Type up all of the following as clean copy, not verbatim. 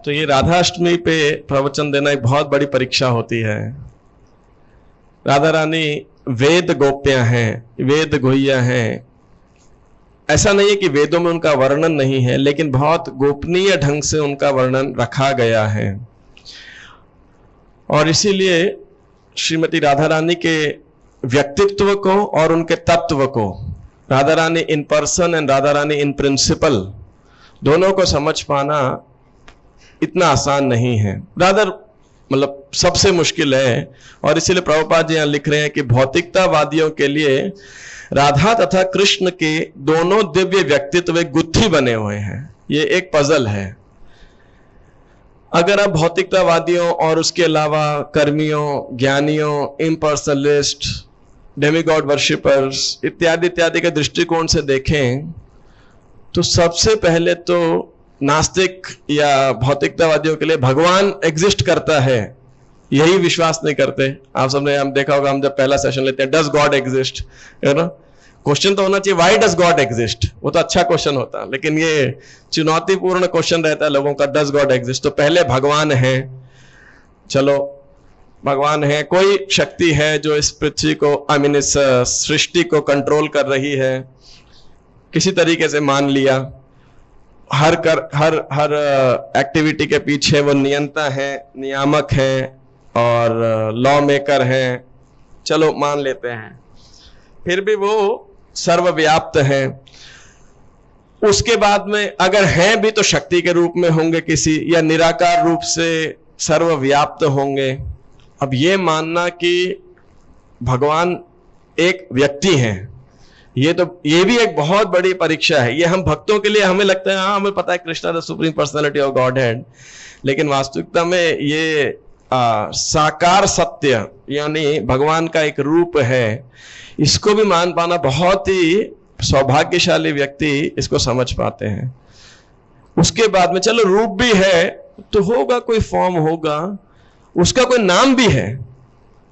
तो ये राधाष्टमी पे प्रवचन देना एक बहुत बड़ी परीक्षा होती है। राधा रानी वेद गोप्या हैं, वेद गुह्या हैं। ऐसा नहीं है कि वेदों में उनका वर्णन नहीं है, लेकिन बहुत गोपनीय ढंग से उनका वर्णन रखा गया है। और इसीलिए श्रीमती राधा रानी के व्यक्तित्व को और उनके तत्व को, Radha Rani in person and Radha Rani in principle, दोनों को समझ पाना इतना आसान नहीं है। राधा मतलब सबसे मुश्किल है। और इसीलिए प्रभुपाद जी यहां लिख रहे हैं कि भौतिकतावादियों के लिए राधा तथा कृष्ण के दोनों दिव्य व्यक्तित्व एक गुत्थी बने हुए हैं। ये एक पजल है। अगर आप भौतिकतावादियों और उसके अलावा कर्मियों, ज्ञानियों, इम्पर्सनलिस्ट, डेमीगॉड वर्शिपर्स इत्यादि इत्यादि के दृष्टिकोण से देखें तो सबसे पहले तो नास्तिक या भौतिकतावादियों के लिए भगवान एग्जिस्ट करता है यही विश्वास नहीं करते। आप सबने हम देखा होगा, हम जब पहला सेशन लेते हैं, does God exist, you know, question तो होना चाहिए व्हाई डज गॉड एग्जिस्ट, वो तो अच्छा क्वेश्चन होता, लेकिन ये चुनौतीपूर्ण क्वेश्चन रहता है लोगों का, डज गॉड एग्जिस्ट। तो पहले भगवान है, चलो भगवान है, कोई शक्ति है जो इस पृथ्वी को, आई मीन इस सृष्टि को कंट्रोल कर रही है, किसी तरीके से मान लिया। हर एक्टिविटी के पीछे वो नियंता है, नियामक है और लॉ मेकर हैं, चलो मान लेते हैं। फिर भी वो सर्वव्याप्त है। उसके बाद में अगर हैं भी तो शक्ति के रूप में होंगे किसी, या निराकार रूप से सर्वव्याप्त होंगे। अब ये मानना कि भगवान एक व्यक्ति हैं, ये भी एक बहुत बड़ी परीक्षा है। ये हम भक्तों के लिए, हमें लगता है हाँ हमें पता है Krishna the supreme personality of God head, लेकिन वास्तविकता में ये साकार सत्य यानी भगवान का एक रूप है, इसको भी मान पाना बहुत ही सौभाग्यशाली व्यक्ति इसको समझ पाते हैं। उसके बाद में चलो रूप भी है तो होगा, कोई फॉर्म होगा, उसका कोई नाम भी है।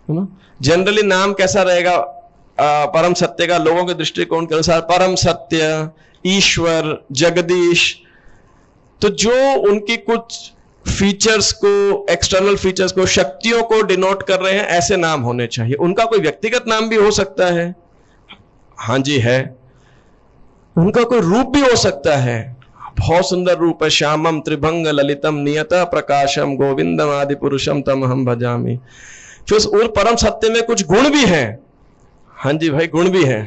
जनरली नाम कैसा रहेगा परम सत्य का? लोगों के दृष्टिकोण के अनुसार परम सत्य, ईश्वर, जगदीश। तो जो उनकी कुछ फीचर्स को, एक्सटर्नल फीचर्स को, शक्तियों को डिनोट कर रहे हैं, ऐसे नाम होने चाहिए। उनका कोई व्यक्तिगत नाम भी हो सकता है, हाँ जी है। उनका कोई रूप भी हो सकता है, बहुत सुंदर रूप है, श्यामम त्रिभंग ललितम नियता प्रकाशम गोविंदम आदि पुरुषम तम हम भजामि। फिर और परम सत्य में कुछ गुण भी हैं, हाँ जी भाई गुण भी है,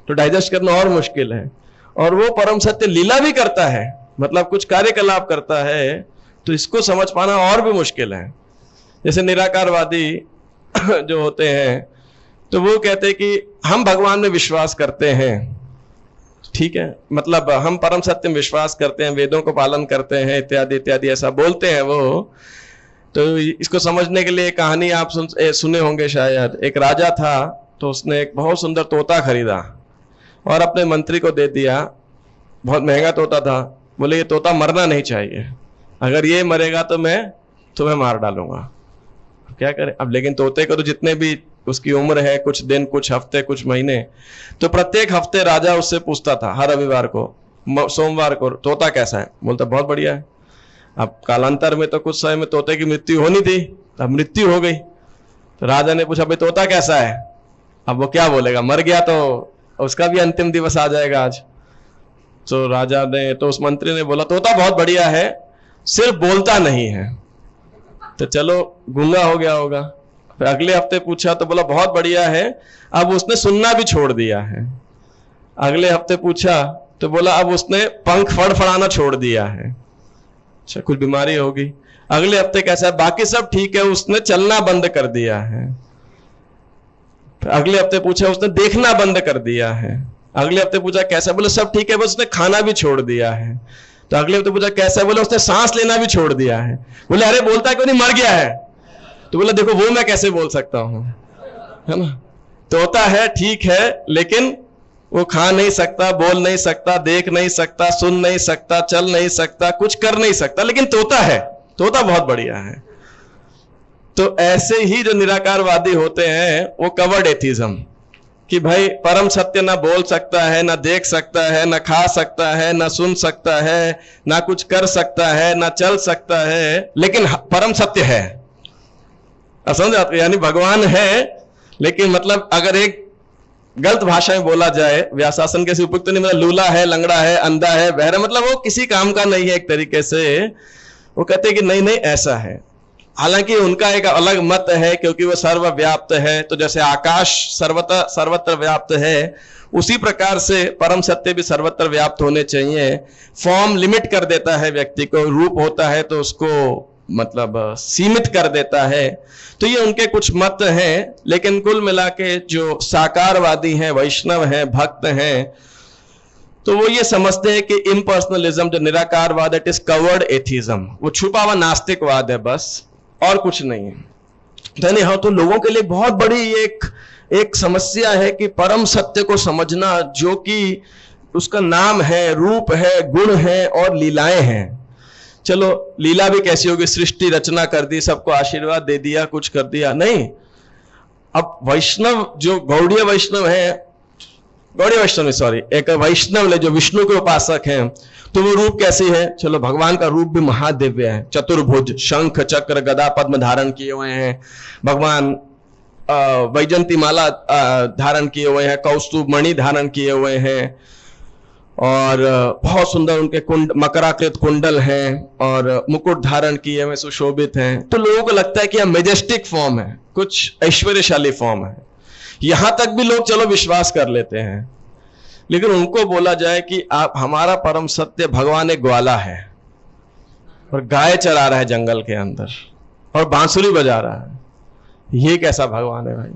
तो डाइजेस्ट करना और मुश्किल है। और वो परम सत्य लीला भी करता है, मतलब कुछ कार्यकलाप करता है, तो इसको समझ पाना और भी मुश्किल है। जैसे निराकारवादी जो होते हैं तो वो कहते हैं कि हम भगवान में विश्वास करते हैं, ठीक है, मतलब हम परम सत्य में विश्वास करते हैं, वेदों को पालन करते हैं, इत्यादि इत्यादि ऐसा बोलते हैं वो। तो इसको समझने के लिए कहानी आप सुने होंगे शायद। एक राजा था, तो उसने एक बहुत सुंदर तोता खरीदा और अपने मंत्री को दे दिया। बहुत महंगा तोता था। बोले ये तोता मरना नहीं चाहिए, अगर ये मरेगा तो मैं तुम्हें मार डालूंगा। क्या करे अब, लेकिन तोते को तो जितने भी उसकी उम्र है, कुछ दिन, कुछ हफ्ते, कुछ महीने, तो प्रत्येक हफ्ते राजा उससे पूछता था, हर रविवार को, सोमवार को, तोता कैसा है? बोलता बहुत बढ़िया है। अब कालांतर में तो कुछ समय में तोते की मृत्यु होनी थी, अब मृत्यु हो गई। तो राजा ने पूछा भाई तोता कैसा है? अब वो क्या बोलेगा, मर गया तो उसका भी अंतिम दिवस आ जाएगा आज। तो राजा ने, तो उस मंत्री ने बोला तोता बहुत बढ़िया है, सिर्फ बोलता नहीं है। तो चलो गूंगा हो गया होगा। फिर अगले हफ्ते पूछा तो बोला बहुत बढ़िया है, अब उसने सुनना भी छोड़ दिया है। अगले हफ्ते पूछा तो बोला अब उसने पंख फड़फड़ाना छोड़ दिया है। अच्छा, कुछ बीमारी होगी। अगले हफ्ते कैसा है? बाकी सब ठीक है, उसने चलना बंद कर दिया है। अगले हफ्ते पूछा, उसने देखना बंद कर दिया है। अगले हफ्ते पूछा कैसा? बोले सब ठीक है, बस उसने खाना भी छोड़ दिया है। तो अगले हफ्ते पूछा कैसा? बोले उसने सांस लेना भी छोड़ दिया है। बोले अरे बोलता क्यों नहीं, मर गया है। तो बोला देखो वो मैं कैसे बोल सकता हूं, है ना, तोता है ठीक है, लेकिन वो खा नहीं सकता, बोल नहीं सकता, देख नहीं सकता, सुन नहीं सकता, चल नहीं सकता, कुछ कर नहीं सकता, लेकिन तोता है, तोता बहुत बढ़िया है। तो ऐसे ही जो निराकारवादी होते हैं वो कवर्ड एथिज्म, कि भाई परम सत्य ना बोल सकता है, ना देख सकता है, ना खा सकता है, ना सुन सकता है, ना कुछ कर सकता है, ना चल सकता है, लेकिन परम सत्य है। समझ आते? यानी भगवान है, लेकिन मतलब अगर एक गलत भाषा में बोला जाए, व्यासासन कैसे उपयुक्त नहीं, मतलब लूला है, लंगड़ा है, अंधा है, बहरा, मतलब वो किसी काम का नहीं है। एक तरीके से वो कहते हैं कि नहीं नहीं ऐसा है। हालांकि उनका एक अलग मत है, क्योंकि वो सर्वव्याप्त है। तो जैसे आकाश सर्वत्र व्याप्त है, उसी प्रकार से परम सत्य भी सर्वत्र व्याप्त होने चाहिए। फॉर्म लिमिट कर देता है व्यक्ति को, रूप होता है तो उसको मतलब सीमित कर देता है। तो ये उनके कुछ मत हैं, लेकिन कुल मिला के जो साकारवादी हैं, वैष्णव हैं, भक्त हैं, तो वो ये समझते हैं कि इम्पर्सनलिज्म, जो निराकारवाद, इट इज कवर्ड एथिज्म, वो छुपा हुआ नास्तिकवाद है, बस और कुछ नहीं है। हाँ, तो लोगों के लिए बहुत बड़ी एक समस्या है कि परम सत्य को समझना, जो कि उसका नाम है, रूप है, गुण है और लीलाएं हैं। चलो लीला भी कैसी होगी, सृष्टि रचना कर दी, सबको आशीर्वाद दे दिया, कुछ कर दिया, नहीं। अब वैष्णव जो गौड़ीय वैष्णव है, गौड़ीय वैष्णव सॉरी, एक वैष्णव है जो विष्णु के उपासक हैं, तो वो रूप कैसी है? चलो भगवान का रूप भी महादिव्य है, चतुर्भुज, शंख चक्र गदा पद्म धारण किए हुए हैं भगवान, वैजंती माला धारण किए हुए हैं, कौस्तुभ मणि धारण किए हुए हैं, और बहुत सुंदर उनके मकराकृत कुंडल हैं, और मुकुट धारण किए हुए सुशोभित हैं। तो लोगों को लगता है कि यह मेजेस्टिक फॉर्म है, कुछ ऐश्वर्यशाली फॉर्म है। यहां तक भी लोग चलो विश्वास कर लेते हैं, लेकिन उनको बोला जाए कि आप, हमारा परम सत्य भगवान एक ग्वाला है और गाय चरा रहा है जंगल के अंदर और बांसुरी बजा रहा है, ये कैसा भगवान है भाई?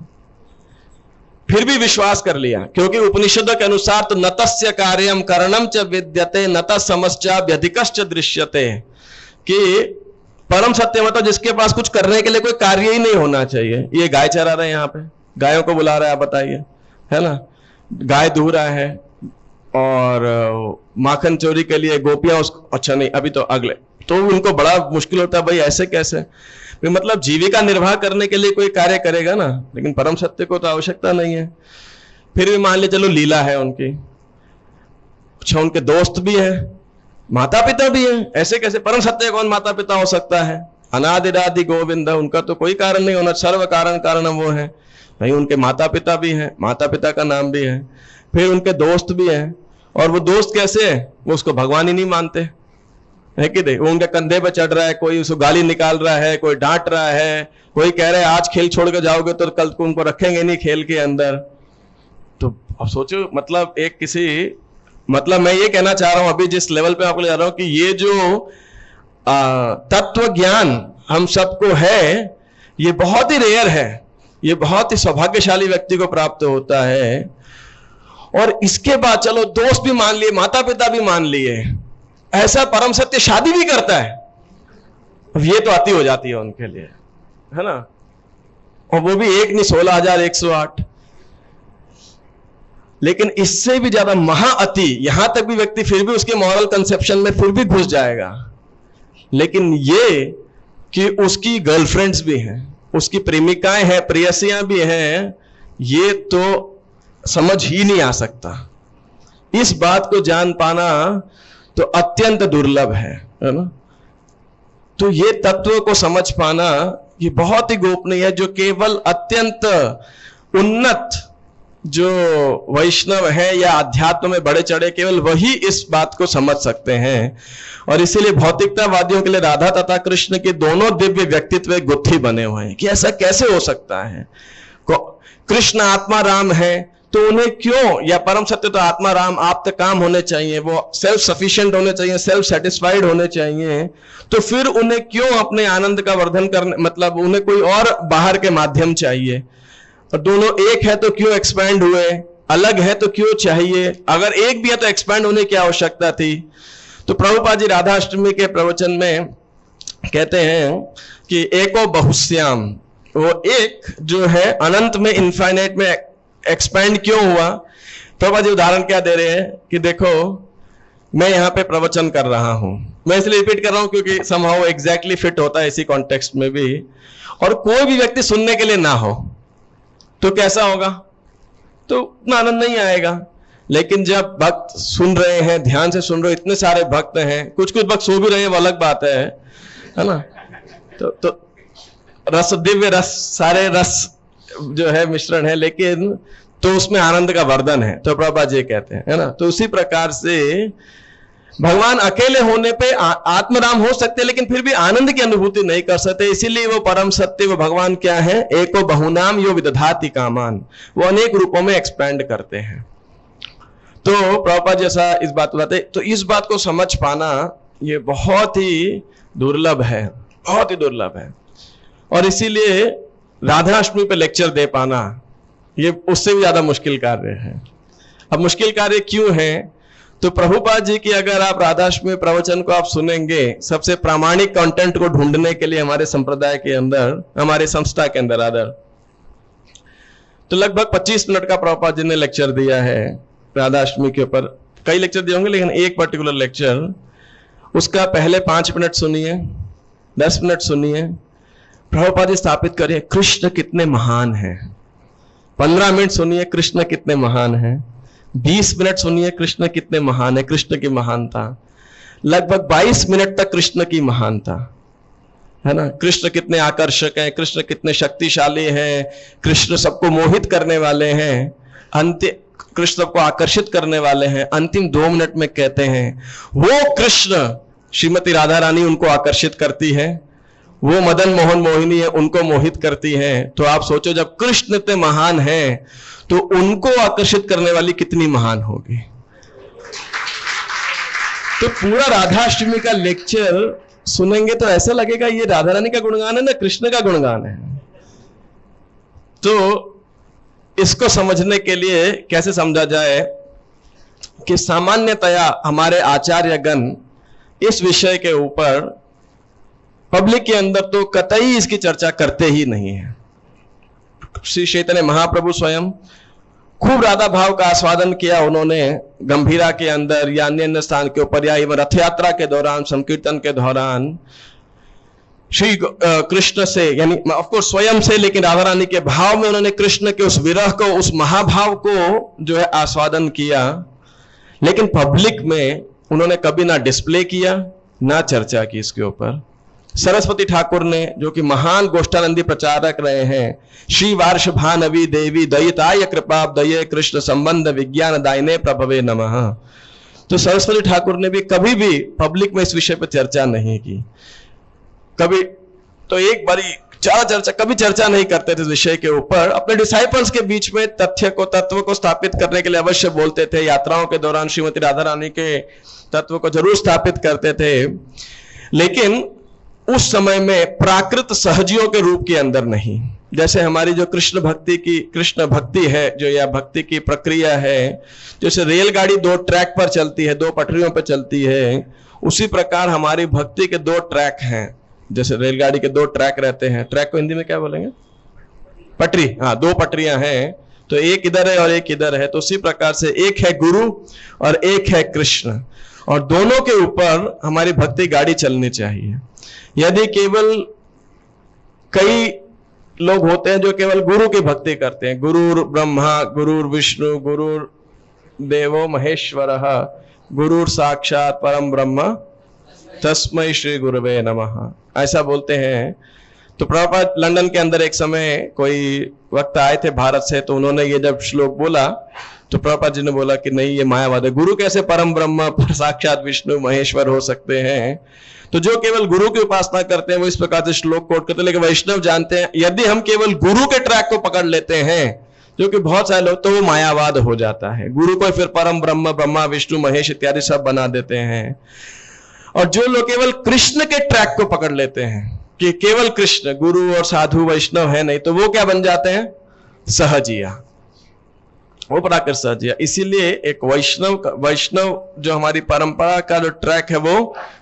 फिर भी विश्वास कर लिया, क्योंकि उपनिषदों के अनुसार तो नतस्य कार्यम करणम च विद्यते नत समश्चाभ्यधिकश्च दृश्यते, कि परम सत्य मतलब जिसके पास कुछ करने के लिए कोई कार्य ही नहीं होना चाहिए। ये गाय चरा रहे हैं, यहाँ पे गायों को बुला रहा है, आप बताइए, है ना, गाय दूह रहा है, और माखन चोरी के लिए गोपियां उसको, अच्छा नहीं अभी तो अगले, तो उनको बड़ा मुश्किल होता है, भाई ऐसे कैसे? मतलब जीविका निर्वाह करने के लिए कोई कार्य करेगा ना, लेकिन परम सत्य को तो आवश्यकता नहीं है। फिर भी मान ले चलो लीला है उनकी, अच्छा उनके दोस्त भी हैं, माता पिता भी हैं, ऐसे कैसे? परम सत्य कौन माता पिता हो सकता है? अनादिरादि गोविंद, उनका तो कोई कारण नहीं होना, सर्व कारण कारणम वो है भाई। उनके माता पिता भी हैं, माता पिता का नाम भी है, फिर उनके दोस्त भी हैं, और वो दोस्त कैसे है? वो उसको भगवान ही नहीं मानते, है कि नहीं? वो उनके कंधे पे चढ़ रहा है, कोई उसको गाली निकाल रहा है, कोई डांट रहा है, कोई कह रहा है आज खेल छोड़ के जाओगे तो कल को उनको रखेंगे नहीं खेल के अंदर। तो अब सोचो, मतलब एक किसी, मतलब मैं ये कहना चाह रहा हूं अभी जिस लेवल पे आपको ले जा रहा हूं कि ये जो तत्व ज्ञान हम सबको है, ये बहुत ही रेयर है, ये बहुत ही सौभाग्यशाली व्यक्ति को प्राप्त होता है। और इसके बाद चलो दोस्त भी मान लिए, माता पिता भी मान लिए, ऐसा परम सत्य शादी भी करता है, अब ये तो अति हो जाती है उनके लिए, है ना? और वो भी एक नहीं, 16,108। लेकिन इससे भी ज्यादा महाअति, यहां तक भी व्यक्ति फिर भी उसके मॉरल कंसेप्शन में फिर भी घुस जाएगा। लेकिन ये कि उसकी गर्लफ्रेंड्स भी हैं, उसकी प्रेमिकाएं हैं, प्रेयसियां भी हैं, ये तो समझ ही नहीं आ सकता। इस बात को जान पाना तो अत्यंत दुर्लभ है ना? तो ये तत्व को समझ पाना ये बहुत ही गोपनीय है। जो केवल अत्यंत उन्नत जो वैष्णव है या अध्यात्म में बड़े चढ़े, केवल वही इस बात को समझ सकते हैं। और इसीलिए भौतिकतावादियों के लिए राधा तथा कृष्ण के दोनों दिव्य व्यक्तित्व एक गुत्थी बने हुए हैं कि ऐसा कैसे हो सकता है। कृष्ण आत्मा राम है तो उन्हें क्यों, या परम सत्य तो आत्मा राम आप तक काम होने चाहिए, वो सेल्फ सफिशिएंट होने चाहिए, सेल्फ सेटिस्फाइड होने चाहिए, तो फिर उन्हें क्यों अपने आनंद का वर्धन करने, मतलब उन्हें कोई और बाहर के माध्यम चाहिए। और दोनों एक है तो क्यों एक्सपैंड हुए, अलग है तो क्यों चाहिए, अगर एक भी है तो एक्सपैंड होने की आवश्यकता थी। तो प्रभुपाद जी राधाष्टमी के प्रवचन में कहते हैं कि एको बहुश्याम, वो एक जो है अनंत में, इनफाइनाइट में एक्सपैंड क्यों हुआ। प्रभुपाद जी उदाहरण क्या दे रहे हैं कि देखो मैं यहां पे प्रवचन कर रहा हूं, मैं इसलिए रिपीट कर रहा हूं क्योंकि समहाउ एग्जैक्टली फिट होता है इसी कॉन्टेक्स्ट में भी। और कोई भी व्यक्ति सुनने के लिए ना हो तो कैसा होगा? तो उतना आनंद नहीं आएगा। लेकिन जब भक्त सुन रहे हैं, ध्यान से सुन रहे, इतने सारे भक्त हैं, कुछ कुछ भक्त सो भी रहे हैं, वो अलग बात है ना। तो रस, दिव्य रस, सारे रस जो है मिश्रण है, लेकिन तो उसमें आनंद का वर्धन है, तो प्रभुपाद जी कहते हैं, है ना। तो उसी प्रकार से भगवान अकेले होने पे आत्मराम हो सकते, लेकिन फिर भी आनंद की अनुभूति नहीं कर सकते। इसीलिए वो परम सत्य, वो भगवान क्या है, एको बहुनाम यो विदधाति कामान, वो अनेक रूपों में एक्सपैंड करते हैं। तो प्रभुपाद जैसा इस बात बताते, तो इस बात को समझ पाना ये बहुत ही दुर्लभ है, बहुत ही दुर्लभ है। और इसीलिए राधाष्टमी पे लेक्चर दे पाना ये उससे भी ज्यादा मुश्किल कार्य है। अब मुश्किल कार्य क्यों है, तो प्रभुपाद जी की अगर आप राधाष्टमी प्रवचन को आप सुनेंगे, सबसे प्रामाणिक कंटेंट को ढूंढने के लिए हमारे संप्रदाय के अंदर, हमारे संस्था के अंदर आदर, तो लगभग 25 मिनट का प्रभुपाद जी ने लेक्चर दिया है राधाष्टमी के ऊपर। कई लेक्चर दिए होंगे, लेकिन एक पर्टिकुलर लेक्चर, उसका पहले 5 मिनट सुनिए, 10 मिनट सुनिए, प्रभुपाद जी स्थापित करिए कृष्ण कितने महान हैं। 15 मिनट सुनिए कृष्ण कितने महान हैं। 20 मिनट सुनिए कृष्ण कितने महान है, कृष्ण की महानता। लगभग 22 मिनट तक कृष्ण की महानता, है ना। कृष्ण कितने आकर्षक हैं, कृष्ण कितने शक्तिशाली हैं, कृष्ण सबको मोहित करने वाले हैं, कृष्ण सबको आकर्षित करने वाले हैं। अंतिम 2 मिनट में कहते हैं वो कृष्ण, श्रीमती राधा रानी उनको आकर्षित करती है, वो मदन मोहन मोहिनी है, उनको मोहित करती है। तो आप सोचो, जब कृष्ण इतने महान हैं तो उनको आकर्षित करने वाली कितनी महान होगी। तो पूरा राधाष्टमी का लेक्चर सुनेंगे तो ऐसा लगेगा ये राधा रानी का गुणगान है ना, कृष्ण का गुणगान है। तो इसको समझने के लिए कैसे समझा जाए कि सामान्यतया हमारे आचार्यगण इस विषय के ऊपर पब्लिक के अंदर तो कतई इसकी चर्चा करते ही नहीं है। श्री चैतन्य महाप्रभु स्वयं खूब राधा भाव का आस्वादन किया उन्होंने गंभीरा के अंदर या अन्य अन्य स्थान के ऊपर, या एवं रथ यात्रा के दौरान, संकीर्तन के दौरान श्री कृष्ण से, यानी ऑफ कोर्स स्वयं से, लेकिन राधा रानी के भाव में उन्होंने कृष्ण के उस विरह को, उस महाभाव को जो है आस्वादन किया। लेकिन पब्लिक में उन्होंने कभी ना डिस्प्ले किया, ना चर्चा की इसके ऊपर। सरस्वती ठाकुर ने, जो कि महान गोष्ठानंदी प्रचारक रहे हैं, श्री वार्ष भानवी देवी दयिताय कृपा दये कृष्ण संबंध विज्ञान दायने प्रभवे नमः, तो सरस्वती ठाकुर ने भी कभी भी पब्लिक में इस विषय पर चर्चा नहीं की। कभी तो एक बारी चर्चा, कभी चर्चा नहीं करते थे इस विषय के ऊपर। अपने डिसाइपल्स के बीच में तथ्य को, तत्व को स्थापित करने के लिए अवश्य बोलते थे। यात्राओं के दौरान श्रीमती राधा रानी के तत्व को जरूर स्थापित करते थे, लेकिन उस समय में प्राकृत सहजियों के रूप के अंदर नहीं। जैसे हमारी जो कृष्ण भक्ति है, जो यह भक्ति की प्रक्रिया है, जैसे रेलगाड़ी 2 ट्रैक पर चलती है, 2 पटरियों पर चलती है, उसी प्रकार हमारी भक्ति के 2 ट्रैक हैं। जैसे रेलगाड़ी के 2 ट्रैक रहते हैं, ट्रैक को हिंदी में क्या बोलेंगे, पटरी, हाँ, 2 पटरियां हैं, तो एक इधर है और एक इधर है। तो उसी प्रकार से एक है गुरु और एक है कृष्ण, और दोनों के ऊपर हमारी भक्ति गाड़ी चलनी चाहिए। यदि केवल कई लोग होते हैं जो केवल गुरु की भक्ति करते हैं, गुरुर ब्रह्मा गुरुर विष्णु गुरुर देवो महेश्वरः गुरुर साक्षात परम ब्रह्म तस्मै श्री गुरुवे नमः, ऐसा बोलते हैं। तो प्रभुपाद लंदन के अंदर एक समय कोई वक्त आए थे भारत से, तो उन्होंने ये जब श्लोक बोला तो प्रभुपाद जी ने बोला कि नहीं, ये मायावाद है, गुरु कैसे परम ब्रह्म साक्षात विष्णु महेश्वर हो सकते हैं। तो जो केवल गुरु की उपासना करते हैं वो इस प्रकार से श्लोक कोट करते हैं, लेकिन वैष्णव जानते हैं यदि हम केवल गुरु के ट्रैक को पकड़ लेते हैं, जो कि बहुत सारे लोग, तो वो मायावाद हो जाता है। गुरु को फिर परम ब्रह्म, ब्रह्मा विष्णु महेश इत्यादि सब बना देते हैं। और जो लोग केवल कृष्ण के ट्रैक को पकड़ लेते हैं कि केवल कृष्ण, गुरु और साधु वैष्णव है नहीं, तो वो क्या बन जाते हैं, सहजिया, वो प्राकृत सहजिया। इसीलिए एक वैष्णव जो हमारी परंपरा का जो ट्रैक है वो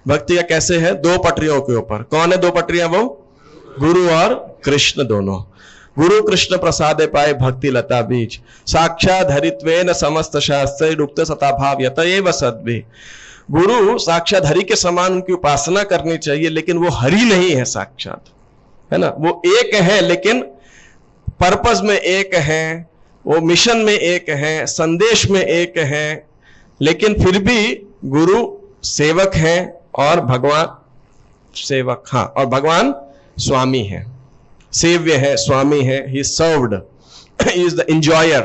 भक्ति का कैसे है, 2 पटरियों के ऊपर। कौन है 2 पटरियां, वो गुरु और कृष्ण दोनों। गुरु कृष्ण प्रसादे पाए भक्ति लता बीज, साक्षात हरित्वेन समस्त शास्त्र रुक्त सता भाव यत एव सद्भि। गुरु साक्षात हरि के समान उनकी उपासना करनी चाहिए, लेकिन वो हरि नहीं है साक्षात, है ना। वो एक है, लेकिन पर्पस में एक है, वो मिशन में एक हैं, संदेश में एक हैं, लेकिन फिर भी गुरु सेवक हैं और भगवान सेवक, हाँ, और भगवान स्वामी है, सेव्य है, स्वामी है, ही served, he is the enjoyer.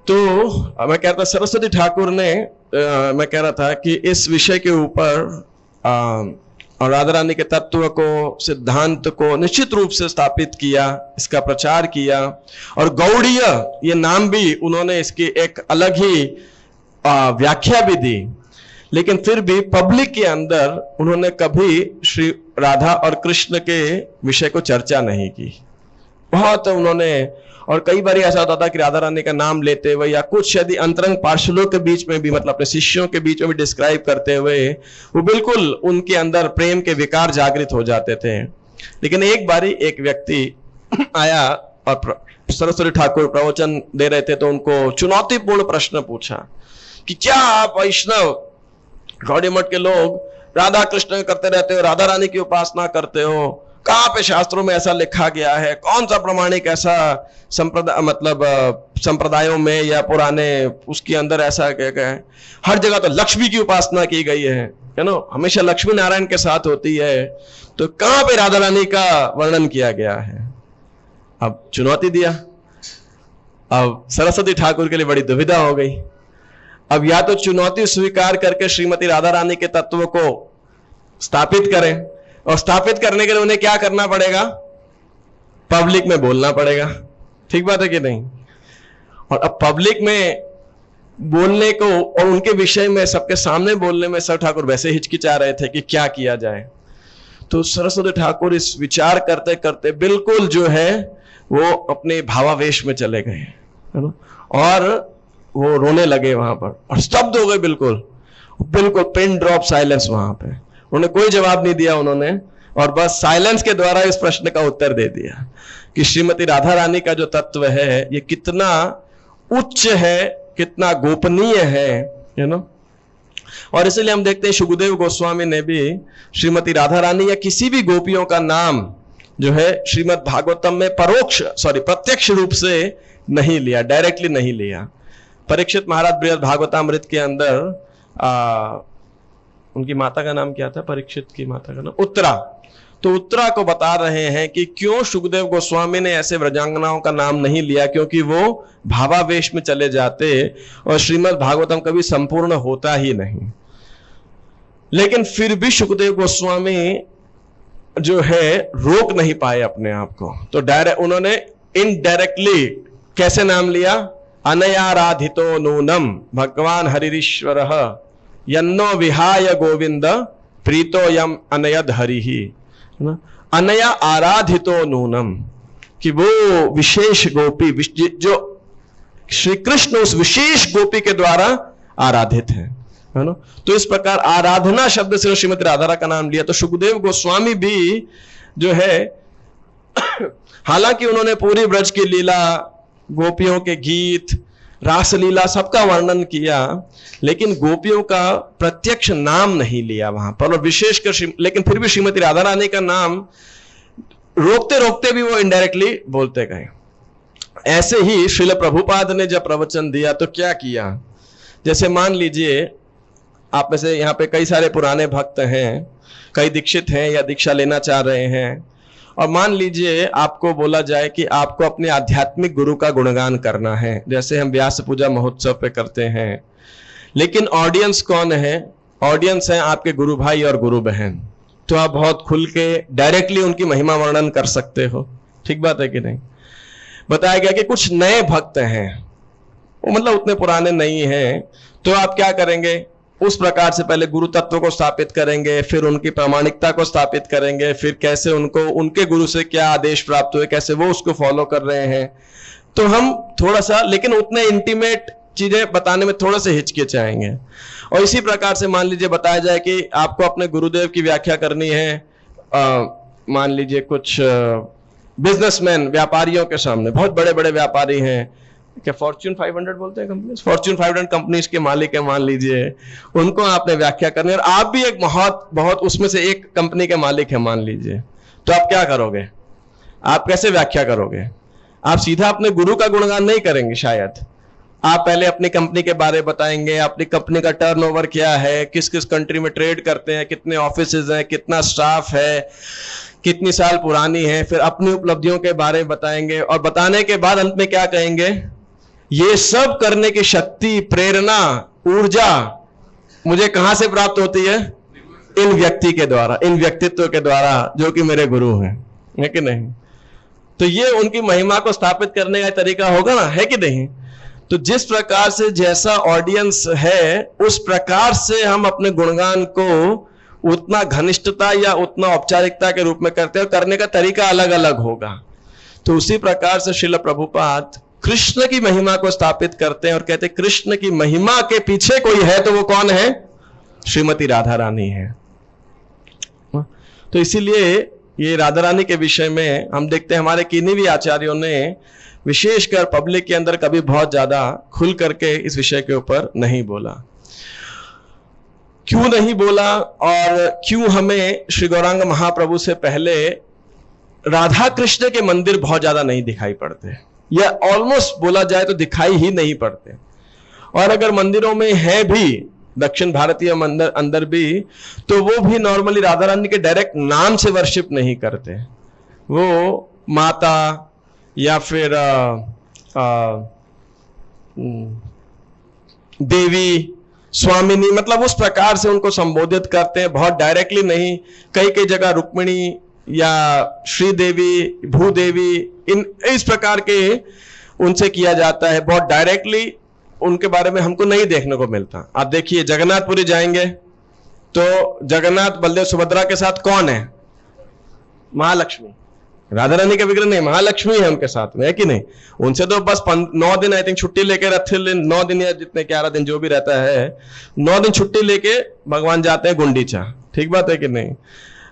तो मैं कह रहा था सरस्वती ठाकुर ने मैं कह रहा था कि इस विषय के ऊपर और राधा रानी के तत्व को, सिद्धांत को निश्चित रूप से स्थापित किया, इसका प्रचार किया, और गौड़ीय ये नाम भी उन्होंने इसकी एक अलग ही व्याख्या भी दी। लेकिन फिर भी पब्लिक के अंदर उन्होंने कभी श्री राधा और कृष्ण के विषय को चर्चा नहीं की। बहुत उन्होंने, और कई बार ऐसा होता था कि राधा रानी का नाम लेते हुए या कुछ यदि अंतरंग पार्षदों के बीच में भी, मतलब अपने शिष्यों के बीच में भी डिस्क्राइब करते हुए वो बिल्कुल उनके अंदर प्रेम के विकार जागृत हो जाते थे। लेकिन एक बारी एक व्यक्ति आया और सरस्वती ठाकुर प्रवचन दे रहे थे, तो उनको चुनौतीपूर्ण प्रश्न पूछा कि क्या आप वैष्णव गौड़ी मठ के लोग राधा कृष्ण करते रहते हो, राधा रानी की उपासना करते हो, कहां पे शास्त्रों में ऐसा लिखा गया है, कौन सा प्रमाणिक ऐसा संप्रदाय, मतलब संप्रदायों में या पुराने उसके अंदर ऐसा क्या है? हर जगह तो लक्ष्मी की उपासना की गई है, हमेशा लक्ष्मी नारायण के साथ होती है, तो कहां पे राधा रानी का वर्णन किया गया है? अब चुनौती दिया। अब सरस्वती ठाकुर के लिए बड़ी दुविधा हो गई। अब या तो चुनौती स्वीकार करके श्रीमती राधा रानी के तत्व को स्थापित करें, और स्थापित करने के लिए उन्हें क्या करना पड़ेगा? पब्लिक में बोलना पड़ेगा। ठीक बात है कि नहीं? और अब पब्लिक में बोलने को और उनके विषय में सबके सामने बोलने में सर ठाकुर वैसे हिचकिचा रहे थे कि क्या किया जाए। तो सरस्वती ठाकुर इस विचार करते करते बिल्कुल जो है वो अपने भावावेश में चले गए, है ना, और वो रोने लगे वहां पर, और स्तब्ध हो गए, बिल्कुल बिल्कुल पिन ड्रॉप साइलेंस वहां पे। उन्होंने कोई जवाब नहीं दिया उन्होंने, और बस साइलेंस के द्वारा इस प्रश्न का उत्तर दे दिया कि श्रीमती राधा रानी का जो तत्व है ये कितना उच्च है, कितना गोपनीय है, यू नो। और इसलिए हम देखते हैं शुकदेव गोस्वामी ने भी श्रीमती राधा रानी या किसी भी गोपियों का नाम जो है श्रीमद् भागवतम में प्रत्यक्ष रूप से नहीं लिया, डायरेक्टली नहीं लिया। परीक्षित महाराज बृहद भागवतामृत के अंदर उनकी माता का नाम क्या था? परीक्षित की माता का नाम उत्तरा। तो उत्तरा को बता रहे हैं कि क्यों शुकदेव गोस्वामी ने ऐसे व्रजांगनाओं का नाम नहीं लिया, क्योंकि वो भावावेश में चले जाते और श्रीमद् भागवतम कभी संपूर्ण होता ही नहीं। लेकिन फिर भी शुकदेव गोस्वामी जो है रोक नहीं पाए अपने आप को, तो डायरेक्ट उन्होंने इनडायरेक्टली कैसे नाम लिया? अनयाराधितो नूनम भगवान हरिरीश्वर यन्नो विहाय गोविंद प्रीतो यम अनयद हरिहि। अनया आराधितो नूनम, कि वो विशेष गोपी जो श्री कृष्ण उस विशेष गोपी के द्वारा आराधित है ना। तो इस प्रकार आराधना शब्द से श्रीमती राधा का नाम लिया। तो शुकदेव गोस्वामी भी जो है हालांकि उन्होंने पूरी ब्रज की लीला, गोपियों के गीत, रासलीला सबका वर्णन किया, लेकिन गोपियों का प्रत्यक्ष नाम नहीं लिया वहां पर, और विशेषकर लेकिन फिर भी श्रीमती राधा रानी का नाम रोकते रोकते भी वो इनडायरेक्टली बोलते गए। ऐसे ही श्रील प्रभुपाद ने जब प्रवचन दिया तो क्या किया? जैसे मान लीजिए आप में से यहाँ पे कई सारे पुराने भक्त हैं, कई दीक्षित हैं या दीक्षा लेना चाह रहे हैं, और मान लीजिए आपको बोला जाए कि आपको अपने आध्यात्मिक गुरु का गुणगान करना है, जैसे हम व्यास पूजा महोत्सव पे करते हैं। लेकिन ऑडियंस कौन है? ऑडियंस है आपके गुरु भाई और गुरु बहन। तो आप बहुत खुल के डायरेक्टली उनकी महिमा वर्णन कर सकते हो। ठीक बात है कि नहीं? बताया गया कि कुछ नए भक्त हैं, वो मतलब उतने पुराने नहीं हैं, तो आप क्या करेंगे? उस प्रकार से पहले गुरु तत्व को स्थापित करेंगे, फिर उनकी प्रामाणिकता को स्थापित करेंगे, फिर कैसे उनको उनके गुरु से क्या आदेश प्राप्त हुए, कैसे वो उसको फॉलो कर रहे हैं। तो हम थोड़ा सा, लेकिन उतने इंटीमेट चीजें बताने में थोड़ा सा हिचकिचाएंगे। और इसी प्रकार से मान लीजिए बताया जाए कि आपको अपने गुरुदेव की व्याख्या करनी है, मान लीजिए कुछ बिजनेसमैन, व्यापारियों के सामने, बहुत बड़े बड़े व्यापारी हैं, क्या फॉर्च्यून 500 बोलते हैं कंपनी, फॉर्च्यून 500 कंपनीज के मालिक है मान लीजिए, उनको आपने व्याख्या करनी है, और आप भी एक बहुत उसमें से एक कंपनी के मालिक है मान लीजिए, तो आप क्या करोगे? आप कैसे व्याख्या करोगे? आप सीधा अपने गुरु का गुणगान नहीं करेंगे शायद। आप पहले अपनी कंपनी के बारे में बताएंगे, अपनी कंपनी का टर्नओवर क्या है, किस किस कंट्री में ट्रेड करते हैं, कितने ऑफिसेज हैं, कितना स्टाफ है, कितनी साल पुरानी है, फिर अपनी उपलब्धियों के बारे में बताएंगे और बताने के बाद अंत में क्या कहेंगे, ये सब करने की शक्ति, प्रेरणा, ऊर्जा मुझे कहां से प्राप्त होती है? इन व्यक्ति के द्वारा, इन व्यक्तित्व के द्वारा जो कि मेरे गुरु हैं, है कि नहीं? तो ये उनकी महिमा को स्थापित करने का तरीका होगा ना, है कि नहीं? तो जिस प्रकार से जैसा ऑडियंस है उस प्रकार से हम अपने गुणगान को उतना घनिष्ठता या उतना औपचारिकता के रूप में करते हैं, करने का तरीका अलग अलग होगा। तो उसी प्रकार से श्रील प्रभुपाद कृष्ण की महिमा को स्थापित करते हैं और कहते हैं कृष्ण की महिमा के पीछे कोई है तो वो कौन है? श्रीमती राधा रानी है। तो इसीलिए ये राधा रानी के विषय में हम देखते हैं हमारे किन्हीं भी आचार्यों ने विशेषकर पब्लिक के अंदर कभी बहुत ज्यादा खुल करके इस विषय के ऊपर नहीं बोला। क्यों नहीं बोला और क्यों हमें श्री गौरांग महाप्रभु से पहले राधा कृष्ण के मंदिर बहुत ज्यादा नहीं दिखाई पड़ते, या ऑलमोस्ट बोला जाए तो दिखाई ही नहीं पड़ते। और अगर मंदिरों में है भी, दक्षिण भारतीय मंदिर अंदर भी, तो वो भी नॉर्मली राधा रानी के डायरेक्ट नाम से वर्शिप नहीं करते। वो माता या फिर देवी, स्वामिनी, मतलब उस प्रकार से उनको संबोधित करते हैं, बहुत डायरेक्टली नहीं। कई कई जगह रुक्मिणी या श्रीदेवी, भूदेवी, इस प्रकार के उनसे किया जाता है। बहुत डायरेक्टली उनके बारे में हमको नहीं देखने को मिलता। आप देखिए जगन्नाथपुरी जाएंगे तो जगन्नाथ, बलदेव, सुभद्रा के साथ कौन है? महालक्ष्मी। राधा रानी का विग्रह नहीं, महालक्ष्मी है उनके साथ में, है कि नहीं? उनसे तो बस 9 दिन आई थिंक छुट्टी लेके रथे, 9 दिन या जितने 11 दिन जो भी रहता है, 9 दिन छुट्टी लेके भगवान जाते हैं गुंडीचा। ठीक बात है कि नहीं?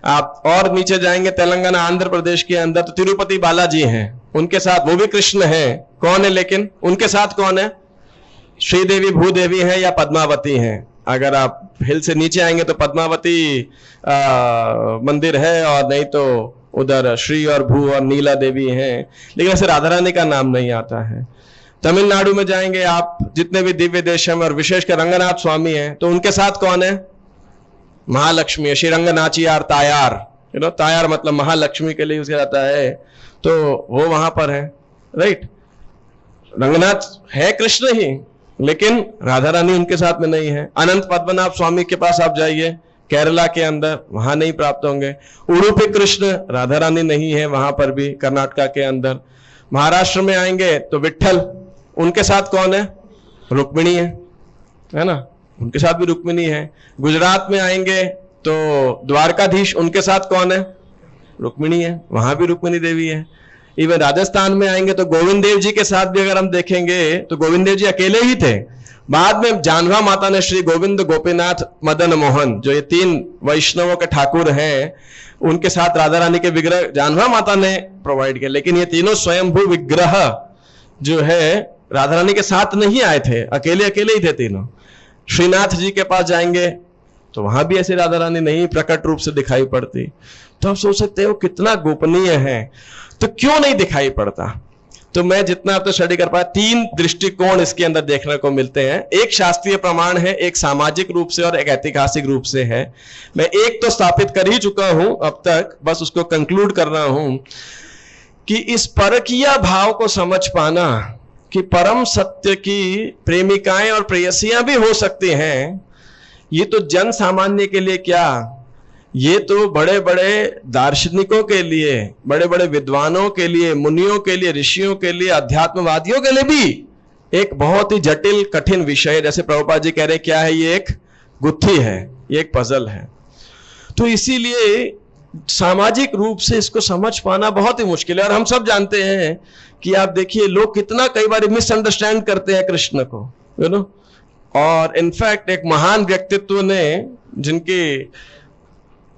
आप और नीचे जाएंगे तेलंगाना, आंध्र प्रदेश के अंदर तो तिरुपति बालाजी हैं, उनके साथ वो भी कृष्ण है। कौन है लेकिन? उनके साथ कौन है? श्रीदेवी, भूदेवी है या पद्मावती हैं। अगर आप हिल से नीचे आएंगे तो पद्मावती मंदिर है, और नहीं तो उधर श्री और भू और नीला देवी हैं, लेकिन ऐसे राधा रानी का नाम नहीं आता है। तमिलनाडु में जाएंगे आप, जितने भी दिव्य देश हैं और विशेषकर रंगनाथ स्वामी हैं, तो उनके साथ कौन है? महालक्ष्मी, श्री रंगनाचियार तायार, तायार मतलब महालक्ष्मी के लिए यूज किया जाता है, तो वो वहां पर है, राइट? रंगनाथ है कृष्ण ही, लेकिन राधा रानी उनके साथ में नहीं है। अनंत पद्मनाभ स्वामी के पास आप जाइए केरला के अंदर, वहां नहीं प्राप्त होंगे। उडुपी कृष्ण, राधा रानी नहीं है वहां पर भी, कर्नाटका के अंदर। महाराष्ट्र में आएंगे तो विट्ठल, उनके साथ कौन है? रुक्मिणी है ना, उनके साथ भी रुक्मिणी है। गुजरात में आएंगे तो द्वारकाधीश, उनके साथ कौन है? रुक्मिणी है, वहां भी रुक्मिणी देवी है। इवन राजस्थान में आएंगे तो गोविंद देव जी के साथ भी अगर हम देखेंगे तो गोविंद देव जी अकेले ही थे। बाद में जानवा माता ने श्री गोविंद, गोपीनाथ, मदन मोहन, जो ये 3 वैष्णवों के ठाकुर हैं, उनके साथ राधा रानी के विग्रह जानवा माता ने प्रोवाइड किए। लेकिन ये तीनों स्वयंभू विग्रह जो है राधा रानी के साथ नहीं आए थे, अकेले अकेले ही थे तीनों। श्रीनाथ जी के पास जाएंगे तो वहां भी ऐसी राधा रानी नहीं प्रकट रूप से दिखाई पड़ती। तो आप सोच सकते हो कितना गोपनीय है, तो क्यों नहीं दिखाई पड़ता? तो मैं जितना अब तो स्टडी कर पाया, 3 दृष्टिकोण इसके अंदर देखने को मिलते हैं। एक शास्त्रीय प्रमाण है, एक सामाजिक रूप से और एक ऐतिहासिक रूप से है। मैं एक तो स्थापित कर ही चुका हूं अब तक, बस उसको कंक्लूड कर रहा हूं कि इस परकीय भाव को समझ पाना कि परम सत्य की प्रेमिकाएं और प्रेयसियां भी हो सकती हैं, ये तो जन सामान्य के लिए क्या, ये तो बड़े बड़े दार्शनिकों के लिए, बड़े बड़े विद्वानों के लिए, मुनियों के लिए, ऋषियों के लिए, अध्यात्मवादियों के लिए भी एक बहुत ही जटिल कठिन विषय। जैसे प्रभुपाद जी कह रहे क्या है, ये एक गुत्थी है, ये एक पजल है। तो इसीलिए सामाजिक रूप से इसको समझ पाना बहुत ही मुश्किल है। और हम सब जानते हैं कि आप देखिए लोग कितना कई बार मिसअंडरस्टैंड करते हैं कृष्ण को, यू नो। और इनफैक्ट एक महान व्यक्तित्व ने, जिनकी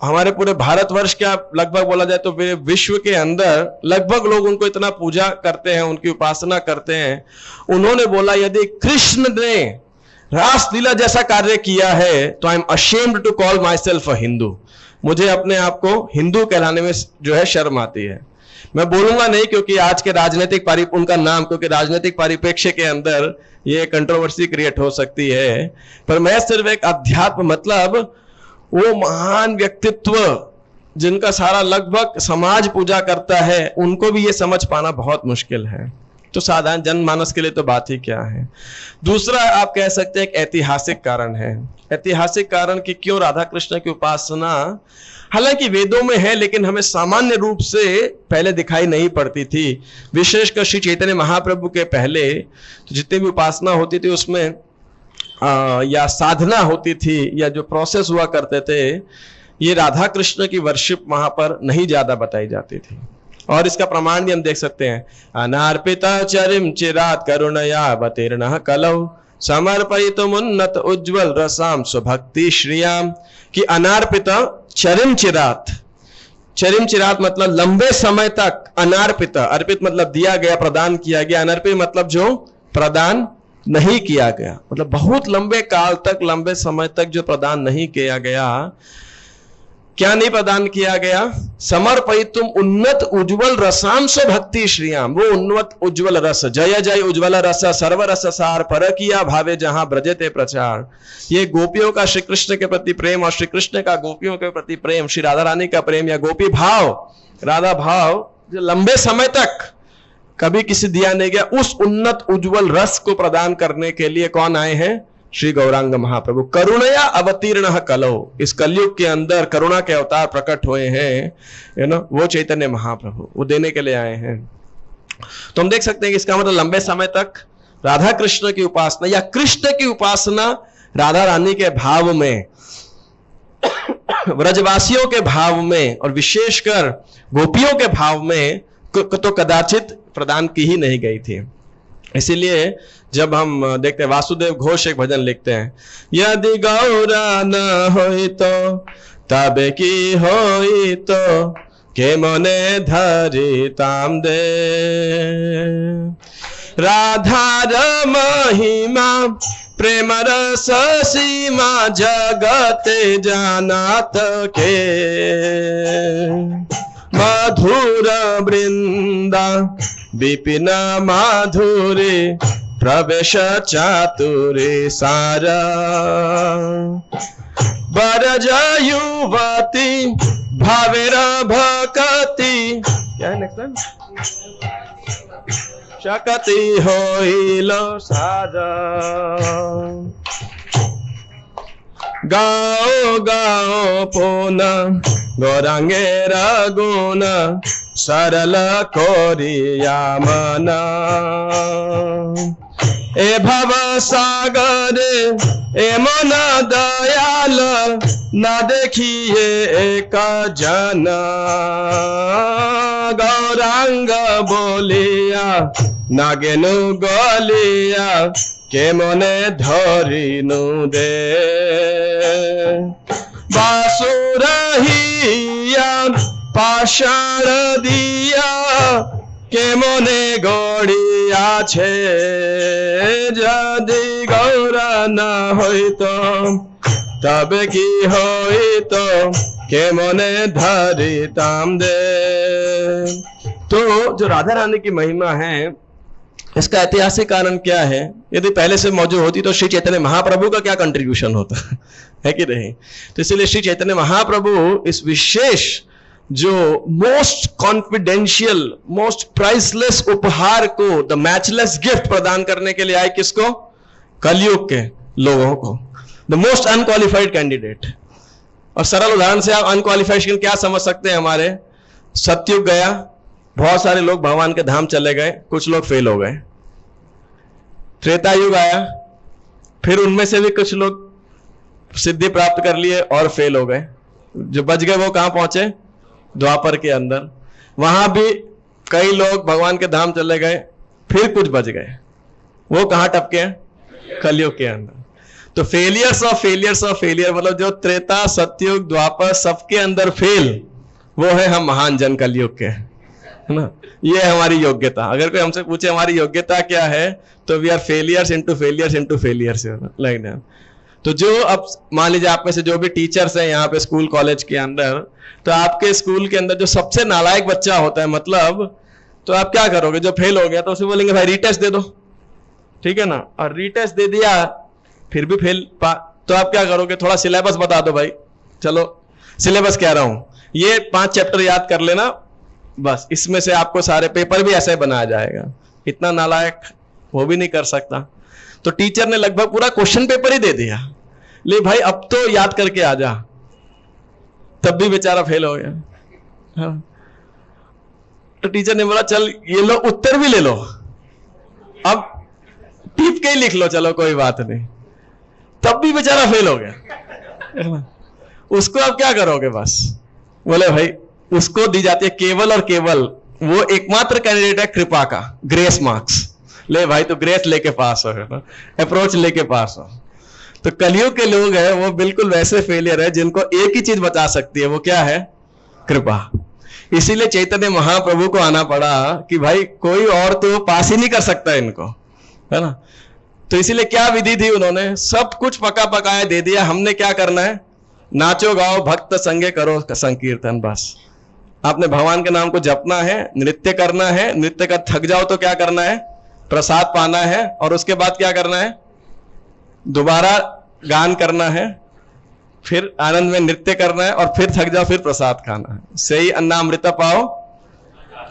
हमारे पूरे भारतवर्ष का लगभग बोला जाए तो विश्व के अंदर लगभग लोग उनको इतना पूजा करते हैं, उनकी उपासना करते हैं, उन्होंने बोला यदि कृष्ण ने रासलीला जैसा कार्य किया है तो I am ashamed to call myself a Hindu. मुझे अपने आप को हिंदू कहलाने में जो है शर्म आती है। मैं बोलूंगा नहीं क्योंकि आज के राजनीतिक उनका नाम, क्योंकि राजनीतिक परिप्रेक्ष्य के अंदर ये कंट्रोवर्सी क्रिएट हो सकती है, पर मैं सिर्फ एक अध्यात्म मतलब वो महान व्यक्तित्व जिनका सारा लगभग समाज पूजा करता है, उनको भी ये समझ पाना बहुत मुश्किल है, तो साधारण जनमानस के लिए तो बात ही क्या है। दूसरा आप कह सकते हैं एक ऐतिहासिक कारण है। ऐतिहासिक कारण कि क्यों राधा कृष्ण की उपासना हालांकि वेदों में है लेकिन हमें सामान्य रूप से पहले दिखाई नहीं पड़ती थी। विशेषकर श्री चैतन्य महाप्रभु के पहले तो जितनी भी उपासना होती थी उसमें या साधना होती थी या जो प्रोसेस हुआ करते थे, ये राधा कृष्ण की वर्शिप वहां पर नहीं ज्यादा बताई जाती थी। और इसका प्रमाण भी हम देख सकते हैं, अनार्पिता चरिम चिरात करुणया अवतीर्ण कलौ समर्पयितुमुन्नत उज्ज्वल रसाम स्वभक्ति श्रियाम। कि अनार्पिता चरिम चिरात, चरिम चिरात मतलब लंबे समय तक, अनार्पित अर्पित मतलब दिया गया, प्रदान किया गया, अनर्पित मतलब जो प्रदान नहीं किया गया, मतलब बहुत लंबे काल तक, लंबे समय तक जो प्रदान नहीं किया गया। क्या नहीं प्रदान किया गया? समर्पयितुम उन्नत उज्ज्वल रसाम स्वभक्ति श्रियाम। वो उन्नत उज्ज्वल रस, जय जय उज्ज्वल रस सर्व रस सार परकिया भावे जहां ब्रजते प्रचार। ये गोपियों का श्री कृष्ण के प्रति प्रेम और श्री कृष्ण का गोपियों के प्रति प्रेम, श्री राधा रानी का प्रेम या गोपी भाव, राधा भाव जो लंबे समय तक कभी किसी दिया नहीं गया, उस उन्नत उज्ज्वल रस को प्रदान करने के लिए कौन आए हैं? श्री गौरांग महाप्रभु। करुणया अवतीर्ण कलौ, इस कलयुग के अंदर करुणा के अवतार प्रकट हुए हैं, वो चैतन्य महाप्रभु, वो देने के लिए आए हैं। तो हम देख सकते हैं कि इसका मतलब लंबे समय तक राधा कृष्ण की उपासना या कृष्ण की उपासना राधा रानी के भाव में, व्रजवासियों के भाव में और विशेषकर गोपियों के भाव में तो कदाचित प्रदान की ही नहीं गई थी। इसीलिए जब हम देखते हैं वासुदेव घोष एक भजन लिखते हैं, यदि गौरा न होई तो तबे की होई तो के मने धरी ताम दे। राधार महिमा प्रेम रस सीमा जगते जानात के। मधुर वृंदा विपिन माधुरी प्रवेश चातुरी सारा। बरज युवती भावेर भकति, क्या है नेक्स्ट लाइन? शकति होइल सारा। गाओ गाओ पुनः गौरांगेर गुण सरल कोरिया मना। ए भव सागर ए मन दयाल न देखिए एक जन। गौरांग बोलिया नागेनु गलिया के मने धरिनु दे। बासुरहिया पाषाण दिया के मने गड़िया छे। यदि गौरा न होई तो तबे की होई तो के मने धरी ताम दे। तो जो राधा रानी की महिमा है, इसका ऐतिहासिक कारण क्या है? यदि पहले से मौजूद होती तो श्री चैतन्य महाप्रभु का क्या कंट्रीब्यूशन होता है कि नहीं? तो इसलिए श्री चैतन्य महाप्रभु इस विशेष जो मोस्ट कॉन्फिडेंशियल, मोस्ट प्राइसलेस उपहार को, द मैचलेस गिफ्ट प्रदान करने के लिए आए। किसको? कलयुग के लोगों को, द मोस्ट अनक्वालिफाइड कैंडिडेट। और सरल उदाहरण से आप अनक्वालिफाइड क्या समझ सकते हैं? हमारे सतयुग गया, बहुत सारे लोग भगवान के धाम चले गए, कुछ लोग फेल हो गए। त्रेता युग आया, फिर उनमें से भी कुछ लोग सिद्धि प्राप्त कर लिए और फेल हो गए। जो बच गए वो कहां पहुंचे? द्वापर के अंदर। वहां भी कई लोग भगवान के धाम चले गए, फिर कुछ बच गए। वो कहां टपके? कलयुग के अंदर। तो failures of failures of failure, मतलब जो त्रेता सतयुग द्वापर सबके अंदर फेल, वो है हम महान जन कलयुग के, है ना। ये है हमारी योग्यता। अगर कोई हमसे पूछे हमारी योग्यता क्या है, तो we are failures into failures into failures, like that. तो जो अब मान लीजिए आप में से जो भी टीचर्स हैं यहाँ पे स्कूल कॉलेज के अंदर, तो आपके स्कूल के अंदर जो सबसे नालायक बच्चा होता है मतलब, तो आप क्या करोगे? जो फेल हो गया तो उसे बोलेंगे भाई रीटेस्ट दे दो, ठीक है ना? और रीटेस्ट दे दिया फिर भी फेल तो आप क्या करोगे? थोड़ा सिलेबस बता दो भाई, चलो सिलेबस कह रहा हूं, ये 5 चैप्टर याद कर लेना बस, इसमें से आपको सारे पेपर भी ऐसे बनाया जाएगा। इतना नालायक वो भी नहीं कर सकता। तो टीचर ने लगभग पूरा क्वेश्चन पेपर ही दे दिया, ले भाई अब तो याद करके आ जा, तब भी बेचारा फेल हो गया। हाँ। तो टीचर ने बोला चल ये लो उत्तर भी ले लो, अब टिप के ही लिख लो, चलो कोई बात नहीं, तब भी बेचारा फेल हो गया। उसको अब क्या करोगे? बस बोले भाई उसको दी जाती है केवल और केवल, वो एकमात्र कैंडिडेट है कृपा का, ग्रेस मार्क्स, ले भाई तो ग्रेस लेके पास हो, अप्रोच लेके पास हो। तो कलयुग के लोग हैं वो बिल्कुल वैसे फेलियर है जिनको एक ही चीज बचा सकती है, वो क्या है? कृपा। इसीलिए चैतन्य महाप्रभु को आना पड़ा कि भाई कोई और तो पास ही नहीं कर सकता इनको, है ना? तो इसीलिए क्या विधि थी, उन्होंने सब कुछ पका पकाया दे दिया, हमने क्या करना है? नाचो गाओ भक्त संगे करो संकीर्तन, बस आपने भगवान के नाम को जपना है, नृत्य करना है, नृत्य का थक जाओ तो क्या करना है? प्रसाद पाना है, और उसके बाद क्या करना है? दोबारा गान करना है, फिर आनंद में नृत्य करना है, और फिर थक जाओ फिर प्रसाद खाना है। सही अन्ना अमृता पाओ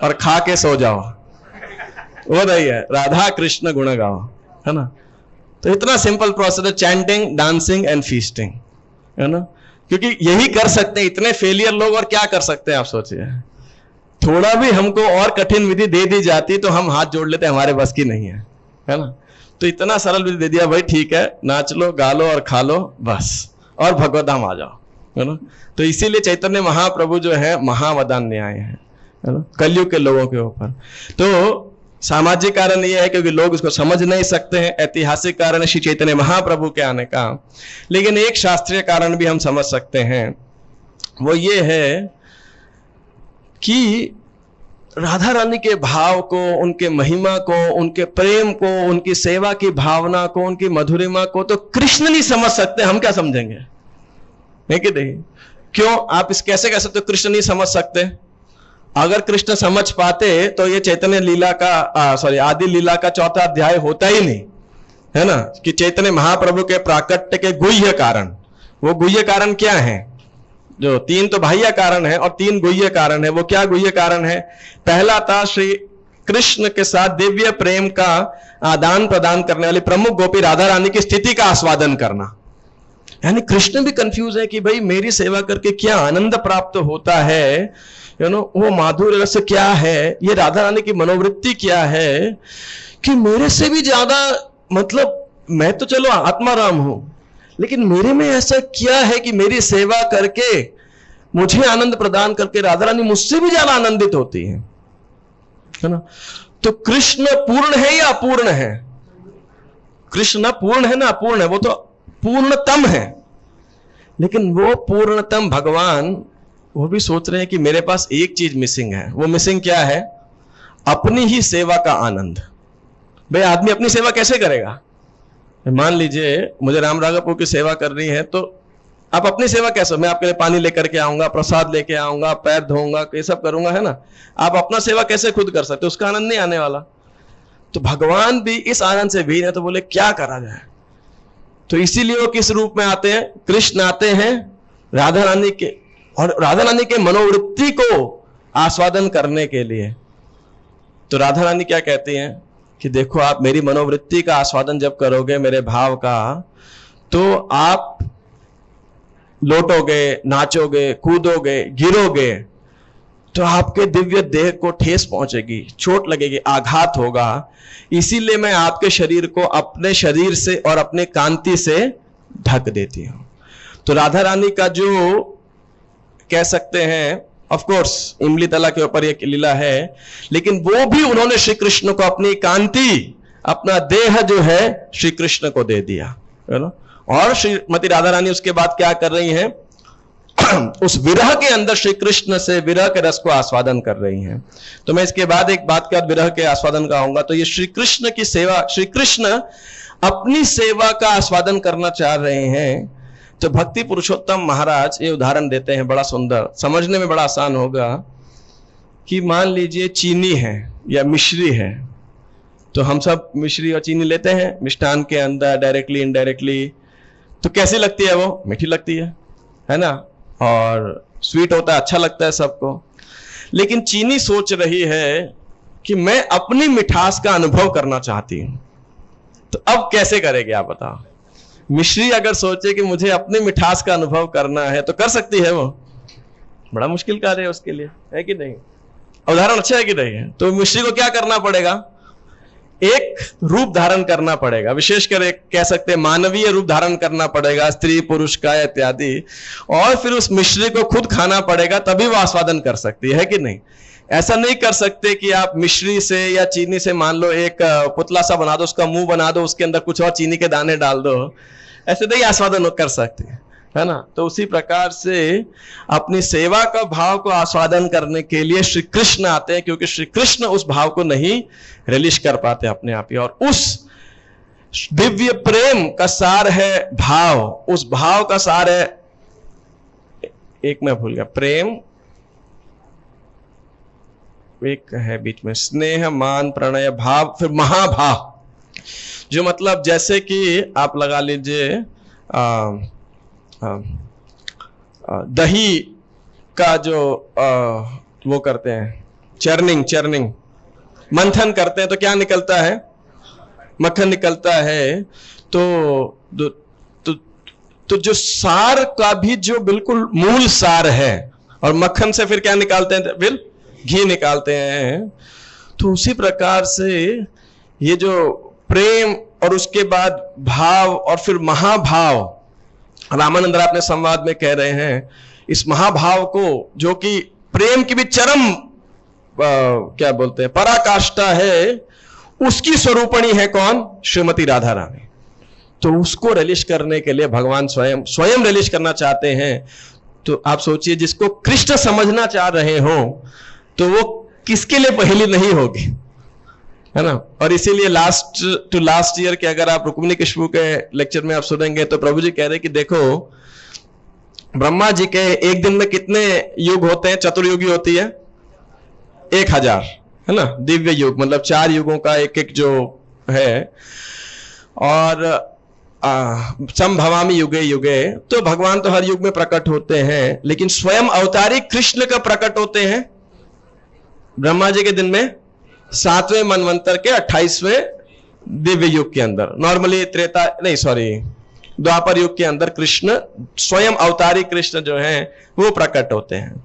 और खा के सो जाओ, वो नहीं है, राधा कृष्ण गुण गाओ, है ना? तो इतना सिंपल प्रोसेस है, चैंटिंग, डांसिंग एंड फीस्टिंग, है ना? क्योंकि यही कर सकते हैं इतने फेलियर लोग, और क्या कर सकते हैं आप सोचिए। थोड़ा भी हमको और कठिन विधि दे दी जाती तो हम हाथ जोड़ लेते, हमारे बस की नहीं है ना? तो इतना सरल विधि दे दिया, भाई ठीक है नाच लो गा लो और खा लो बस, और भगवत धाम आ जाओ, है ना? तो इसीलिए चैतन्य महाप्रभु जो है महावदान न्याय है ना, कलयुग के लोगों के ऊपर। तो सामाजिक कारण यह है क्योंकि लोग इसको समझ नहीं सकते हैं, ऐतिहासिक कारण है श्री चैतन्य महाप्रभु के आने का, लेकिन एक शास्त्रीय कारण भी हम समझ सकते हैं, वो ये है कि राधा रानी के भाव को, उनके महिमा को, उनके प्रेम को, उनकी सेवा की भावना को, उनकी मधुरिमा को तो कृष्ण नहीं समझ सकते, हम क्या समझेंगे? नहीं कि नहीं? क्यों? आप इस कैसे कह सकते हो कृष्ण नहीं समझ सकते? अगर कृष्ण समझ पाते तो ये चैतन्य लीला का आदि लीला का 4था अध्याय होता ही नहीं, है ना? कि चैतन्य महाप्रभु के प्राकट्य के गुह्य कारण, वो गुह्य कारण क्या है? जो 3 तो बाह्य कारण है और 3 गुह्य कारण है। वो क्या गुह्य कारण है? पहला था श्री कृष्ण के साथ दिव्य प्रेम का आदान प्रदान करने वाली प्रमुख गोपी राधा रानी की स्थिति का आस्वादन करना। यानी कृष्ण भी कंफ्यूज है कि भाई मेरी सेवा करके क्या आनंद प्राप्त होता है, वो माधुर्य रस क्या है, ये राधा रानी की मनोवृत्ति क्या है कि मेरे से भी ज्यादा, मतलब मैं तो चलो आत्माराम हूं, लेकिन मेरे में ऐसा क्या है कि मेरी सेवा करके मुझे आनंद प्रदान करके राधा रानी मुझसे भी ज्यादा आनंदित होती है ना? तो कृष्ण पूर्ण है या अपूर्ण है? कृष्ण पूर्ण है ना अपूर्ण है? वो तो पूर्णतम है, लेकिन वो पूर्णतम भगवान वो भी सोच रहे हैं कि मेरे पास एक चीज मिसिंग है। वो मिसिंग क्या है? अपनी ही सेवा का आनंद। भाई आदमी अपनी सेवा कैसे करेगा? मान लीजिए मुझे राम राघव की सेवा करनी है, तो आप अपनी सेवा कैसे? मैं आपके लिए पानी लेकर के आऊंगा, प्रसाद लेके आऊंगा, पैर धोऊंगा, ये सब करूंगा, है ना? आप अपना सेवा कैसे खुद कर सकते? उसका आनंद नहीं आने वाला। तो भगवान भी इस आनंद से भी है, तो बोले क्या करा जाए? तो इसीलिए वो किस रूप में आते हैं? कृष्ण आते हैं राधा रानी के, और राधा रानी के मनोवृत्ति को आस्वादन करने के लिए। तो राधा रानी क्या कहती हैं कि देखो आप मेरी मनोवृत्ति का आस्वादन जब करोगे, मेरे भाव का, तो आप लोटोगे, नाचोगे, कूदोगे, गिरोगे, तो आपके दिव्य देह को ठेस पहुंचेगी, चोट लगेगी, आघात होगा। इसीलिए मैं आपके शरीर को अपने शरीर से और अपने कांति से ढक देती हूं। तो राधा रानी का जो कह सकते हैं, ऑफ कोर्स इमली तला के ऊपर एक लीला है, लेकिन वो भी उन्होंने श्री कृष्ण को अपनी कांति, अपना देह जो है श्री कृष्ण को दे दिया, है ना? और श्रीमती राधा रानी उसके बाद क्या कर रही हैं? उस विरह के अंदर श्री कृष्ण से विरह के रस को आस्वादन कर रही हैं। तो मैं इसके बाद एक बात के बाद विरह के आस्वादन का आऊंगा। तो ये श्री कृष्ण की सेवा, श्री कृष्ण अपनी सेवा का आस्वादन करना चाह रहे हैं, तो भक्ति पुरुषोत्तम महाराज ये उदाहरण देते हैं, बड़ा सुंदर, समझने में बड़ा आसान होगा। कि मान लीजिए चीनी है या मिश्री है, तो हम सब मिश्री और चीनी लेते हैं मिष्ठान के अंदर, डायरेक्टली इनडायरेक्टली, तो कैसी लगती है वो? मीठी लगती है ना, और स्वीट होता है, अच्छा लगता है सबको। लेकिन चीनी सोच रही है कि मैं अपनी मिठास का अनुभव करना चाहती हूं, तो अब कैसे करेगी आप बताओ? मिश्री अगर सोचे कि मुझे अपनी मिठास का अनुभव करना है, तो कर सकती है वो? बड़ा मुश्किल कार्य है उसके लिए, है कि नहीं? उदाहरण अच्छा है कि नहीं है? तो मिश्री को क्या करना पड़ेगा? एक रूप धारण करना पड़ेगा, विशेषकर एक कह सकते हैं मानवीय रूप धारण करना पड़ेगा, स्त्री पुरुष का इत्यादि, और फिर उस मिश्री को खुद खाना पड़ेगा, तभी वो आस्वादन कर सकती है कि नहीं? ऐसा नहीं कर सकते कि आप मिश्री से या चीनी से मान लो एक पुतला सा बना दो, उसका मुंह बना दो, उसके अंदर कुछ और चीनी के दाने डाल दो, ऐसे नहीं आस्वादन कर सकते, है ना? तो उसी प्रकार से अपनी सेवा का भाव को आस्वादन करने के लिए श्री कृष्ण आते हैं, क्योंकि श्री कृष्ण उस भाव को नहीं रिलीज कर पाते अपने आप ही। और उस दिव्य प्रेम का सार है भाव, उस भाव का सार है, एक मैं भूल गया, प्रेम एक है बीच में, स्नेह मान प्रणय भाव, फिर महाभाव, जो मतलब जैसे कि आप लगा लीजिए दही का जो वो करते हैं, चर्निंग मंथन करते हैं, तो क्या निकलता है? मक्खन निकलता है। तो जो सार का भी जो बिल्कुल मूल सार है, और मक्खन से फिर क्या निकालते हैं? फिर घी निकालते हैं। तो उसी प्रकार से ये जो प्रेम और उसके बाद भाव और फिर महाभाव, रामानंद अपने संवाद में कह रहे हैं, इस महाभाव को, जो कि प्रेम की भी चरम क्या बोलते हैं पराकाष्ठा है, उसकी स्वरूपणी है कौन? श्रीमती राधा रानी। तो उसको रिलीज करने के लिए भगवान स्वयं रिलीज करना चाहते हैं। तो आप सोचिए, जिसको कृष्ण समझना चाह रहे हो, तो वो किसके लिए पहेली नहीं होगी, है ना? और इसीलिए लास्ट ईयर के अगर आप रुक्मिणी किशबू के लेक्चर में आप सुनेंगे, तो प्रभु जी कह रहे कि देखो, ब्रह्मा जी के एक दिन में कितने युग होते हैं? चतुर्युगी होती है 1000, है ना? दिव्य युग मतलब 4 युगों का एक जो है। और संभवामि युगे युगे, तो भगवान तो हर युग में प्रकट होते हैं, लेकिन स्वयं अवतारी कृष्ण का प्रकट होते हैं ब्रह्मा जी के दिन में 7वें मनवंतर के 28वें दिव्य युग के अंदर। नॉर्मली द्वापर युग के अंदर कृष्ण स्वयं अवतारी कृष्ण जो हैं वो प्रकट होते हैं।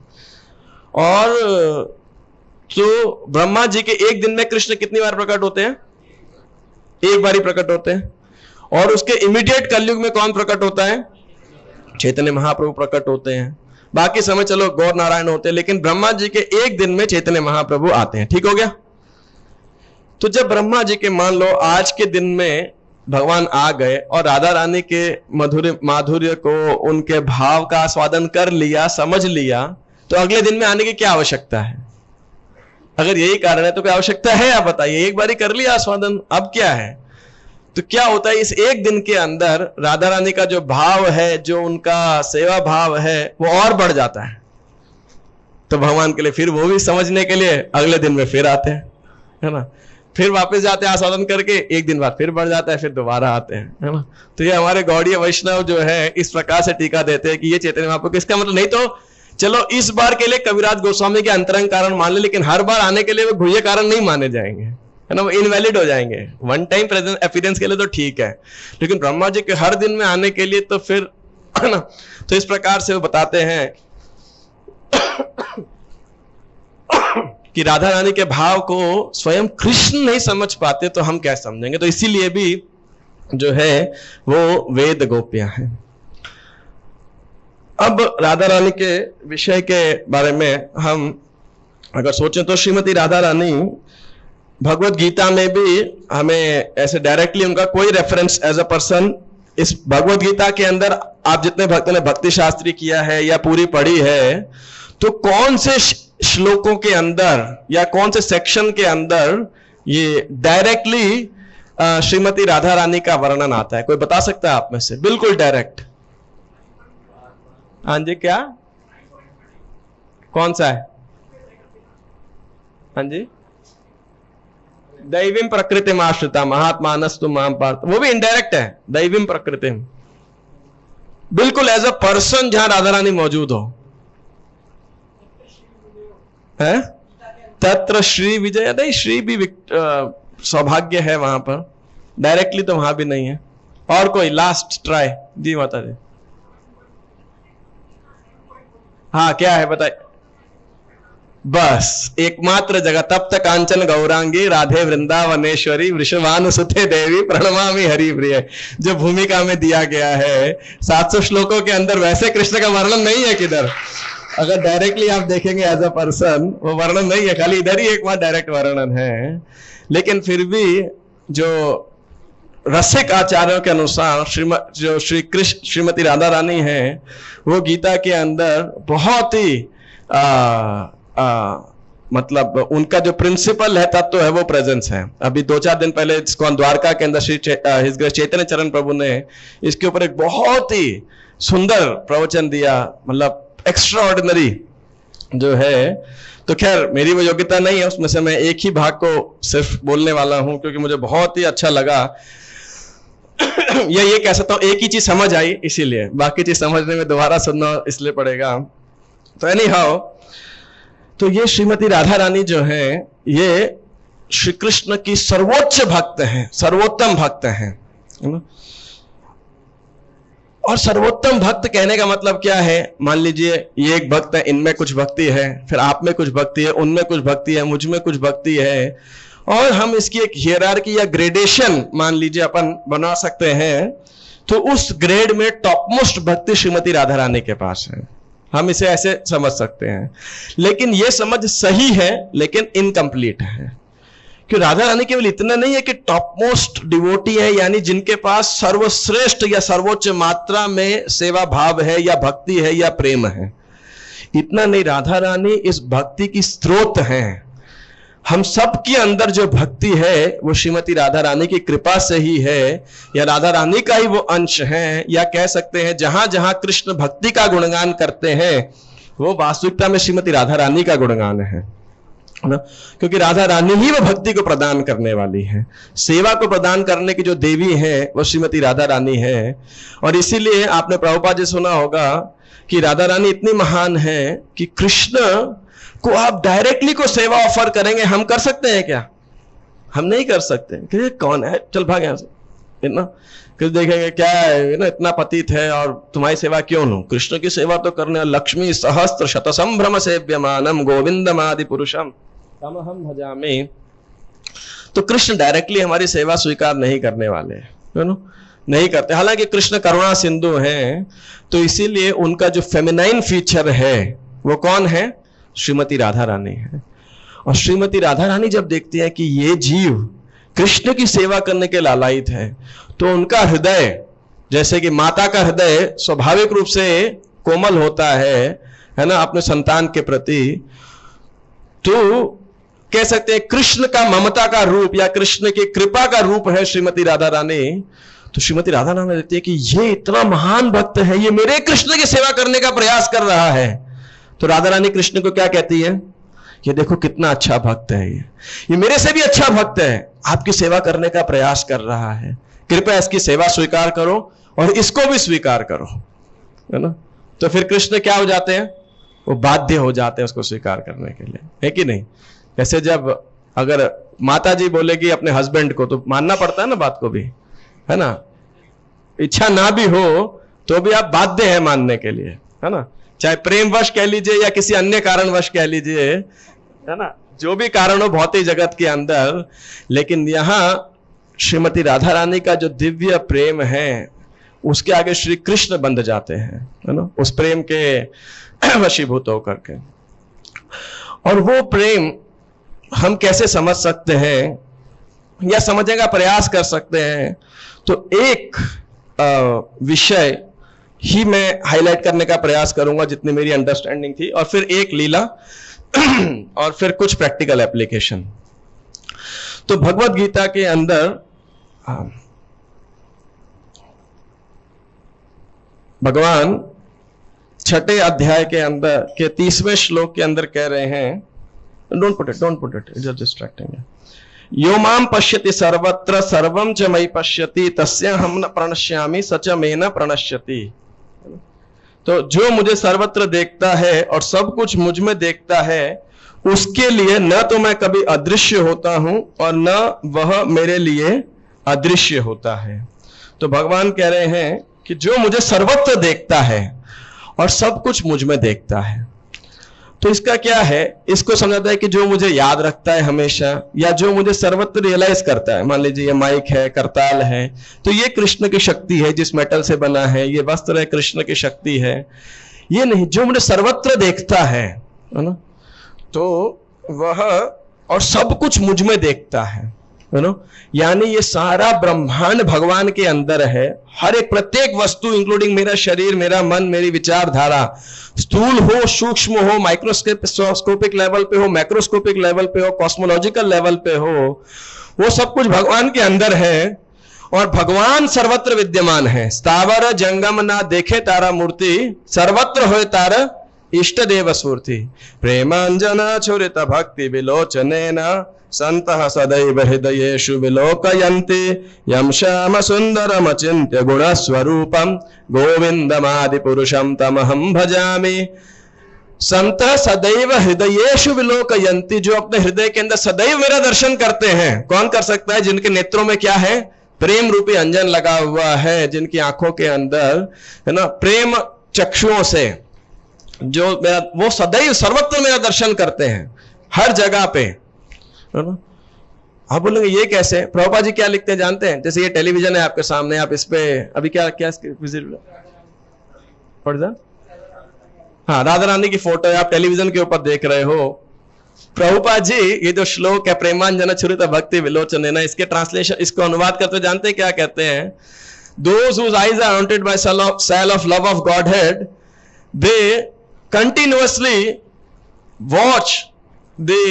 और तो ब्रह्मा जी के एक दिन में कृष्ण कितनी बार प्रकट होते हैं? एक बार ही प्रकट होते हैं। और उसके इमीडिएट कलयुग में कौन प्रकट होता है? चैतन्य महाप्रभु प्रकट होते हैं। बाकी समय चलो गौर नारायण होते हैं, लेकिन ब्रह्मा जी के एक दिन में चैतन्य महाप्रभु आते हैं। ठीक हो गया? तो जब ब्रह्मा जी के मान लो आज के दिन में भगवान आ गए और राधा रानी के माधुर्य को, उनके भाव का आस्वादन कर लिया, समझ लिया, तो अगले दिन में आने की क्या आवश्यकता है? अगर यही कारण है तो क्या आवश्यकता है? आप बताइए। एक बार ही कर लिया आस्वादन, अब क्या है? तो क्या होता है, इस एक दिन के अंदर राधा रानी का जो भाव है, जो उनका सेवा भाव है, वो और बढ़ जाता है। तो भगवान के लिए फिर वो भी समझने के लिए अगले दिन में फिर आते हैं, है ना? फिर वापस जाते हैं आस्वादन करके, एक दिन बाद फिर बढ़ जाता है, फिर दोबारा आते हैं, है ना? तो ये हमारे गौड़ीय वैष्णव जो है इस प्रकार से टीका देते हैं कि ये चैतन्य महाप्रभु, इसका मतलब नहीं तो चलो इस बार के लिए कविराज गोस्वामी के अंतरंग कारण मान ले, लेकिन हर बार आने के लिए वो गुह्य कारण नहीं माने जाएंगे, है ना? वो इनवैलिड हो जाएंगे। वन टाइम प्रेजेंस अपीयरेंस के लिए तो ठीक है, लेकिन ब्रह्मा जी के हर दिन में आने के लिए तो फिर, है ना? तो इस प्रकार से वो बताते हैं कि राधा रानी के भाव को स्वयं कृष्ण नहीं समझ पाते, तो हम क्या समझेंगे? तो इसीलिए भी जो है वो वेद गोप्य है। अब राधा रानी के विषय के बारे में हम अगर सोचें तो श्रीमती राधा रानी भगवत गीता में भी हमें ऐसे डायरेक्टली उनका कोई रेफरेंस एज अ पर्सन इस भगवत गीता के अंदर, आप जितने भक्तों ने भक्ति शास्त्री किया है या पूरी पढ़ी है, तो कौन से श्लोकों के अंदर या कौन से सेक्शन के अंदर ये डायरेक्टली श्रीमती राधा रानी का वर्णन आता है? कोई बता सकता है आप में से? बिल्कुल डायरेक्ट। हाँ जी, क्या कौन सा है? हाँ जी, दैवीम प्रकृतिम आश्रिता महात्मानस्तु माम पार्थ, वो भी इनडायरेक्ट है। दैवीम प्रकृतिम बिल्कुल एज अ पर्सन जहां राधा रानी मौजूद हो है, तत्र श्री विजय। नहीं, श्री भी सौभाग्य है वहां पर, डायरेक्टली तो वहां भी नहीं है। और कोई लास्ट ट्राई? जी माता जी। हाँ, क्या है बताइए? बस एकमात्र जगह, तब तक कांचन गौरांगी राधे वृंदावनेश्वरी वृषभानुसुते देवी प्रणमामि हरि प्रिय, जो भूमिका में दिया गया है 700 श्लोकों के अंदर, वैसे कृष्ण का वर्णन नहीं है किधर। अगर डायरेक्टली आप देखेंगे एज अ पर्सन, वो वर्णन नहीं है, खाली इधर ही एक बार डायरेक्ट वर्णन है। लेकिन फिर भी जो रसिक आचार्यों के अनुसार जो श्री कृष्ण श्रीमती राधा रानी है, वो गीता के अंदर बहुत ही मतलब उनका जो प्रिंसिपल है, तत्व है, वो प्रेजेंस है। अभी 2-4 दिन पहले इसको द्वारका के अंदर श्री हिज ग्रेस चैतन्य चरण प्रभु ने इसके ऊपर एक बहुत ही सुंदर प्रवचन दिया, मतलब एक्स्ट्राऑर्डिनरी जो है। तो खैर मेरी वो योग्यता नहीं है, उसमें से मैं एक ही भाग को सिर्फ बोलने वाला हूं, क्योंकि मुझे बहुत ही अच्छा लगा। या ये कह सकता हूं एक ही चीज समझ आई, इसीलिए बाकी चीज समझने में दोबारा सुनना इसलिए पड़ेगा। तो एनी हाउ, तो ये श्रीमती राधा रानी जो है, ये श्री कृष्ण की सर्वोच्च भक्त हैं, सर्वोत्तम भक्त हैं। और सर्वोत्तम भक्त कहने का मतलब क्या है? मान लीजिए ये एक भक्त है, इनमें कुछ भक्ति है, फिर आप में कुछ भक्ति है, उनमें कुछ भक्ति है, मुझ में कुछ भक्ति है, और हम इसकी एक हियरार्की या ग्रेडेशन मान लीजिए अपन बना सकते हैं। तो उस ग्रेड में टॉप मोस्ट भक्ति श्रीमती राधा रानी के पास है, हम इसे ऐसे समझ सकते हैं। लेकिन यह समझ सही है, लेकिन इनकम्प्लीट है, कि राधा रानी केवल इतना नहीं है कि टॉप मोस्ट डिवोटी है, यानी जिनके पास सर्वश्रेष्ठ या सर्वोच्च मात्रा में सेवा भाव है या भक्ति है या प्रेम है। इतना नहीं, राधा रानी इस भक्ति की स्रोत है। हम सब के अंदर जो भक्ति है वो श्रीमती राधा रानी की कृपा से ही है, या राधा रानी का ही वो अंश है, या कह सकते हैं जहां जहां कृष्ण भक्ति का गुणगान करते हैं वो वास्तविकता में श्रीमती राधा रानी का गुणगान है ना, क्योंकि राधा रानी ही वो भक्ति को प्रदान करने वाली है। सेवा को प्रदान करने की जो देवी है वो श्रीमती राधा रानी है। और इसीलिए आपने प्रभुपाद जी सुना होगा कि राधा रानी इतनी महान है कि कृष्ण को आप डायरेक्टली को सेवा ऑफर करेंगे, हम कर सकते हैं क्या? हम नहीं कर सकते। कि कौन है, चल भाग यहां से, इतना फिर देखेंगे क्या है ना, इतना पतित है और तुम्हारी सेवा क्यों लूं? कृष्ण की सेवा तो करने, लक्ष्मी सहस्त्र शत संभ्रम सेव्यमानम गोविंदम आदि पुरुषम तमहम भजामि। तो कृष्ण डायरेक्टली हमारी सेवा स्वीकार नहीं करने वाले, नहीं करते। हालांकि कृष्ण करुणा सिंधु हैं, तो इसीलिए उनका जो फेमिनाइन फीचर है वो कौन है? श्रीमती राधा रानी है। और श्रीमती राधा रानी जब देखती है कि ये जीव कृष्ण की सेवा करने के लालायित है, तो उनका हृदय, जैसे कि माता का हृदय स्वाभाविक रूप से कोमल होता है ना, अपने संतान के प्रति, तो कह सकते हैं कृष्ण का ममता का रूप या कृष्ण की कृपा का रूप है श्रीमती राधा रानी। तो श्रीमती राधा रानी देखती है कि ये इतना महान भक्त है, ये मेरे कृष्ण की सेवा करने का प्रयास कर रहा है। तो राधा रानी कृष्ण को क्या कहती है? ये देखो कितना अच्छा भक्त है, ये मेरे से भी अच्छा भक्त है, आपकी सेवा करने का प्रयास कर रहा है, कृपया इसकी सेवा स्वीकार करो और इसको भी स्वीकार करो, है ना। तो फिर कृष्ण क्या हो जाते हैं? वो बाध्य हो जाते हैं उसको स्वीकार करने के लिए, है कि नहीं? जैसे जब अगर माता जी बोलेगी अपने हस्बैंड को, तो मानना पड़ता है ना बात को भी, है ना। इच्छा ना भी हो तो भी आप बाध्य है मानने के लिए, है ना। चाहे प्रेमवश कह लीजिए या किसी अन्य कारणवश कह लीजिए, है ना, जो भी कारण हो भौतिक जगत के अंदर। लेकिन यहां श्रीमती राधा रानी का जो दिव्य प्रेम है उसके आगे श्री कृष्ण बंध जाते हैं, है ना, उस प्रेम के वशीभूत होकर के। और वो प्रेम हम कैसे समझ सकते हैं या समझने का प्रयास कर सकते हैं? तो एक विषय ही मैं हाईलाइट करने का प्रयास करूंगा जितनी मेरी अंडरस्टैंडिंग थी, और फिर एक लीला और फिर कुछ प्रैक्टिकल एप्लीकेशन। तो भगवत गीता के अंदर भगवान छठे अध्याय के अंदर के 30वें श्लोक के अंदर कह रहे हैं, don't put it, it's distracting. यो माम पश्यति सर्वत्र सर्वम च मयि पश्यति तस्याहं न प्रणश्यामि स च मे न प्रणश्यति। तो जो मुझे सर्वत्र देखता है और सब कुछ मुझ में देखता है, उसके लिए न तो मैं कभी अदृश्य होता हूं और न वह मेरे लिए अदृश्य होता है। तो भगवान कह रहे हैं कि जो मुझे सर्वत्र देखता है और सब कुछ मुझ में देखता है, तो इसका क्या है, इसको समझाता है कि जो मुझे याद रखता है हमेशा, या जो मुझे सर्वत्र रियलाइज करता है। मान लीजिए ये माइक है, करताल है, तो ये कृष्ण की शक्ति है जिस मेटल से बना है, ये वस्त्र है, कृष्ण की शक्ति है। ये नहीं, जो मुझे सर्वत्र देखता है ना, तो वह और सब कुछ मुझ में देखता है ना। यानी ये सारा ब्रह्मांड भगवान के अंदर है। हर एक प्रत्येक वस्तु इंक्लूडिंग मेरा शरीर, मेरा मन, मेरी विचारधारा, स्थूल हो, सूक्ष्म हो, माइक्रोस्कोपिक लेवल पे हो, मैक्रोस्कोपिक लेवल पे हो, कॉस्मोलॉजिकल लेवल पे हो, वो सब कुछ भगवान के अंदर है। और भगवान सर्वत्र विद्यमान है। स्थावर जंगम ना देखे तारा मूर्ति, सर्वत्र होए तारा इष्ट देव स्फूर्ति। प्रेमांजना छुरित भक्ति विलोचनेन संतः सदैव हृदयेषु विलोकयन्ति यं श्याम सुंदरम चिन्त्य गुणस्वरूपम गोविंदमादि पुरुषम तमहं भजामि। संत सदैव हृदयेषु विलोकयन्ति, जो अपने हृदय के अंदर सदैव मेरा दर्शन करते हैं। कौन कर सकता है? जिनके नेत्रों में क्या है? प्रेम रूपी अंजन लगा हुआ है, जिनकी आंखों के अंदर है ना प्रेम चक्षुओं से जो मेरा, वो सदैव सर्वत्र मेरा दर्शन करते हैं, हर जगह पे। आप बोलेंगे ये कैसे? प्रभुपाद जी क्या लिखते हैं जानते हैं? जैसे ये टेलीविजन है आपके सामने, आप इस पे अभी क्या क्या पढ़ जा, हाँ, राधा रानी की फोटो है, आप टेलीविजन के ऊपर देख रहे हो। प्रभुपाद जी ये जो श्लोक है प्रेमांजन छुरित भक्ति विलोचन, ना, इसके ट्रांसलेशन, इसको अनुवाद करते जानते हैं क्या कहते हैं? Those whose eyes are haunted by cell of love of Godhead, they continuously watch the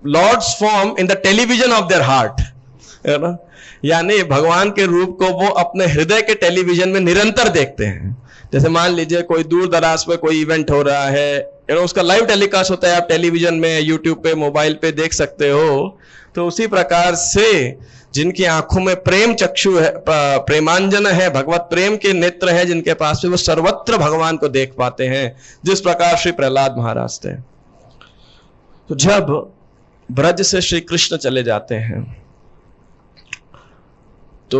Lord's form in the television of their heart, है ना। यानी भगवान के रूप को वो अपने हृदय के टेलीविजन में निरंतर देखते हैं। जैसे मान लीजिए कोई दूर दराज पे कोई इवेंट हो रहा है, उसका लाइव टेलीकास्ट होता है, आप टेलीविजन में, यूट्यूब पे, मोबाइल पे देख सकते हो। तो उसी प्रकार से जिनकी आंखों में प्रेम चक्षु है, प्रेमांजन है, भगवत प्रेम के नेत्र हैं जिनके पास में, वो सर्वत्र भगवान को देख पाते हैं, जिस प्रकार श्री प्रहलाद महाराज थे। तो जब ब्रज से श्री कृष्ण चले जाते हैं तो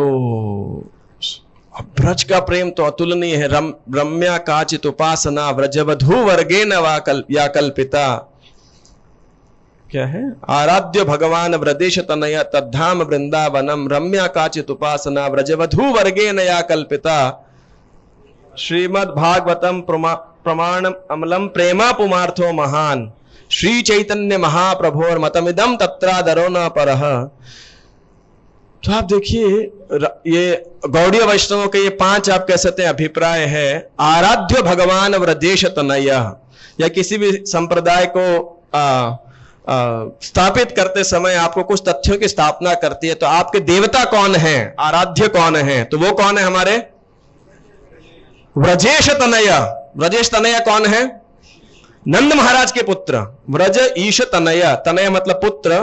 ब्रज का प्रेम तो अतुलनीय है। रम्या काचित उपासना व्रजवधू वर्गे न या कल्पिता, क्या है? आराध्य भगवान व्रदेश तनय तद्धाम वृंदावनम रम्या काचित उपासना व्रजवधू वर्गे न या कल्पिता। श्रीमद् भागवतम प्रमाण अमलम प्रेमा पुमार्थो महान श्री चैतन्य महाप्रभोर मतमिदम तत्रादरो न परह। तो आप देखिए ये गौड़ीय वैष्णवों के ये 5 आप कह सकते हैं अभिप्राय है। आराध्य भगवान व्रजेश तनय, या किसी भी संप्रदाय को स्थापित करते समय आपको कुछ तथ्यों की स्थापना करती है, तो आपके देवता कौन है, आराध्य कौन है? तो वो कौन है? हमारे व्रजेश तनय। व्रजेश तनय कौन है? नंद महाराज के पुत्र। व्रज ईश तनय, तनय मतलब पुत्र।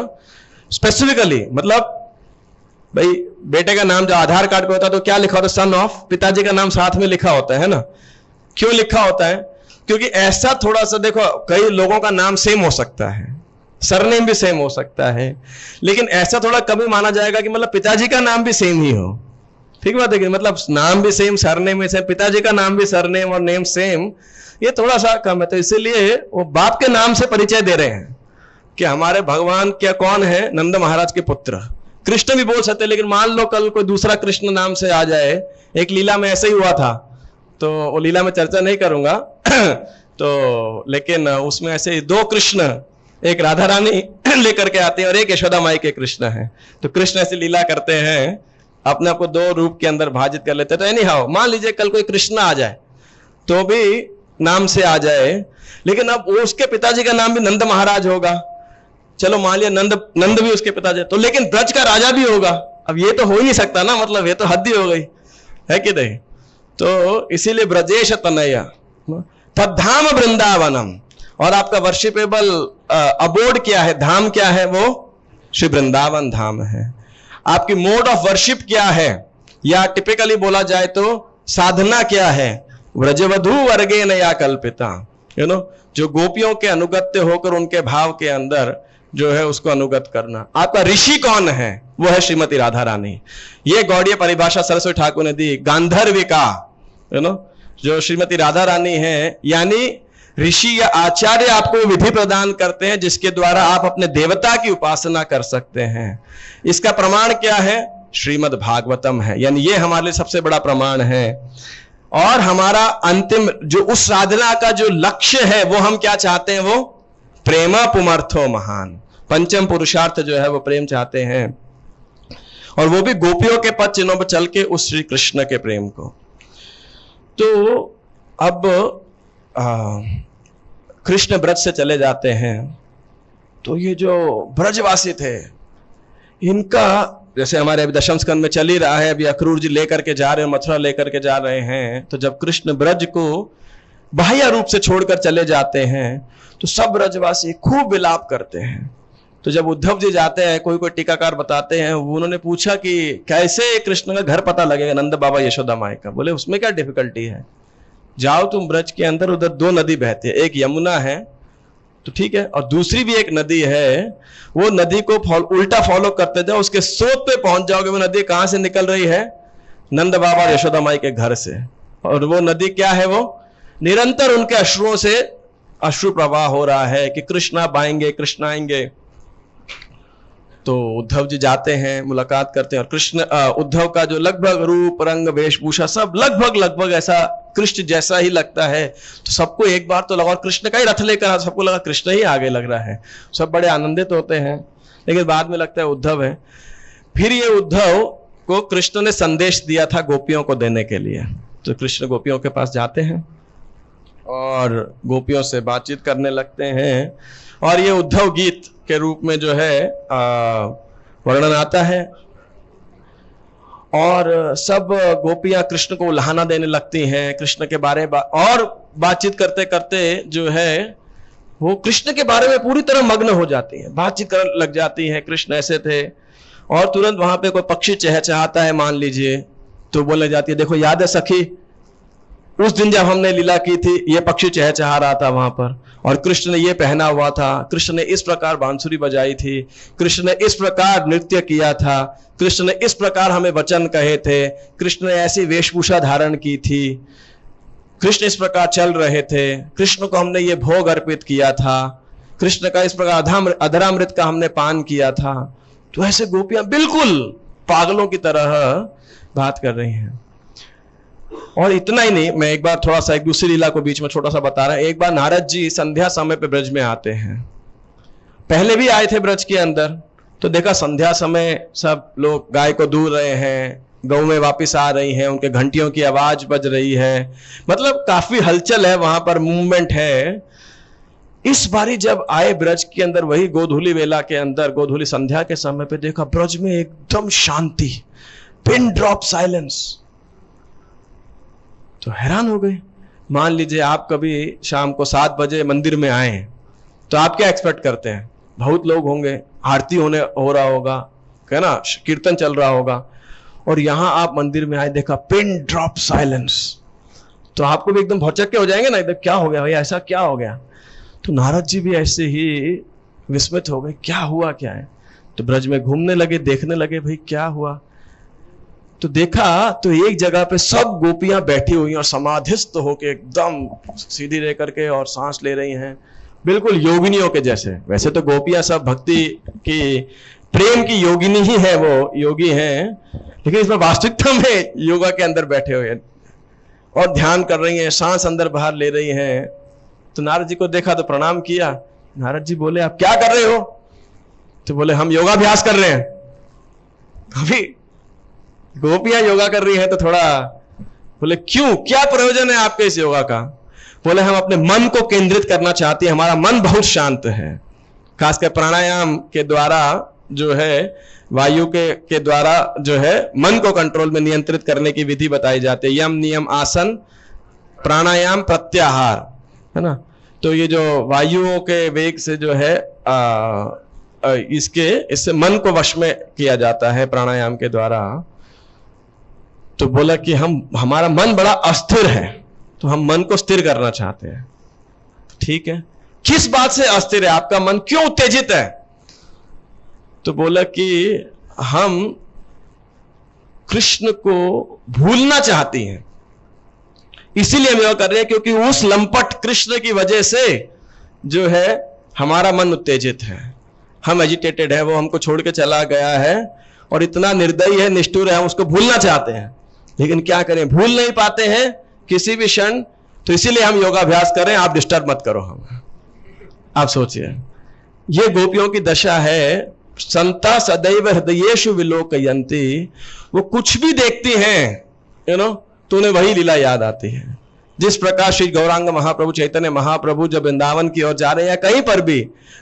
स्पेसिफिकली मतलब भाई बेटे का नाम जो आधार कार्ड पे होता है तो क्या लिखा होता है? Son of. पिताजी का नाम साथ में लिखा होता है ना। क्यों लिखा होता है? क्योंकि ऐसा थोड़ा सा देखो, कई लोगों का नाम सेम हो सकता है, सरनेम भी सेम हो सकता है, लेकिन ऐसा थोड़ा कभी माना जाएगा कि मतलब पिताजी का नाम भी सेम ही हो। ठीक बात है कि मतलब नाम भी सेम, सरनेम भी सेम, पिताजी का नाम भी सरनेम और नेम सेम, ये थोड़ा सा कम है। तो इसीलिए वो बाप के नाम से परिचय दे रहे हैं कि हमारे भगवान क्या कौन है? नंद महाराज के पुत्र। कृष्ण भी बोल सकते, लेकिन मान लो कल कोई दूसरा कृष्ण नाम से आ जाए। एक लीला में ऐसे ही हुआ था, तो वो लीला में चर्चा नहीं करूंगा तो लेकिन उसमें ऐसे 2 कृष्ण, एक राधा रानी लेकर के आते हैं और एक यशोदा माई के कृष्ण हैं। तो कृष्ण ऐसी लीला करते हैं, अपने आप को 2 रूप के अंदर भाजित कर लेते हैं। तो एनी हाउ मान लीजिए कल कोई कृष्ण आ जाए तो भी नाम से आ जाए, लेकिन अब उसके पिताजी का नाम भी नंद महाराज होगा। चलो मान लिया नंद भी उसके पिताजी, तो लेकिन ब्रज का राजा भी होगा, अब ये तो हो ही नहीं सकता ना, मतलब ये तो हद ही हो गई है कि नहीं। तो इसीलिए ब्रजेश तनया तद्धाम वृंदावनम, और आपका वर्शिपेबल अबोर्ड क्या है, धाम क्या है, वो श्री वृंदावन धाम है। आपकी मोड ऑफ वर्शिप क्या है, या टिपिकली बोला जाए तो साधना क्या है, व्रजवधू वर्गे नया कल्पिता, यू नो, जो गोपियों के अनुगत्य होकर उनके भाव के अंदर जो है उसको अनुगत करना। आपका ऋषि कौन है, वो है श्रीमती राधा रानी। ये गौड़ीय परिभाषा सरस्वती ठाकुर ने दी, गांधर्विका, यू नो, जो श्रीमती राधा रानी है, यानी ऋषि या आचार्य आपको विधि प्रदान करते हैं जिसके द्वारा आप अपने देवता की उपासना कर सकते हैं। इसका प्रमाण क्या है, श्रीमद् भागवतम है, यानी ये हमारे लिए सबसे बड़ा प्रमाण है। और हमारा अंतिम जो उस साधना का जो लक्ष्य है वो हम क्या चाहते हैं, वो प्रेमा पुमर्थो महान, पंचम पुरुषार्थ जो है वो प्रेम चाहते हैं, और वो भी गोपियों के पद चिन्हों पर चल के उस श्री कृष्ण के प्रेम को। तो अब कृष्ण ब्रज से चले जाते हैं, तो ये जो ब्रजवासी थे इनका, जैसे हमारे अभी दशम स्कंद में चल ही रहा है, अभी अक्रूर जी लेकर के जा रहे हैं, मथुरा लेकर के जा रहे हैं, तो जब कृष्ण ब्रज को बाह्य रूप से छोड़कर चले जाते हैं तो सब ब्रजवासी खूब विलाप करते हैं। तो जब उद्धव जी जाते हैं, कोई टीकाकार बताते हैं, उन्होंने पूछा कि कैसे कृष्ण का घर पता लगेगा नंद बाबा यशोदा माई का। बोले उसमें क्या डिफिकल्टी है, जाओ तुम ब्रज के अंदर, उधर दो नदी बहती है, एक यमुना है तो ठीक है, और दूसरी भी एक नदी है, वो नदी को उल्टा फॉलो करते जाओ, उसके स्रोत पे पहुंच जाओगे। वो नदी कहां से निकल रही है, नंद बाबा यशोदा माई के घर से। और वो नदी क्या है, वो निरंतर उनके अश्रुओं से अश्रु प्रवाह हो रहा है कि कृष्ण आप आएंगे, कृष्ण आएंगे। तो उद्धव जी जाते हैं, मुलाकात करते हैं, और कृष्ण उद्धव का जो लगभग रूप रंग वेशभूषा सब लगभग ऐसा कृष्ण जैसा ही लगता है। तो सबको एक बार तो लगा, और कृष्ण का ही रथ लेकर सबको लगा कृष्ण ही आगे लग रहा है, सब बड़े आनंदित होते हैं, लेकिन बाद में लगता है उद्धव है। फिर ये उद्धव को कृष्ण ने संदेश दिया था गोपियों को देने के लिए। तो कृष्ण गोपियों के पास जाते हैं और गोपियों से बातचीत करने लगते हैं, और ये उद्धव गीत के रूप में जो है वर्णन आता है, और सब गोपियां कृष्ण को उल्हाना देने लगती हैं, कृष्ण के बारे में और बातचीत करते करते जो है वो कृष्ण के बारे में पूरी तरह मग्न हो जाती हैं, बातचीत करने लग जाती हैं, कृष्ण ऐसे थे। और तुरंत वहां पे कोई पक्षी चहचहाता है मान लीजिए, तो बोले जाती है, देखो याद है सखी, उस दिन जब हमने लीला की थी ये पक्षी चहचहा रहा था वहां पर, और कृष्ण ने ये पहना हुआ था, कृष्ण ने इस प्रकार बांसुरी बजाई थी, कृष्ण ने इस प्रकार नृत्य किया था, कृष्ण ने इस प्रकार हमें वचन कहे थे, कृष्ण ने ऐसी वेशभूषा धारण की थी, कृष्ण इस प्रकार चल रहे थे, कृष्ण को हमने ये भोग अर्पित किया था, कृष्ण का इस प्रकार अधरामृत का हमने पान किया था। तो ऐसे गोपियां बिल्कुल पागलों की तरह बात कर रही हैं। और इतना ही नहीं, मैं एक बार थोड़ा सा एक दूसरी लीला को बीच में छोटा सा बता रहा हूं। एक बार नारद जी संध्या समय पे ब्रज में आते हैं, पहले भी आए थे ब्रज के अंदर, तो देखा संध्या समय सब लोग गाय को दूध रहे हैं, गौ में वापस आ रही हैं, उनके घंटियों की आवाज बज रही है, मतलब काफी हलचल है वहां पर, मूवमेंट है। इस बारी जब आए ब्रज के अंदर, वही गोधूली वेला के अंदर, गोधूली संध्या के समय पे देखा ब्रज में एकदम शांति, पिन ड्रॉप साइलेंस। तो हैरान हो गए। मान लीजिए आप कभी शाम को 7 बजे मंदिर में आए, तो आप क्या एक्सपेक्ट करते हैं, बहुत लोग होंगे, आरती हो रहा होगा, है ना, कीर्तन चल रहा होगा, और यहां आप मंदिर में आए, देखा पिन ड्रॉप साइलेंस, तो आपको भी एकदम भौचक्के हो जाएंगे ना, इधर क्या हो गया भाई, ऐसा क्या हो गया। तो नारद जी भी ऐसे ही विस्मित हो गए, क्या हुआ क्या है। तो ब्रज में घूमने लगे, देखने लगे भाई क्या हुआ। तो देखा तो एक जगह पे सब गोपियां बैठी हुई और समाधिस्थ होके एकदम सीधी रह करके और सांस ले रही हैं, बिल्कुल योगिनियों के जैसे। वैसे तो गोपियां सब भक्ति की, प्रेम की योगिनी ही है, वो योगी हैं, लेकिन इसमें वास्तविकता में योगा के अंदर बैठे हुए हैं और ध्यान कर रही हैं, सांस अंदर बाहर ले रही हैं। तो नारद जी को देखा तो प्रणाम किया। नारद जी बोले आप क्या कर रहे हो। तो बोले हम योगाभ्यास कर रहे हैं। अभी गोपियां योगा कर रही हैं तो थोड़ा, बोले क्यों, क्या प्रयोजन है आपके इस योगा का। बोले हम अपने मन को केंद्रित करना चाहते हैं, हमारा मन बहुत शांत है, खासकर प्राणायाम के द्वारा जो है वायु के द्वारा जो है मन को कंट्रोल में नियंत्रित करने की विधि बताई जाती है। यम नियम आसन प्राणायाम प्रत्याहार, है ना। तो ये जो वायुओं के वेग से जो है इससे मन को वश में किया जाता है प्राणायाम के द्वारा। तो बोला कि हमारा मन बड़ा अस्थिर है, तो हम मन को स्थिर करना चाहते हैं। ठीक है, किस बात से अस्थिर है आपका मन, क्यों उत्तेजित है? तो बोला कि हम कृष्ण को भूलना चाहती हैं, इसीलिए हम यह कर रहे हैं, क्योंकि उस लंपट कृष्ण की वजह से जो है हमारा मन उत्तेजित है, हम एजिटेटेड है, वो हमको छोड़ के चला गया है और इतना निर्दयी है, निष्ठुर है, हम उसको भूलना चाहते हैं, लेकिन क्या करें, भूल नहीं पाते हैं किसी भी क्षण। तो इसीलिए हम योगाभ्यास करें, आप डिस्टर्ब मत करो हम। आप सोचिए, ये गोपियों की दशा है। संता सदैव हृदयेषु विलोकयन्ति, वो कुछ भी देखती हैं तो उन्हें वही लीला याद आती है। जिस प्रकार श्री गौरांग महाप्रभु चैतन्य महाप्रभु जब वृंदावन की ओर जा रहे हैं, कहीं पर भी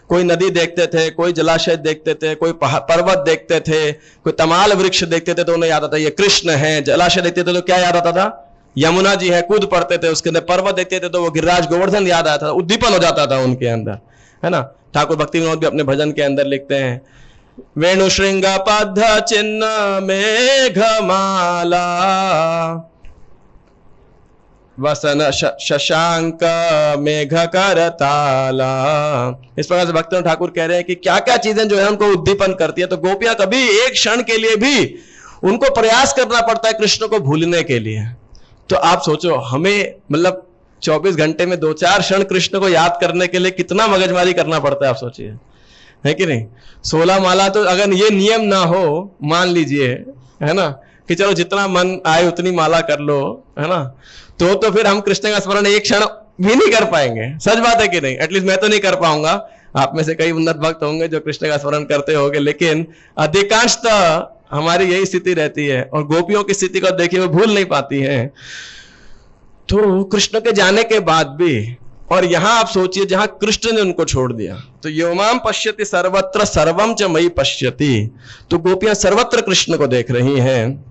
कोई नदी देखते थे, कोई जलाशय देखते थे, कोई पर्वत देखते थे, कोई तमाल वृक्ष देखते थे, तो उन्हें याद आता ये कृष्ण है। जलाशय देखते थे तो क्या याद आता था, यमुना जी है, कूद पड़ते थे उसके अंदर। पर्वत देखते थे तो वो गिरिराज गोवर्धन याद आता था, उद्दीपन हो जाता था उनके अंदर, है ना। ठाकुर भक्ति विनोद भी अपने भजन के अंदर लिखते हैं, वेणु श्रृंग पद्ध चिन्ह मेघमाला वसन शशांक मेघ करताला। इस प्रकार से भक्त ठाकुर कह रहे हैं कि क्या क्या चीजें जो है उनको उद्दीपन करती है। तो गोपियां कभी एक क्षण के लिए भी उनको प्रयास करना पड़ता है कृष्ण को भूलने के लिए। तो आप सोचो, हमें मतलब 24 घंटे में 2-4 क्षण कृष्ण को याद करने के लिए कितना मगजमारी करना पड़ता है, आप सोचिए, है कि नहीं। 16 माला, तो अगर ये नियम ना हो, मान लीजिए, है ना, कि चलो जितना मन आए उतनी माला कर लो, है ना, तो फिर हम कृष्ण का स्मरण एक क्षण भी नहीं कर पाएंगे। सच बात है कि नहीं, एटलीस्ट मैं तो नहीं कर पाऊंगा। आप में से कई उन्नत भक्त होंगे जो कृष्ण का स्मरण करते होंगे, लेकिन अधिकांशतः हमारी यही स्थिति रहती है। और गोपियों की स्थिति को देखिए, वो भूल नहीं पाती हैं। तो कृष्ण के जाने के बाद भी, और यहां आप सोचिए जहां कृष्ण ने उनको छोड़ दिया, तो योमाम पश्यति सर्वत्र सर्वम च मयि पश्यति, तो गोपियां सर्वत्र कृष्ण को देख रही हैं।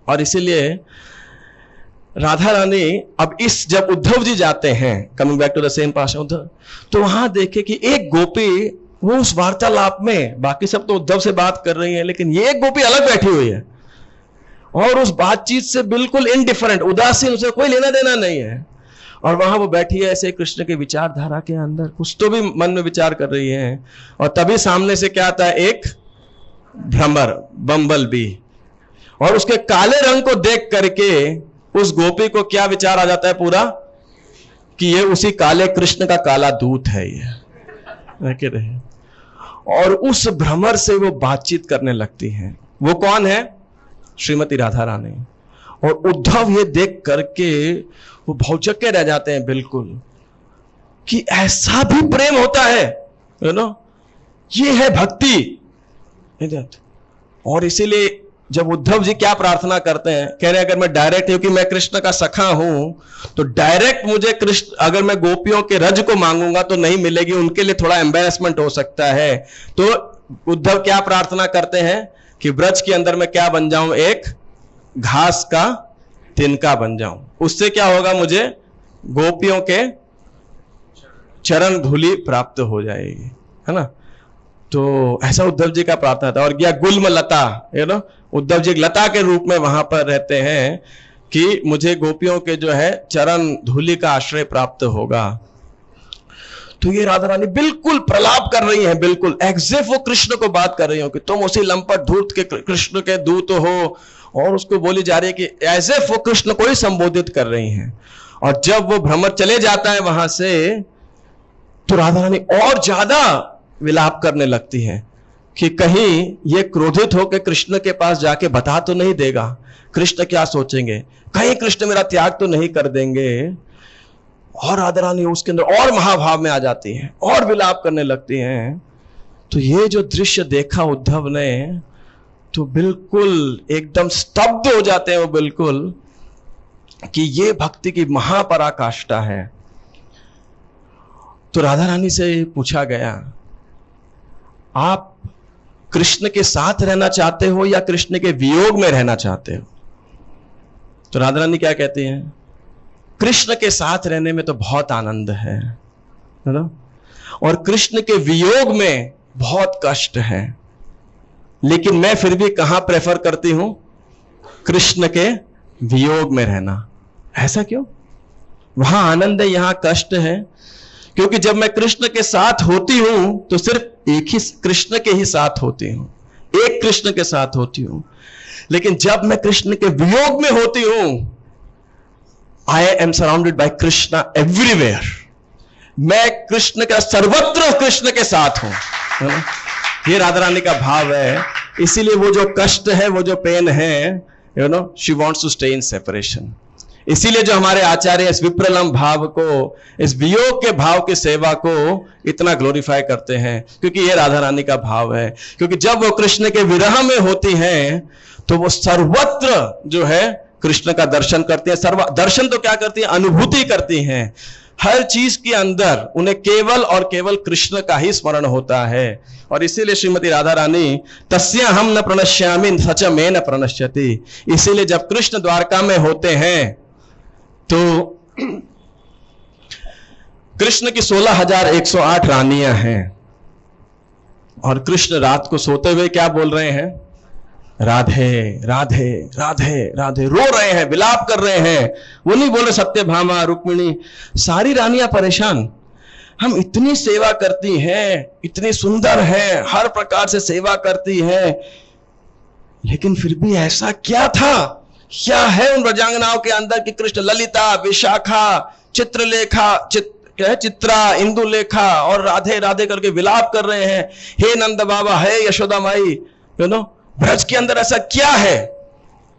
और इसीलिए राधा रानी अब जब उद्धव जी जाते हैं, coming back to the same pass Uddhav, तो वहां देखे कि एक गोपी वो उस वार्तालाप में, बाकी सब तो उद्धव से बात कर रही है, लेकिन ये एक गोपी अलग बैठी हुई है और उस बातचीत से बिल्कुल इनडिफरेंट, उदासीन, उसे कोई लेना देना नहीं है। और वहां वो बैठी है ऐसे कृष्ण की विचारधारा के अंदर, कुछ तो भी मन में विचार कर रही है। और तभी सामने से क्या आता है, एक भ्रमर, बम्बल बी, और उसके काले रंग को देख करके उस गोपी को क्या विचार आ जाता है पूरा, कि ये उसी काले कृष्ण का काला दूत है ये। और उस भ्रमर से वो बातचीत करने लगती हैं। वो कौन है, श्रीमती राधा रानी। और उद्धव ये देख करके वो भौचक्के रह जाते हैं बिल्कुल, कि ऐसा भी प्रेम होता है, ये है भक्ति। और इसीलिए जब उद्धव जी क्या प्रार्थना करते हैं, कह रहे हैं अगर मैं डायरेक्ट, क्योंकि मैं कृष्ण का सखा हूं, तो डायरेक्ट मुझे कृष्ण, अगर मैं गोपियों के रज को मांगूंगा तो नहीं मिलेगी, उनके लिए थोड़ा एम्बेरसमेंट हो सकता है। तो उद्धव क्या प्रार्थना करते हैं कि ब्रज के अंदर मैं क्या बन जाऊं, एक घास का तिनका बन जाऊं, उससे क्या होगा, मुझे गोपियों के चरण धूलि प्राप्त हो जाएगी, है ना। तो ऐसा उद्धव जी का प्रार्थना था। और क्या गुल्म लता, उद्धव जी लता के रूप में वहां पर रहते हैं कि मुझे गोपियों के जो है चरण धूलि का आश्रय प्राप्त होगा। तो ये राधा रानी बिल्कुल प्रलाप कर रही हैं, बिल्कुल एग्जैक्ट वो कृष्ण को बात कर रही हो कि तुम उसी लंपट धूत के कृष्ण के दूत हो, और उसको बोली जा रही है कि ऐसे वो कृष्ण को ही संबोधित कर रही हैं। और जब वो भ्रमर चले जाता है वहां से, तो राधा रानी और ज्यादा विलाप करने लगती है कि कहीं ये क्रोधित होकर कृष्ण के पास जाके बता तो नहीं देगा, कृष्ण क्या सोचेंगे, कहीं कृष्ण मेरा त्याग तो नहीं कर देंगे। और राधा रानी उसके अंदर और महाभाव में आ जाती हैं और विलाप करने लगती हैं। तो ये जो दृश्य देखा उद्धव ने, तो बिल्कुल एकदम स्तब्ध हो जाते हैं वो बिल्कुल, कि ये भक्ति की महापराकाष्ठा है। तो राधा रानी से पूछा गया, आप कृष्ण के साथ रहना चाहते हो या कृष्ण के वियोग में रहना चाहते हो? तो राधा रानी क्या कहती हैं? कृष्ण के साथ रहने में तो बहुत आनंद है ना, और कृष्ण के वियोग में बहुत कष्ट है, लेकिन मैं फिर भी कहां प्रेफर करती हूं? कृष्ण के वियोग में रहना। ऐसा क्यों? वहां आनंद है, यहां कष्ट है। क्योंकि जब मैं कृष्ण के साथ होती हूं तो सिर्फ एक ही कृष्ण के ही साथ होती हूं, एक कृष्ण के साथ होती हूं। लेकिन जब मैं कृष्ण के वियोग में होती हूं, I am surrounded by Krishna everywhere. मैं कृष्ण का सर्वत्र कृष्ण के साथ हूं, है ना? ये राधा रानी का भाव है। इसीलिए वो जो कष्ट है, वो जो पेन है, you know, she wants to stay in separation. इसीलिए जो हमारे आचार्य इस विप्रलम भाव को, इस वियोग के भाव की सेवा को इतना ग्लोरीफाई करते हैं, क्योंकि ये राधा रानी का भाव है। क्योंकि जब वो कृष्ण के विरह में होती हैं तो वो सर्वत्र जो है कृष्ण का दर्शन करती हैं। सर्व दर्शन तो क्या करती हैं? अनुभूति करती हैं। हर चीज के अंदर उन्हें केवल और केवल कृष्ण का ही स्मरण होता है। और इसीलिए श्रीमती राधा रानी तस्या हम न प्रणश्यामि सच में न प्रणश्यति। इसीलिए जब कृष्ण द्वारका में होते हैं तो कृष्ण की 16,108 रानियां हैं, और कृष्ण रात को सोते हुए क्या बोल रहे हैं? राधे राधे राधे राधे, रो रहे हैं, विलाप कर रहे हैं। वो नहीं बोले सत्यभामा, रुक्मिणी, सारी रानियां परेशान। हम इतनी सेवा करती हैं, इतनी सुंदर हैं, हर प्रकार से सेवा करती हैं, लेकिन फिर भी ऐसा क्या था, क्या है उन ब्रजांगनाओं के अंदर कि कृष्ण ललिता, विशाखा, चित्रलेखा, चित्रा, इंदुलेखा और राधे राधे करके विलाप कर रहे हैं। हे नंद बाबा, हे यशोदा माई, यू नो, ब्रज के अंदर ऐसा क्या है?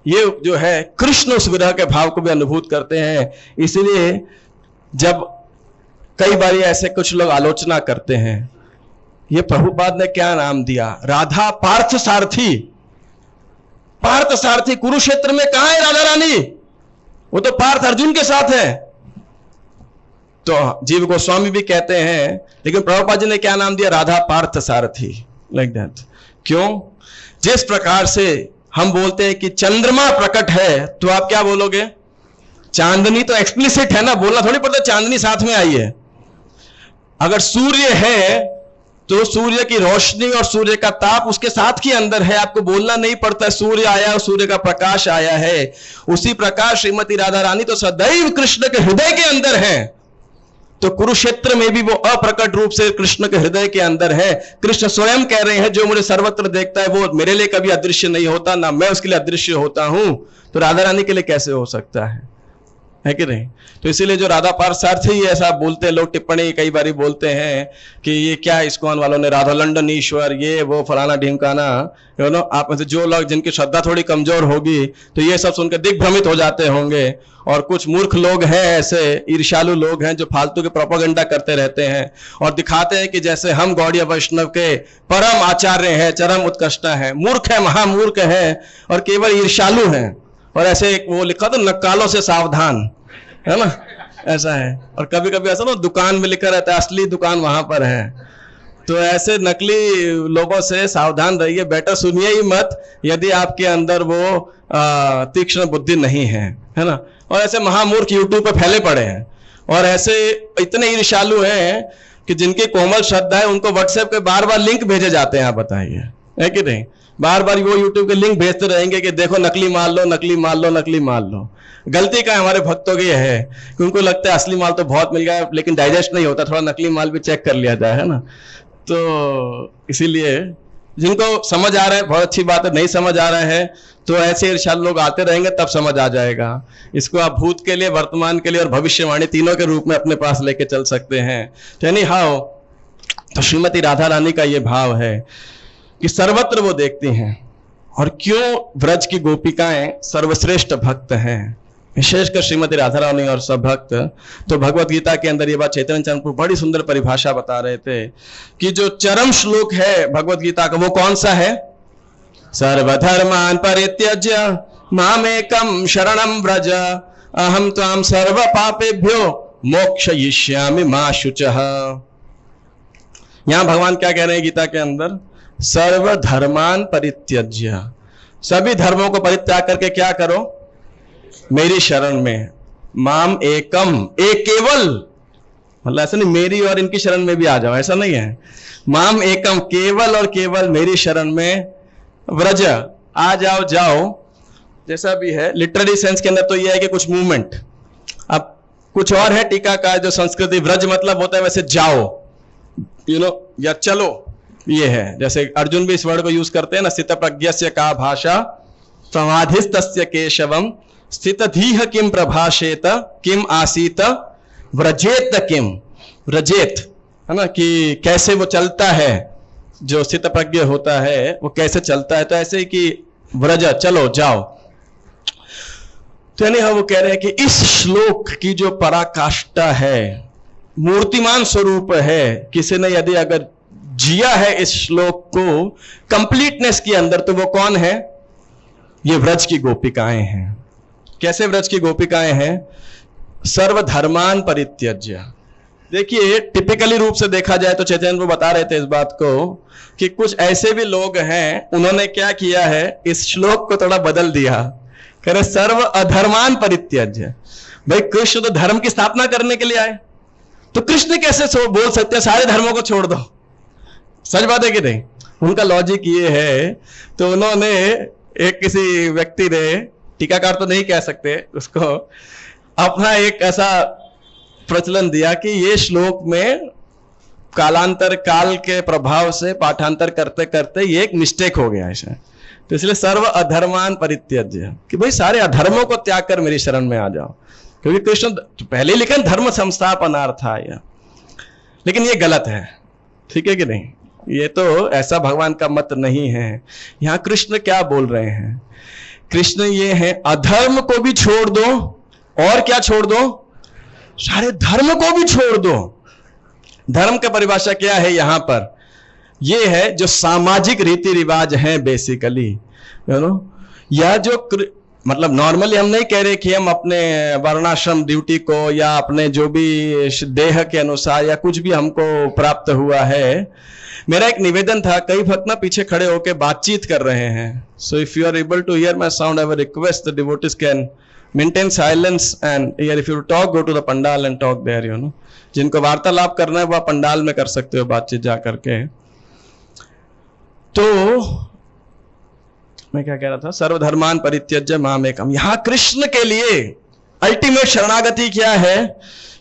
ये जो है कृष्ण उस विरह के भाव को भी अनुभूत करते हैं। इसीलिए जब कई बार ऐसे कुछ लोग आलोचना करते हैं, ये प्रभुपाद ने क्या नाम दिया? राधा पार्थ सारथी। पार्थ सारथी कुरुक्षेत्र में कहां है राधा रानी? वो तो पार्थ अर्जुन के साथ है। तो जीव गोस्वामी भी कहते हैं, लेकिन प्रभुपाद जी ने क्या नाम दिया? राधा पार्थ सारथी, लाइक दैट। क्यों? जिस प्रकार से हम बोलते हैं कि चंद्रमा प्रकट है, तो आप क्या बोलोगे? चांदनी तो एक्सप्लिसिट है ना, बोलना थोड़ी पड़ता चांदनी साथ में आई है। अगर सूर्य है तो सूर्य की रोशनी और सूर्य का ताप उसके साथ के अंदर है, आपको बोलना नहीं पड़ता सूर्य आया और सूर्य का प्रकाश आया है। उसी प्रकार श्रीमती राधा रानी तो सदैव कृष्ण के हृदय के अंदर है। तो कुरुक्षेत्र में भी वो अप्रकट रूप से कृष्ण के हृदय के अंदर है। कृष्ण स्वयं कह रहे हैं, जो मुझे सर्वत्र देखता है वो मेरे लिए कभी अदृश्य नहीं होता, ना मैं उसके लिए अदृश्य होता हूं। तो राधा रानी के लिए कैसे हो सकता है कि नहीं? तो इसीलिए जो राधा पार्थ सारथी ऐसा बोलते हैं लोग, टिप्पणी कई बार बोलते हैं कि ये क्या इस्कॉन वालों ने राधा लंडन ईश्वर, ये वो फलाना ढिमकाना, यू नो। आप में से जो लोग जिनकी श्रद्धा थोड़ी कमजोर होगी तो ये सब सुनकर दिग्भ्रमित हो जाते होंगे। और कुछ मूर्ख लोग हैं, ऐसे ईर्ष्यालु लोग हैं जो फालतू के प्रोपेगेंडा करते रहते हैं और दिखाते हैं कि जैसे हम गौड़ीय वैष्णव के परम आचार्य हैं, चरम उत्कृष्टा है। मूर्ख है, महामूर्ख है और केवल ईर्ष्यालु हैं। और ऐसे वो लिखा तो नक्कालों से सावधान, है ना, ऐसा है। और कभी कभी ऐसा ना दुकान में लिखा रहता है असली दुकान वहां पर है। तो ऐसे नकली लोगों से सावधान रहिए, बेटर सुनिए ही मत यदि आपके अंदर वो तीक्ष्ण बुद्धि नहीं है ना। और ऐसे महामूर्ख यूट्यूब पे फैले पड़े हैं, और ऐसे इतने ईर्ष्यालु हैं कि जिनकी कोमल श्रद्धा है उनको व्हाट्सएप पे बार बार लिंक भेजे जाते हैं। आप बताइए, है कि नहीं? बार बार वो यूट्यूब के लिंक भेजते रहेंगे कि देखो नकली माल लो, नकली माल लो, नकली माल लो। गलती का हमारे भक्तों की है कि उनको लगता है असली माल तो बहुत मिल गया, लेकिन डाइजेस्ट नहीं होता, थोड़ा नकली माल भी चेक कर लिया जाए, है ना। तो इसीलिए जिनको समझ आ रहा है बहुत अच्छी बात है, नहीं समझ आ रहा है तो ऐसे ईर्ष्यालु लोग आते रहेंगे, तब समझ आ जाएगा। इसको आप भूत के लिए, वर्तमान के लिए और भविष्यवाणी तीनों के रूप में अपने पास लेके चल सकते हैं। तो एनी हाउ, तो श्रीमती राधा रानी का ये भाव है कि सर्वत्र वो देखती हैं। और क्यों व्रज की गोपिकाएं सर्वश्रेष्ठ भक्त हैं, विशेषकर श्रीमती राधा रानी और सब भक्त। तो भगवत गीता के अंदर ये बात चैतन्य चंद्र बड़ी सुंदर परिभाषा बता रहे थे कि जो चरम श्लोक है भगवत गीता का वो कौन सा है? सर्वधर्मान परित्यज्य मामेकम शरणम व्रज अहम त्वाम सर्व पापेभ्यो मोक्षयिष्यामि मा शुचः। यहां भगवान क्या कह रहे हैं गीता के अंदर? सर्वधर्मान परित्यज्य, सभी धर्मों को परित्याग करके क्या करो, मेरी शरण में, माम एकम, एक केवल, मतलब ऐसा नहीं मेरी और इनकी शरण में भी आ जाओ, ऐसा नहीं है, माम एकम, केवल और केवल मेरी शरण में, व्रज, आ जाओ, जाओ, जैसा भी है। लिटररी सेंस के अंदर तो यह है कि कुछ मूवमेंट। अब कुछ और है टीका का जो संस्कृति, व्रज मतलब होता है वैसे जाओ, या चलो, ये है। जैसे अर्जुन भी इस वर्ड को यूज करते हैं ना, स्थित प्रज्ञस्य का भाषा समाधिस्तस्य केशवम स्थित धीह किम प्रभाषेत किम आसीत व्रजेत किम, व्रजेत है ना, कि कैसे वो चलता है, जो स्थित प्रज्ञ होता है वो कैसे चलता है, तो ऐसे ही कि व्रज, चलो, जाओ। तो यानी हम वो कह रहे हैं कि इस श्लोक की जो पराकाष्ठा है, मूर्तिमान स्वरूप है, किसी ने यदि अगर जिया है इस श्लोक को कंप्लीटनेस के अंदर, तो वो कौन है, ये व्रज की गोपिकाएं हैं। कैसे व्रज की गोपिकाएं हैं, सर्वधर्मान परित्यज्य। देखिए टिपिकली रूप से देखा जाए तो चैतन्य वो बता रहे थे इस बात को कि कुछ ऐसे भी लोग हैं, उन्होंने क्या किया है, इस श्लोक को थोड़ा बदल दिया, कह रहे सर्व अधर्मान परित्यज्य। भाई कृष्ण तो धर्म की स्थापना करने के लिए आए, तो कृष्ण कैसे बोल सकते हैं सारे धर्मों को छोड़ दो, सच बात है कि नहीं। उनका लॉजिक ये है, तो उन्होंने एक किसी व्यक्ति ने, टीकाकार तो नहीं कह सकते उसको, अपना एक ऐसा प्रचलन दिया कि ये श्लोक में कालांतर, काल के प्रभाव से पाठांतर करते करते ये एक मिस्टेक हो गया है, तो इसलिए सर्व अधर्मान परित्यज्य, कि भाई सारे अधर्मों को त्याग कर मेरी शरण में आ जाओ, क्योंकि कृष्ण तो पहले लिखे धर्म संस्थापनार्थाय, लेकिन ये गलत है, ठीक है कि नहीं, ये तो ऐसा भगवान का मत नहीं है। यहां कृष्ण क्या बोल रहे हैं, कृष्ण ये है अधर्म को भी छोड़ दो, और क्या छोड़ दो, सारे धर्म को भी छोड़ दो। धर्म का परिभाषा क्या है यहां पर, ये है जो सामाजिक रीति रिवाज हैं बेसिकली, या जो मतलब नॉर्मली हम नहीं कह रहे कि हम अपने वर्णाश्रम ड्यूटी को या अपने जो भी देह के अनुसार या कुछ भी हमको प्राप्त हुआ है। मेरा एक निवेदन था, कई भक्त ना पीछे खड़े होकर बातचीत कर रहे हैं, so if you are able to hear my sound I will request the devotees can maintain silence and hear, if you talk go to the pandal and talk there, जिनको वार्तालाप करना है वह पंडाल में कर सकते हो बातचीत जा करके। तो मैं क्या कह रहा था, सर्वधर्मान परित्यज्य मामेकम, यहां कृष्ण के लिए अल्टीमेट शरणागति क्या है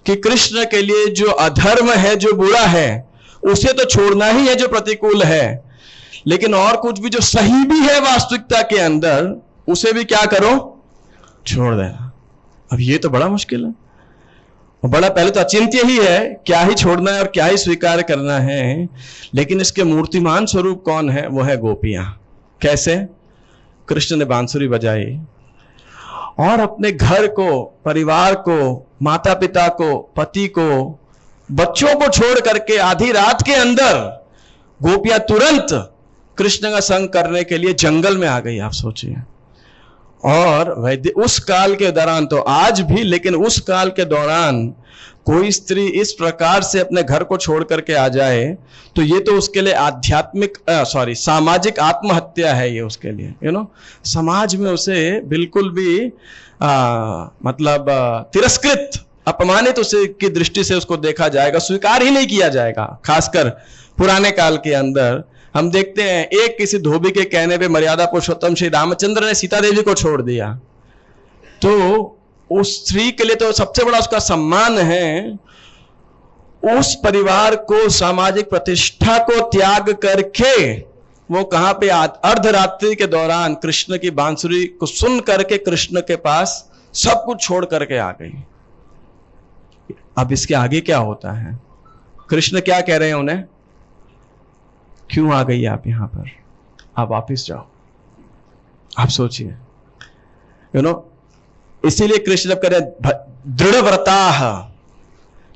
कि कृष्ण के लिए जो अधर्म है, जो बुरा है, उसे तो छोड़ना ही है जो प्रतिकूल है, लेकिन और कुछ भी जो सही भी है वास्तविकता के अंदर, उसे भी क्या करो, छोड़ देना। अब ये तो बड़ा मुश्किल है, और बड़ा पहले तो अचिंत्य ही है, क्या ही छोड़ना है और क्या ही स्वीकार करना है। लेकिन इसके मूर्तिमान स्वरूप कौन है, वो है गोपियां। कैसे, कृष्ण ने बांसुरी बजाई और अपने घर को, परिवार को, माता पिता को, पति को, बच्चों को छोड़ करके आधी रात के अंदर गोपियां तुरंत कृष्ण का संग करने के लिए जंगल में आ गई। आप सोचिए, और उस काल के दौरान तो आज भी, लेकिन उस काल के दौरान कोई स्त्री इस प्रकार से अपने घर को छोड़ करके आ जाए तो ये तो उसके लिए आध्यात्मिक सामाजिक आत्महत्या है ये उसके लिए, समाज में उसे बिल्कुल भी मतलब तिरस्कृत, अपमानित उसे की दृष्टि से उसको देखा जाएगा, स्वीकार ही नहीं किया जाएगा। खासकर पुराने काल के अंदर हम देखते हैं, एक किसी धोबी के कहने पे मर्यादा पुरुषोत्तम श्री रामचंद्र ने सीता देवी को छोड़ दिया, तो उस स्त्री के लिए तो सबसे बड़ा उसका सम्मान है, उस परिवार को, सामाजिक प्रतिष्ठा को त्याग करके वो कहां पे अर्धरात्रि के दौरान कृष्ण की बांसुरी को सुन करके कृष्ण के पास सब कुछ छोड़ करके आ गई। अब इसके आगे क्या होता है, कृष्ण क्या कह रहे हैं उन्हें, क्यों आ गई आप यहां पर, आप वापिस जाओ। आप सोचिए, इसीलिए कृष्ण जब कह रहे दृढ़ व्रता,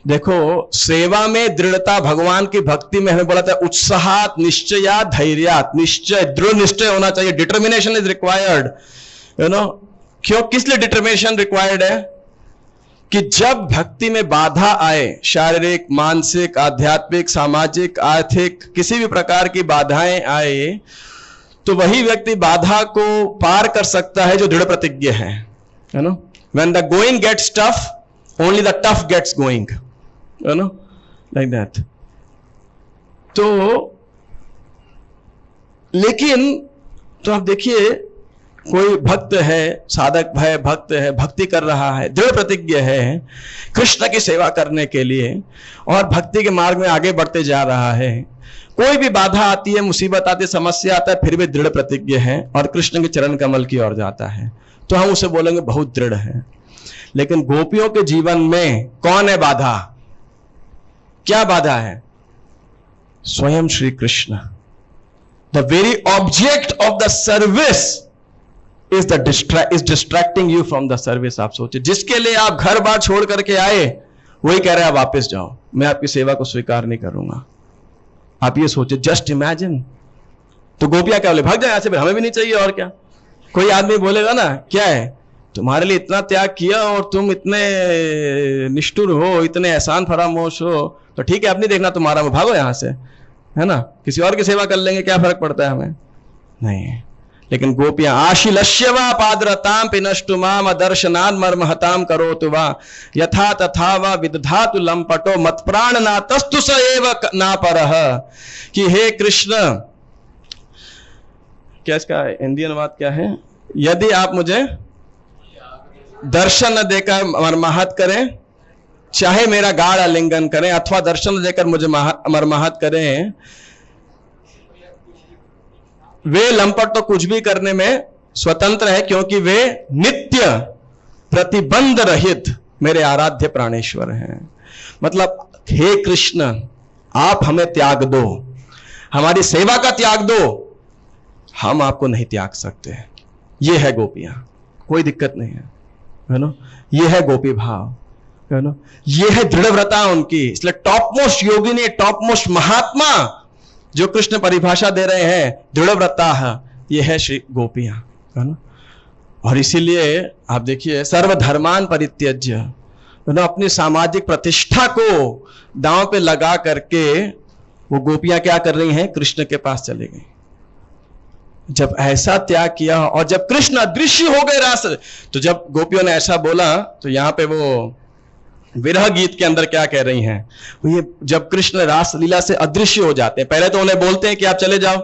देखो सेवा में दृढ़ता, भगवान की भक्ति में हमें बोला था उत्साहात निश्चयात धैर्यात, निश्चय, दृढ़ निश्चय होना चाहिए, डिटर्मिनेशन इज रिक्वायर्ड। क्यों, किस लिए डिटर्मिनेशन रिक्वायर्ड है, कि जब भक्ति में बाधा आए, शारीरिक, मानसिक, आध्यात्मिक, सामाजिक, आर्थिक, किसी भी प्रकार की बाधाएं आए, तो वही व्यक्ति बाधा को पार कर सकता है जो दृढ़ प्रतिज्ञ है, you know? When the going gets tough, only the tough gets going, you know, like that. तो लेकिन तो आप देखिए, कोई भक्त है, साधक है, भक्त है, भक्ति कर रहा है, दृढ़ प्रतिज्ञ है कृष्ण की सेवा करने के लिए और भक्ति के मार्ग में आगे बढ़ते जा रहा है। कोई भी बाधा आती है, मुसीबत आती है, समस्या आता है, फिर भी दृढ़ प्रतिज्ञ है और कृष्ण के चरण कमल की ओर जाता है, तो हम उसे बोलेंगे बहुत दृढ़ है। लेकिन गोपियों के जीवन में कौन है बाधा? क्या बाधा है? स्वयं Shri Krishna. The very object of the service is distracting you from the service। आप सोचिए, जिसके लिए आप घर बार छोड़ करके आए, वही कह रहा है वापस जाओ, मैं आपकी सेवा को स्वीकार नहीं करूंगा। आप ये सोचिए, जस्ट इमेजिन। तो गोपियां क्या बोले? भाग जाए यहाँ से, हमें भी नहीं चाहिए। और क्या? कोई आदमी बोलेगा ना, क्या है तुम्हारे लिए इतना त्याग किया और तुम इतने निष्ठुर हो, इतने एहसान फरामोश हो, तो ठीक है, अब नहीं देखना तुम्हारा, भागो यहां से, है ना, किसी और की सेवा कर लेंगे, क्या फर्क पड़ता है हमें? नहीं। लेकिन गोपियां आशिलस्य वा पादरताम पिनष्टु माम दर्शनान मर्महताम करोतु वा यथा तथा वा विदधातु लंपटो मत प्राण नातस्तु स एव ना परह। कि हे कृष्ण, क्या इसका हिंदी अनुवाद क्या है? यदि आप मुझे दर्शन न देकर मर्माहत करें, चाहे मेरा गाढ़ आलिंगन करें, अथवा दर्शन देकर मुझे मर्माहत करें, वे लंपट तो कुछ भी करने में स्वतंत्र है, क्योंकि वे नित्य प्रतिबंध रहित मेरे आराध्य प्राणेश्वर हैं। मतलब हे कृष्ण, आप हमें त्याग दो, हमारी सेवा का त्याग दो, हम आपको नहीं त्याग सकते। ये है गोपियां, कोई दिक्कत नहीं है ना? ये है गोपी भाव, है ना? ये है दृढ़व्रता उनकी। इसलिए टॉप मोस्ट योगिनी, टॉप मोस्ट महात्मा जो कृष्ण परिभाषा दे रहे हैं, दृढ़व्रता है, ये है श्री गोपियां, है ना? और इसीलिए आप देखिए, सर्वधर्मान परित्यज्य, है ना, अपनी सामाजिक प्रतिष्ठा को दांव पे लगा करके वो गोपियां क्या कर रही हैं? कृष्ण के पास चली गई। जब ऐसा त्याग किया और जब कृष्ण अदृश्य हो गए रास, तो जब गोपियों ने ऐसा बोला, तो यहां पे वो विरह गीत के अंदर क्या कह रही हैं? ये जब कृष्ण रास लीला से अदृश्य हो जाते हैं, पहले तो उन्हें बोलते हैं कि आप चले जाओ,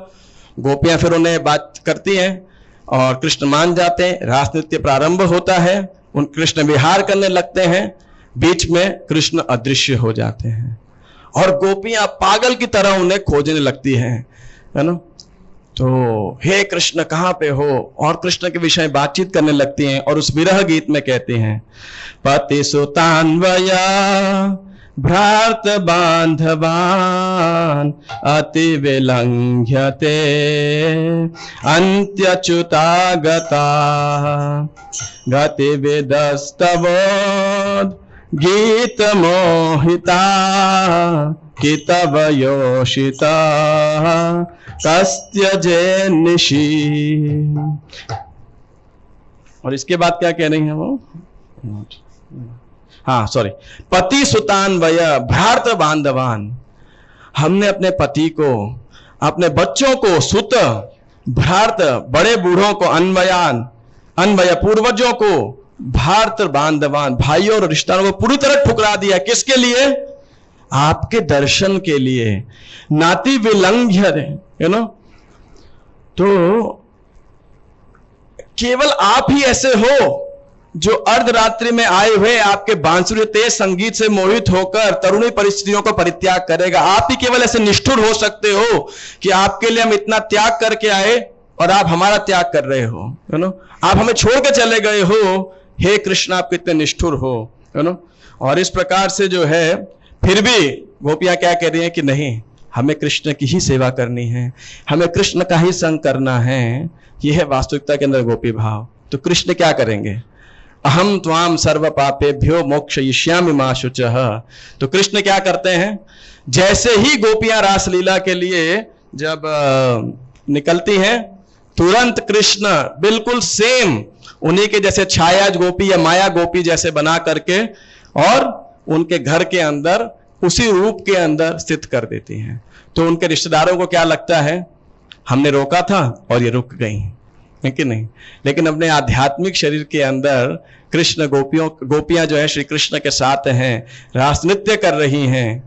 गोपियां फिर उन्हें बात करती हैं और कृष्ण मान जाते हैं, रास नृत्य प्रारंभ होता है, उन कृष्ण विहार करने लगते हैं, बीच में कृष्ण अदृश्य हो जाते हैं और गोपियां पागल की तरह उन्हें खोजने लगती हैं, है ना? तो हे कृष्ण कहां पे हो? और कृष्ण के विषय बातचीत करने लगती हैं और उस विरह गीत में कहते हैं, पति सुतान्वया भ्रात बांधवान अति विलंघ्यते अंत्यच्युता गता गति विदस्तवोद गीत मोहिता कितव योषिता कस्त्यजे निशी। और इसके बाद क्या कह रही हैं वो? हाँ सॉरी, पति सुतान्वय भ्रात बांधवान, हमने अपने पति को, अपने बच्चों को, सुत भ्रात बड़े बूढ़ों को, अन्वयान अन्वय पूर्वजों को, भारत बांधवान भाइयों और रिश्तेदारों को पूरी तरह ठुकरा दिया। किसके लिए? आपके दर्शन के लिए। नाति विलंघ्य, यू नो, तो केवल आप ही ऐसे हो जो अर्धरात्रि में आए हुए आपके बांसुरी तेज संगीत से मोहित होकर तरुणी परिस्थितियों को परित्याग करेगा। आप ही केवल ऐसे निष्ठुर हो सकते हो कि आपके लिए हम इतना त्याग करके आए और आप हमारा त्याग कर रहे हो, यू नो, आप हमें छोड़ के चले गए हो। हे कृष्ण, आप कितने निष्ठुर हो, यू नो। और इस प्रकार से जो है, फिर भी गोपियां क्या कह रही हैं कि नहीं, हमें कृष्ण की ही सेवा करनी है, हमें कृष्ण का ही संग करना है। यह है वास्तविकता के अंदर गोपी भाव। तो कृष्ण क्या करेंगे? अहम त्वाम सर्व पापेभ्यो मोक्षयिष्यामि मा शुचः। तो कृष्ण क्या करते हैं? जैसे ही गोपियां रासलीला के लिए जब निकलती हैं, तुरंत कृष्ण बिल्कुल सेम उन्हीं के जैसे छाया गोपी या माया गोपी जैसे बना करके और उनके घर के अंदर उसी रूप के अंदर स्थित कर देती हैं। तो उनके रिश्तेदारों को क्या लगता है, हमने रोका था और ये रुक गई, है कि नहीं। लेकिन अपने आध्यात्मिक शरीर के अंदर कृष्ण गोपियां जो है श्री कृष्ण के साथ हैं, रास नृत्य कर रही हैं,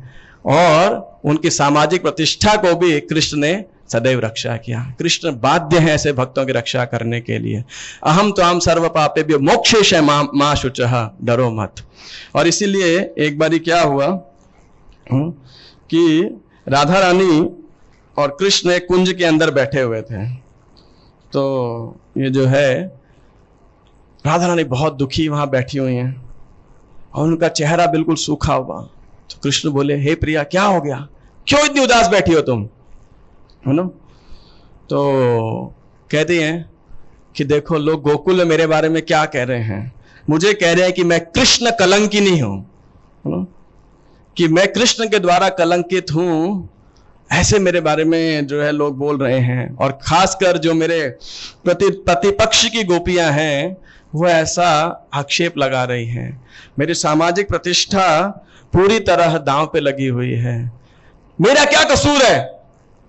और उनकी सामाजिक प्रतिष्ठा को भी कृष्ण ने सदैव रक्षा किया। कृष्ण बाध्य है ऐसे भक्तों की रक्षा करने के लिए। अहम तो हम सर्व पापेभ्यो मोक्षेश मां शुचः, डरो मत। और इसीलिए एक बारी क्या हुआ कि राधा रानी और कृष्ण एक कुंज के अंदर बैठे हुए थे। तो ये जो है राधा रानी बहुत दुखी वहां बैठी हुई हैं और उनका चेहरा बिल्कुल सूखा हुआ। तो कृष्ण बोले, हे प्रिया क्या हो गया, क्यों इतनी उदास बैठी हो तुम, है ना। तो कहती हैं कि देखो लोग गोकुल में मेरे बारे में क्या कह रहे हैं, मुझे कह रहे हैं कि मैं कृष्ण कलंकिनी हूं, है ना, कि मैं कृष्ण के द्वारा कलंकित हूं, ऐसे मेरे बारे में जो है लोग बोल रहे हैं। और खासकर जो मेरे प्रतिपक्ष की गोपियां हैं वो ऐसा आक्षेप लगा रही हैं। मेरी सामाजिक प्रतिष्ठा पूरी तरह दांव पे लगी हुई है। मेरा क्या कसूर है,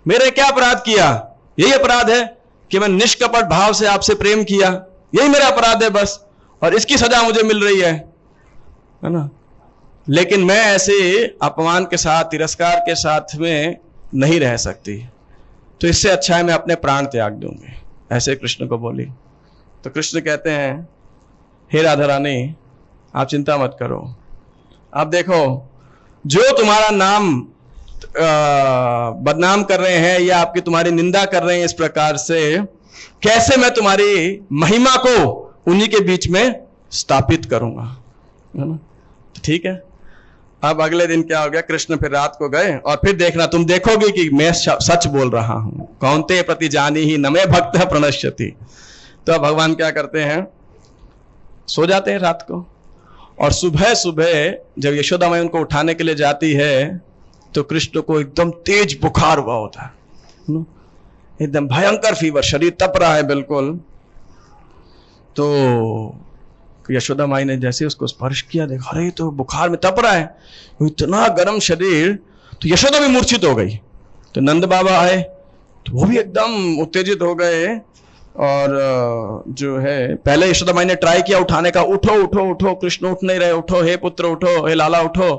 मेरे क्या अपराध किया, यही अपराध है कि मैं निष्कपट भाव से आपसे प्रेम किया, यही मेरा अपराध है बस, और इसकी सजा मुझे मिल रही है ना। लेकिन मैं ऐसे अपमान के साथ, तिरस्कार के साथ में नहीं रह सकती, तो इससे अच्छा है मैं अपने प्राण त्याग दूंगी, ऐसे कृष्ण को बोली। तो कृष्ण कहते हैं, हे राधा रानी आप चिंता मत करो, आप देखो जो तुम्हारा नाम बदनाम कर रहे हैं या आपकी तुम्हारी निंदा कर रहे हैं इस प्रकार से, कैसे मैं तुम्हारी महिमा को उन्हीं के बीच में स्थापित करूंगा, है ना। तो ठीक है। अब अगले दिन क्या हो गया, कृष्ण फिर रात को गए और फिर देखना, तुम देखोगे कि मैं सच बोल रहा हूं, कौनते प्रति जानी ही नमे भक्त प्रणश्यति। तो अब भगवान क्या करते हैं, सो जाते हैं रात को, और सुबह सुबह जब यशोदा माई उनको उठाने के लिए जाती है तो कृष्ण को एकदम तेज बुखार हुआ होता है, एकदम भयंकर फीवर, शरीर तप रहा है बिल्कुल। तो यशोदा माई ने जैसे उसको स्पर्श किया, देखा अरे तो बुखार में तप रहा है, इतना गर्म शरीर। तो यशोदा भी मूर्छित हो गई। तो नंद बाबा आए तो वो भी एकदम उत्तेजित हो गए, और जो है पहले यशोदा माई ने ट्राई किया उठाने का, उठो उठो उठो, कृष्ण उठ नहीं रहे, उठो हे पुत्र उठो, हे लाला उठो।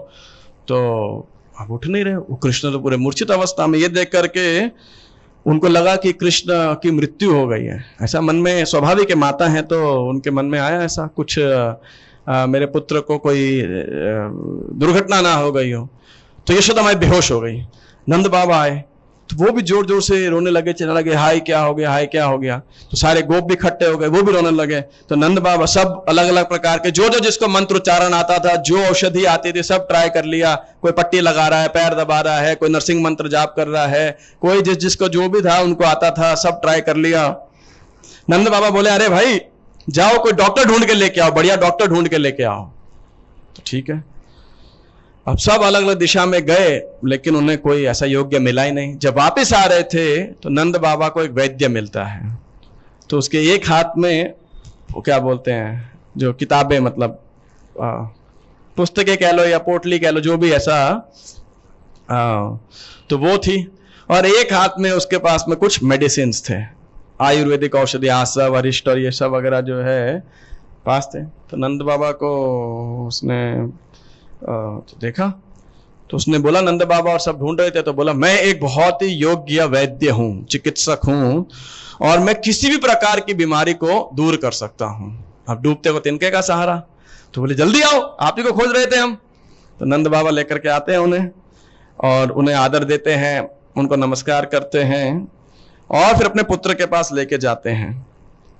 तो अब उठ नहीं रहे, वो कृष्ण तो पूरे मूर्छित अवस्था में। ये देख करके उनको लगा कि कृष्ण की मृत्यु हो गई है। ऐसा मन में स्वाभाविक है, माता है तो उनके मन में आया ऐसा कुछ, मेरे पुत्र को कोई दुर्घटना ना हो गई हो। तो यशोदा माई बेहोश हो गई। नंद बाबा आए तो वो भी जोर जोर से रोने लगे, चलने लगे, हाय क्या हो गया, हाय क्या हो गया। तो सारे गोप भी इकट्ठे हो गए, वो भी रोने लगे। तो नंद बाबा सब अलग अलग प्रकार के जो जिसको मंत्र उच्चारण आता था, जो औषधि आती थी, सब ट्राई कर लिया। कोई पट्टी लगा रहा है, पैर दबा रहा है, कोई नरसिंह मंत्र जाप कर रहा है, कोई जिसको जो भी था उनको आता था, सब ट्राई कर लिया। नंद बाबा बोले, अरे भाई जाओ कोई डॉक्टर ढूंढ के लेके आओ, बढ़िया डॉक्टर ढूंढ के लेके आओ। तो ठीक है, अब सब अलग अलग दिशा में गए, लेकिन उन्हें कोई ऐसा योग्य मिला ही नहीं। जब वापस आ रहे थे तो नंद बाबा को एक वैद्य मिलता है। तो उसके एक हाथ में वो क्या बोलते हैं, जो किताबें, मतलब पुस्तकें कह लो या पोटली कह लो, जो भी ऐसा, तो वो थी। और एक हाथ में उसके पास में कुछ मेडिसिन थे, आयुर्वेदिक औषधि, आसव, अरिष्ट और ये सब वगैरह जो है पास थे। तो नंद बाबा को उसने तो देखा, तो उसने बोला, नंद बाबा और सब ढूंढ रहे थे, तो बोला मैं एक बहुत ही योग्य वैद्य हूं, चिकित्सक हूं, और मैं किसी भी प्रकार की बीमारी को दूर कर सकता हूं। अब डूबते को तिनके का सहारा। तो बोले जल्दी आओ, आप ही को खोज रहे थे हम। तो नंद बाबा लेकर के आते हैं उन्हें, और उन्हें आदर देते हैं, उनको नमस्कार करते हैं, और फिर अपने पुत्र के पास लेके जाते हैं।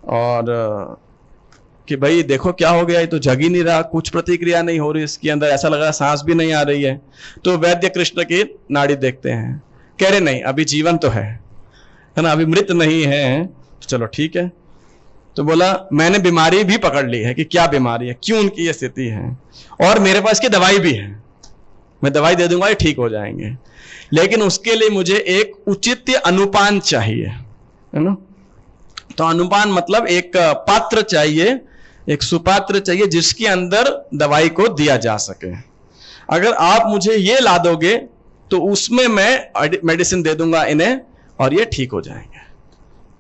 और कि भाई देखो क्या हो गया, ये तो जग ही नहीं रहा, कुछ प्रतिक्रिया नहीं हो रही इसके अंदर, ऐसा लग रहा है सांस भी नहीं आ रही है। तो वैद्य कृष्ण की नाड़ी देखते हैं, कह रहे नहीं अभी जीवन तो है ना, अभी मृत नहीं है। तो चलो ठीक है। तो बोला मैंने बीमारी भी पकड़ ली है कि क्या बीमारी है, क्यों उनकी ये स्थिति है, और मेरे पास की दवाई भी है, मैं दवाई दे दूंगा, ये ठीक हो जाएंगे। लेकिन उसके लिए मुझे एक उचित अनुपान चाहिए, है ना। तो अनुपान मतलब एक पात्र चाहिए एक सुपात्र चाहिए जिसके अंदर दवाई को दिया जा सके। अगर आप मुझे ये ला दोगे तो उसमें मैं मेडिसिन दे दूंगा इन्हें और ये ठीक हो जाएंगे।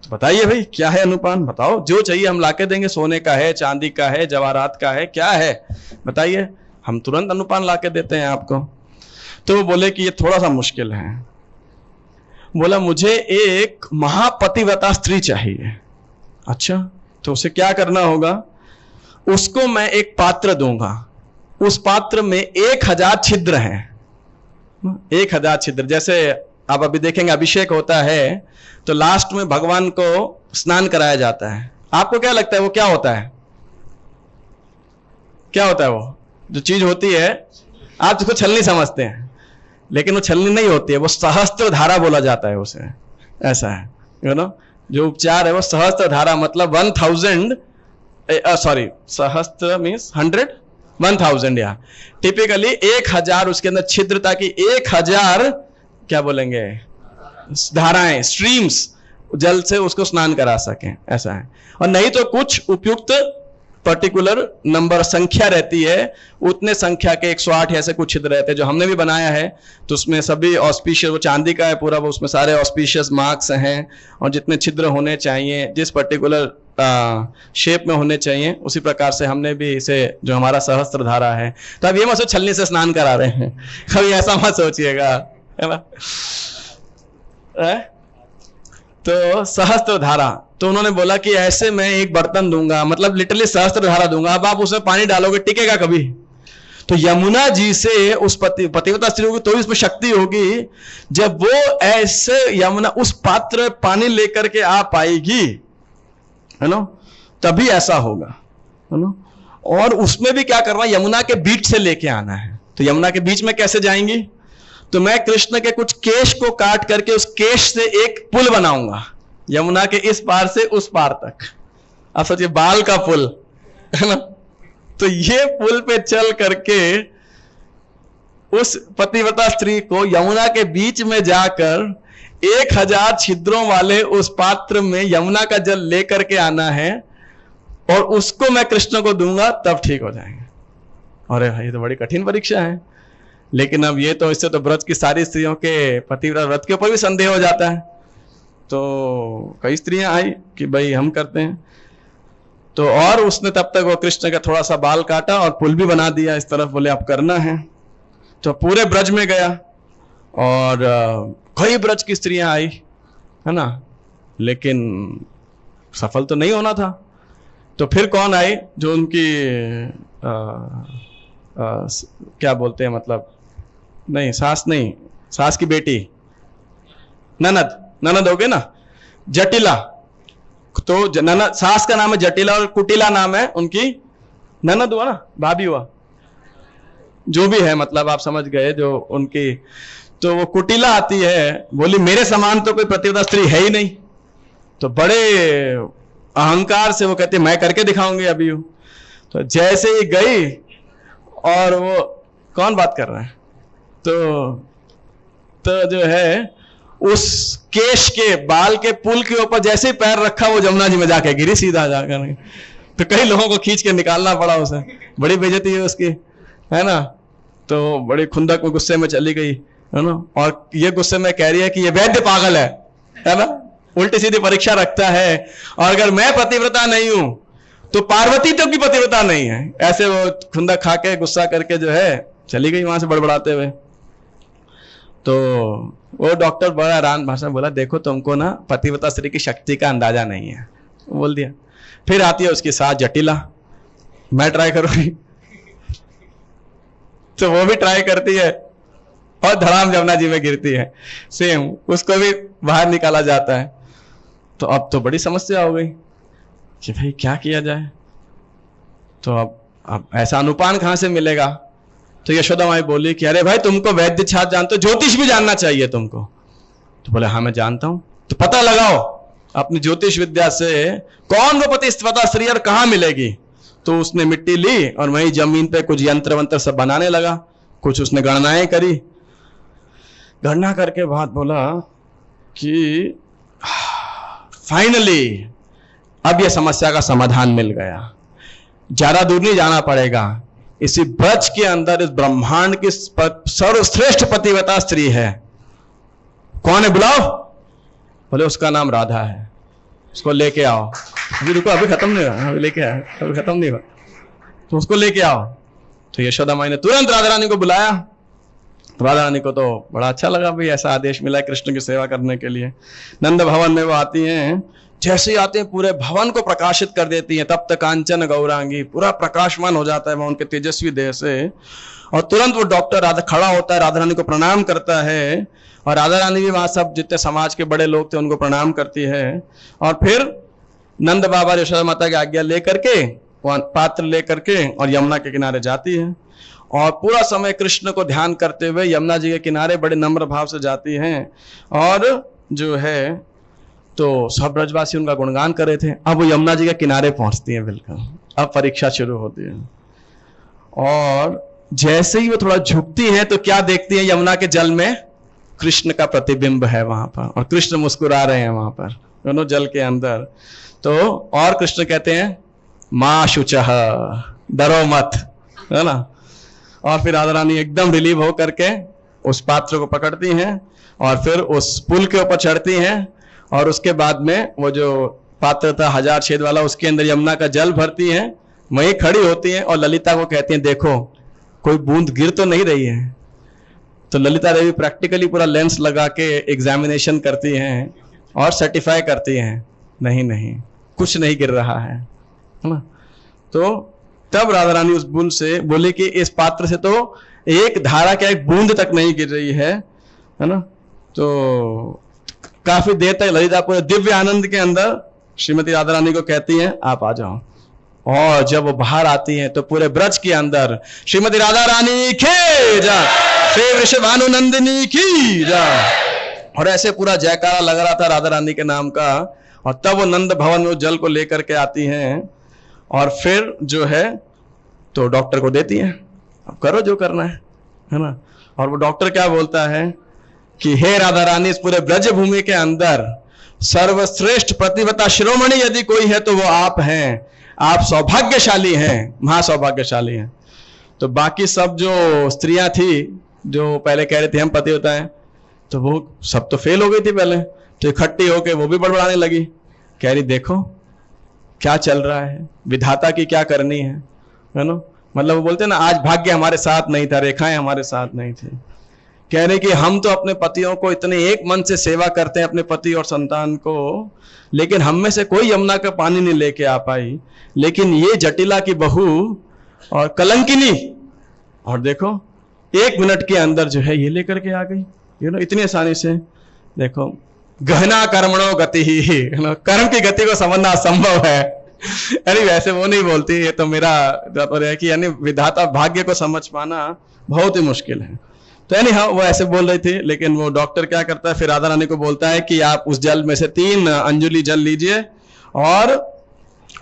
तो बताइए भाई क्या है अनुपान, बताओ। जो चाहिए हम लाके देंगे, सोने का है, चांदी का है, जवाहरात का है, क्या है बताइए, हम तुरंत अनुपान लाके देते हैं आपको। तो वो बोले कि ये थोड़ा सा मुश्किल है। बोला मुझे एक महापतिव्रता स्त्री चाहिए। अच्छा, तो उसे क्या करना होगा? उसको मैं एक पात्र दूंगा, उस पात्र में 1000 छिद्र हैं। 1000 छिद्र, जैसे आप अभी देखेंगे अभिषेक होता है तो लास्ट में भगवान को स्नान कराया जाता है। आपको क्या लगता है वो क्या होता है? क्या होता है वो जो चीज होती है? आप उसको छलनी समझते हैं, लेकिन वो छलनी नहीं होती है, वो सहस्त्र धारा बोला जाता है उसे। ऐसा है, यू नो, जो उपचार है वो सहस्त्र धारा, मतलब 1000 सॉरी सहस्त्र मीन्स 100 1000 या टिपिकली 1000 उसके अंदर छिद्र, ताकि 1000 क्या बोलेंगे धाराएं, स्ट्रीम्स जल से उसको स्नान करा सकें। ऐसा है। और नहीं तो कुछ उपयुक्त पर्टिकुलर नंबर संख्या रहती है, उतने संख्या के 108 ऐसे कुछ छिद्र रहते हैं जो हमने भी बनाया है। तो उसमें सभी ऑस्पिशियस, वो चांदी का है पूरा, वो उसमें सारे ऑस्पिशियस मार्क्स हैं और जितने छिद्र होने चाहिए, जिस पर्टिकुलर शेप में होने चाहिए, उसी प्रकार से हमने भी इसे, जो हमारा सहस्त्र धारा है। तो अब ये मत छलनी से स्नान करा रहे हैं, कभी ऐसा मत सोचिएगा, है ना। तो सहस्त्र धारा, तो उन्होंने बोला कि ऐसे मैं एक बर्तन दूंगा, मतलब लिटरली सहस्त्र धारा दूंगा। अब आप उसमें पानी डालोगे, टिकेगा कभी? तो यमुना जी से उस पतिव्रता स्त्री होगी तो भी उसमें शक्ति होगी। जब वो ऐसे यमुना उस पात्र में पानी लेकर के आ पाएगी, है ना, तभी ऐसा होगा, है ना। और उसमें भी क्या करना, यमुना के बीच से लेके आना है। तो यमुना के बीच में कैसे जाएंगी? तो मैं कृष्ण के कुछ केश को काट करके उस केश से एक पुल बनाऊंगा, यमुना के इस पार से उस पार तक। आप सोचिए, बाल का पुल, है ना। तो ये पुल पे चल करके उस पतिव्रता स्त्री को यमुना के बीच में जाकर 1000 छिद्रों वाले उस पात्र में यमुना का जल लेकर के आना है और उसको मैं कृष्ण को दूंगा, तब ठीक हो जाएंगे। अरे भाई, ये तो बड़ी कठिन परीक्षा है। लेकिन अब ये तो, इससे तो ब्रज की सारी स्त्रियों के पतिव्रता व्रत के ऊपर भी संदेह हो जाता है। तो कई स्त्रियां आई कि भाई हम करते हैं। तो और उसने तब तक वो कृष्ण का थोड़ा सा बाल काटा और पुल भी बना दिया इस तरफ, बोले अब करना है। तो पूरे ब्रज में गया और कई ब्रज की स्त्रियां आई, है ना, लेकिन सफल तो नहीं होना था। तो फिर कौन आई? जो उनकी क्या बोलते हैं, मतलब नहीं, सास नहीं, सास की बेटी, ननद हो गए ना, जटिला। तो ननद, सास का नाम है जटिला और कुटिला नाम है उनकी, ननद हुआ ना, भाभी हुआ, जो भी है, मतलब आप समझ गए जो उनकी। तो वो कुटिला आती है, बोली मेरे समान तो कोई पतिव्रता स्त्री है ही नहीं। तो बड़े अहंकार से वो कहती मैं करके दिखाऊंगी अभी। तो जैसे ही गई, और वो कौन बात कर रहा है, तो जो है उस केश के बाल के पुल के ऊपर जैसे ही पैर रखा, वो जमुना जी में जाके गिरी सीधा जाकर। तो कई लोगों को खींच के निकालना पड़ा उसे, बड़ी बेइज्जती है उसकी, है ना। तो बड़ी खुंदक में गुस्से में चली गई, है ना। और ये गुस्से में कह रही है कि ये वैद्य पागल है ना, उल्टी सीधी परीक्षा रखता है। और अगर मैं पतिव्रता नहीं हूं तो पार्वती तो की पतिव्रता नहीं है। ऐसे वो खुंदक खा के गुस्सा करके जो है चली गई वहां से बड़बड़ाते हुए। तो वो डॉक्टर बड़ा हैरान भाषा बोला, देखो तुमको ना पतिव्रता स्त्री की शक्ति का अंदाजा नहीं है, बोल दिया। फिर आती है उसकी सास जटिला, मैं ट्राई करूंगी। तो वो भी ट्राई करती है और धड़ाम जमुना जी में गिरती है, सेम, उसको भी बाहर निकाला जाता है। तो अब तो बड़ी समस्या हो गई कि भाई क्या किया जाए। तो अब ऐसा अनुपान कहां से मिलेगा? तो यशोदा माई बोली कि अरे भाई तुमको वैद्य छात्र जानते हो, ज्योतिष भी जानना चाहिए तुमको। तो बोले हाँ मैं जानता हूं। तो पता लगाओ अपनी ज्योतिष विद्या से कौन वो पतिव्रता स्त्री और कहां मिलेगी। तो उसने मिट्टी ली और वही जमीन पे कुछ यंत्र वंत्र सब बनाने लगा, कुछ उसने गणनाएं करी। गणना करके बात बोला कि फाइनली अब यह समस्या का समाधान मिल गया। ज्यादा दूर नहीं जाना पड़ेगा। इसी ब्रज के अंदर इस ब्रह्मांड की सर्वश्रेष्ठ पतिव्रता स्त्री है। कौन है बुलाओ? बोले उसका नाम राधा है, उसको लेके आओ। अभी रुको, अभी खत्म नहीं हुआ, अभी लेके आओ, अभी खत्म नहीं हुआ, तो उसको लेके आओ। तो यशोदा माई ने तुरंत राधा रानी को बुलाया। राधा रानी को तो बड़ा अच्छा लगा, भाई ऐसा आदेश मिला है कृष्ण की सेवा करने के लिए। नंद भवन में वो आती हैं, जैसे ही आते हैं पूरे भवन को प्रकाशित कर देती हैं। तब तक कांचन गौरांगी, पूरा प्रकाशमान हो जाता है वह उनके तेजस्वी देह से। और तुरंत वो डॉक्टर राधा खड़ा होता है, राधा रानी को प्रणाम करता है। और राधा रानी भी वहां सब जितने समाज के बड़े लोग थे उनको प्रणाम करती है। और फिर नंद बाबा यशोदा माता की आज्ञा लेकर के, पात्र लेकर के और यमुना के किनारे जाती है। और पूरा समय कृष्ण को ध्यान करते हुए यमुना जी के किनारे बड़े नम्र भाव से जाती हैं। और जो है तो सब ब्रजवासी उनका गुणगान कर रहे थे। अब वो यमुना जी के किनारे पहुंचती हैं, बिल्कुल अब परीक्षा शुरू होती है। और जैसे ही वो थोड़ा झुकती है तो क्या देखती है? यमुना के जल में कृष्ण का प्रतिबिंब है वहां पर, और कृष्ण मुस्कुरा रहे हैं वहां पर दोनों जल के अंदर। तो और कृष्ण कहते हैं मां शुचः, डरो मत, है ना। और फिर राधा रानी एकदम रिलीव हो करके उस पात्र को पकड़ती हैं और फिर उस पुल के ऊपर चढ़ती हैं। और उसके बाद में वो जो पात्र था 1000 छेद वाला, उसके अंदर यमुना का जल भरती हैं, वहीं खड़ी होती हैं और ललिता को कहती हैं देखो कोई बूंद गिर तो नहीं रही है। तो ललिता देवी प्रैक्टिकली पूरा लेंस लगा के एग्जामिनेशन करती हैं और सर्टिफाई करती हैं, नहीं नहीं कुछ नहीं गिर रहा है ना। तो तब राधा रानी उस बुल से बोली कि इस पात्र से तो एक धारा क्या एक बूंद तक नहीं गिर रही है ना। तो काफी देर तक ललिता पूरे दिव्य आनंद के अंदर श्रीमती राधा रानी को कहती हैं आप आ जाओ। और जब वो बाहर आती हैं तो पूरे ब्रज के अंदर श्रीमती राधा रानी की जय, श्री वृषभानु नंदिनी की जय, और ऐसे पूरा जयकारा लग रहा था राधा रानी के नाम का। और तब वो नंद भवन में उस जल को लेकर के आती हैं और फिर जो है तो डॉक्टर को देती हैं, अब करो जो करना है ना। और वो डॉक्टर क्या बोलता है कि हे राधा रानी, इस पूरे ब्रज भूमि के अंदर सर्वश्रेष्ठ प्रतिव्रता शिरोमणि यदि कोई है तो वो आप हैं। आप सौभाग्यशाली हैं, महासौभाग्यशाली हैं। तो बाकी सब जो स्त्रियां थी जो पहले कह रहे थे हम पतिव्रता हैं, तो वो सब तो फेल हो गई थी पहले। तो इकट्ठी होके वो भी बड़बड़ाने लगी, कह रही देखो क्या चल रहा है, विधाता की क्या करनी है ना। मतलब वो बोलते ना आज भाग्य हमारे साथ नहीं था, रेखाएं हमारे साथ नहीं थी। कह रहे कि हम तो अपने पतियों को इतने एक मन से सेवा करते हैं, अपने पति और संतान को, लेकिन हम में से कोई यमुना का पानी नहीं लेके आ पाई। लेकिन ये जटिला की बहू और कलंकिनी, और देखो 1 मिनट के अंदर जो है ये लेकर के आ गई, इतनी आसानी से। देखो गहना कर्मणो गति ही, कर्म की गति को समझना असंभव है। यानी वैसे वो नहीं बोलती, ये तो मेरा है कि यानी विधाता भाग्य को समझ पाना बहुत ही मुश्किल है। तो यानी हाँ वो ऐसे बोल रही थी। लेकिन वो डॉक्टर क्या करता है, फिर राधा रानी को बोलता है कि आप उस जल में से 3 अंजुलि जल लीजिए और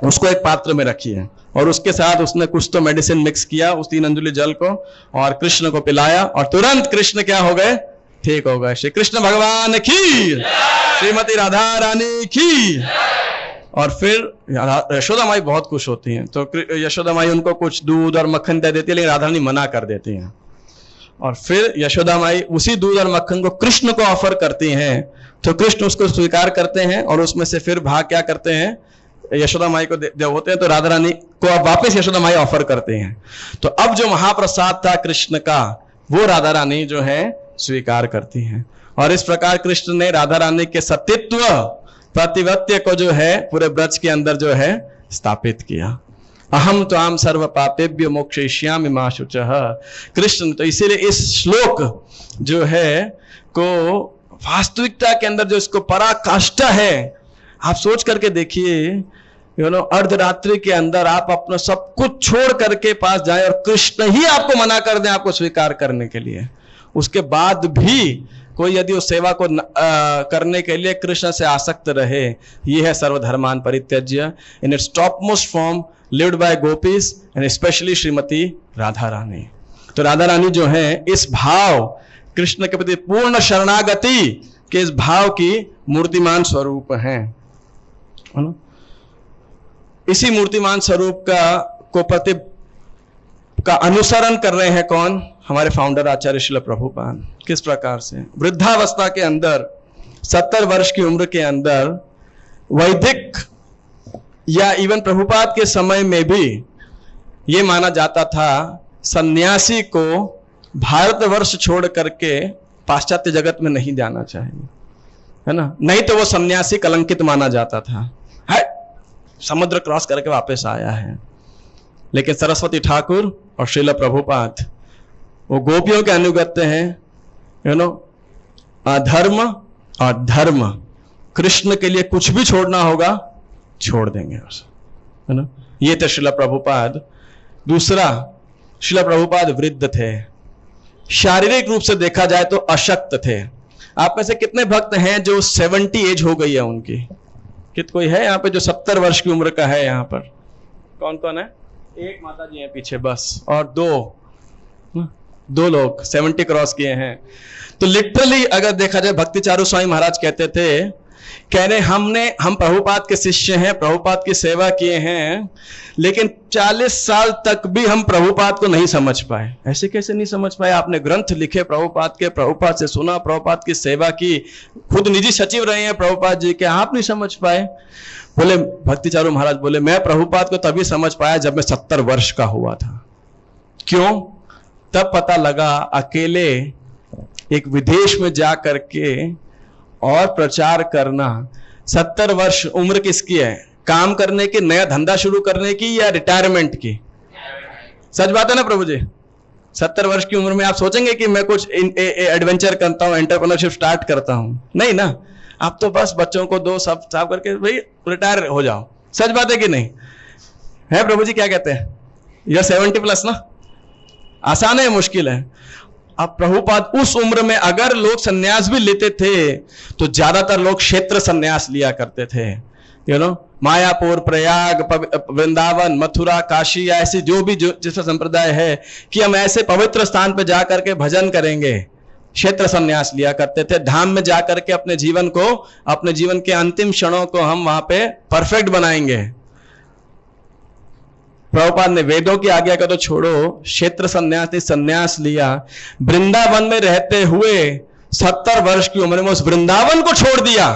उसको एक पात्र में रखिए। और उसके साथ उसने कुछ तो मेडिसिन मिक्स किया उस 3 अंजुलि जल को और कृष्ण को पिलाया, और तुरंत कृष्ण क्या हो गए, ठीक हो गए। श्री कृष्ण भगवान की, श्रीमती राधा रानी की। और फिर यशोदा माई बहुत खुश होती हैं। तो यशोदा माई उनको कुछ दूध और मक्खन दे देती है, लेकिन राधा रानी मना कर देती हैं। और फिर यशोदा माई उसी दूध और मक्खन को कृष्ण को ऑफर करती हैं। तो कृष्ण उसको स्वीकार करते हैं और उसमें से फिर भाग क्या करते हैं, यशोदा माई को जब होते हैं तो राधा रानी को अब वापस यशोदा माई ऑफर करते हैं। तो अब जो महाप्रसाद था कृष्ण का वो राधा रानी जो है स्वीकार करती हैं। और इस प्रकार कृष्ण ने राधा रानी के सतीत्व प्रतिवत्य को जो है पूरे ब्रज के अंदर जो है स्थापित किया। अहम त्वाम सर्व पापेभ्यो मोक्षयिष्यामि मा शुचः। कृष्ण तो इसीलिए इस श्लोक जो है को वास्तविकता के अंदर जो इसको पराकाष्ठा है, आप सोच करके देखिए, अर्धरात्रि के अंदर आप अपना सब कुछ छोड़ करके पास जाएं और कृष्ण ही आपको मना कर दें आपको स्वीकार करने के लिए, उसके बाद भी कोई यदि उस सेवा को करने के लिए कृष्ण से आसक्त रहे, ये है सर्वधर्मान परित्यज्य in its top most form lived by gopis and especially Shrimati Radha Rani. तो राधा रानी जो है इस भाव कृष्ण के प्रति पूर्ण शरणागति के इस भाव की मूर्तिमान स्वरूप हैं। इसी मूर्तिमान स्वरूप का का अनुसरण कर रहे हैं कौन? हमारे फाउंडर आचार्य श्रील प्रभुपाद। किस प्रकार से वृद्धावस्था के अंदर 70 वर्ष की उम्र के अंदर वैदिक या इवन प्रभुपाद के समय में भी ये माना जाता था सन्यासी को भारतवर्ष छोड़ करके पाश्चात्य जगत में नहीं जाना चाहिए, है ना, नहीं तो वो सन्यासी कलंकित माना जाता था। है समुद्र क्रॉस करके वापस आया है। लेकिन सरस्वती ठाकुर और श्रील प्रभुपाद वो गोपियों के अनुगत्य हैं, अधर्म और धर्म, कृष्ण के लिए कुछ भी छोड़ना होगा छोड़ देंगे उसे, है ना। ये थे श्रील प्रभुपाद। दूसरा, श्रील प्रभुपाद वृद्ध थे, शारीरिक रूप से देखा जाए तो अशक्त थे। आप में से कितने भक्त हैं जो 70 एज हो गई है उनकी? कोई है यहाँ पे जो 70 वर्ष की उम्र का है? यहाँ पर कौन कौन है? एक माता जी हैं पीछे बस, और दो लोग 70 क्रॉस किए हैं। तो लिटरली अगर देखा जाए, भक्ति चारू स्वामी महाराज कहते थे, कह रहे हम प्रभुपाद के शिष्य हैं, प्रभुपाद की सेवा किए हैं, लेकिन 40 साल तक भी हम प्रभुपाद को नहीं समझ पाए। ऐसे कैसे नहीं समझ पाए? आपने ग्रंथ लिखे प्रभुपाद के, प्रभुपाद से सुना, प्रभुपाद की सेवा की, खुद निजी सचिव रहे हैं प्रभुपाद जी के, आप नहीं समझ पाए? बोले भक्ति चारू महाराज बोले, मैं प्रभुपाद को तभी समझ पाया जब मैं 70 वर्ष का हुआ था। क्यों? तब पता लगा अकेले एक विदेश में जा करके और प्रचार करना। 70 वर्ष उम्र किसकी है? काम करने की, नया धंधा शुरू करने की, या रिटायरमेंट की? सच बात है ना प्रभु जी? 70 वर्ष की उम्र में आप सोचेंगे कि मैं कुछ एडवेंचर करता हूं, एंटरप्रेन्योरशिप स्टार्ट करता हूं? नहीं ना, आप तो बस बच्चों को दो, सब साफ करके भाई रिटायर हो जाओ। सच बात है कि नहीं है? प्रभु जी क्या कहते हैं? यह 70+ ना? आसान है, मुश्किल है? अब प्रभुपाद उस उम्र में अगर लोग सन्यास भी लेते थे तो ज्यादातर लोग क्षेत्र सन्यास लिया करते थे। मायापुर, प्रयाग, वृंदावन, मथुरा, काशी, या ऐसी जो जिसका संप्रदाय है कि हम ऐसे पवित्र स्थान पे जा करके भजन करेंगे, क्षेत्र सन्यास लिया करते थे। धाम में जाकर के अपने जीवन के अंतिम क्षणों को हम वहां पे परफेक्ट बनाएंगे। प्रभुपाद ने वेदों की आज्ञा का तो छोड़ो, क्षेत्र सन्यास लिया। वृंदावन में रहते हुए 70 वर्ष की उम्र में उस वृंदावन को छोड़ दिया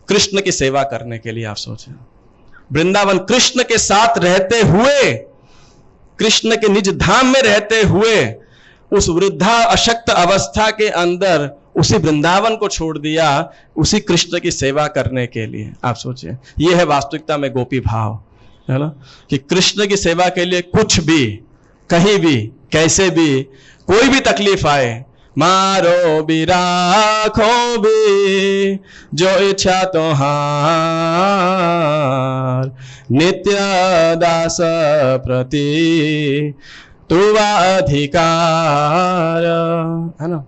कृष्ण की सेवा करने के लिए। आप सोचें, वृंदावन कृष्ण के साथ रहते हुए, कृष्ण के निज धाम में रहते हुए, उस वृद्धा अशक्त अवस्था के अंदर उसी वृंदावन को छोड़ दिया उसी कृष्ण की सेवा करने के लिए। आप सोचिए, यह है वास्तविकता में गोपी भाव, है ना, कि कृष्ण की सेवा के लिए कुछ भी, कहीं भी, कैसे भी, कोई भी तकलीफ आए, मारो भी राखो भी जो इच्छा तोहार, नित्य दास प्रति तुवा अधिकार, है ना।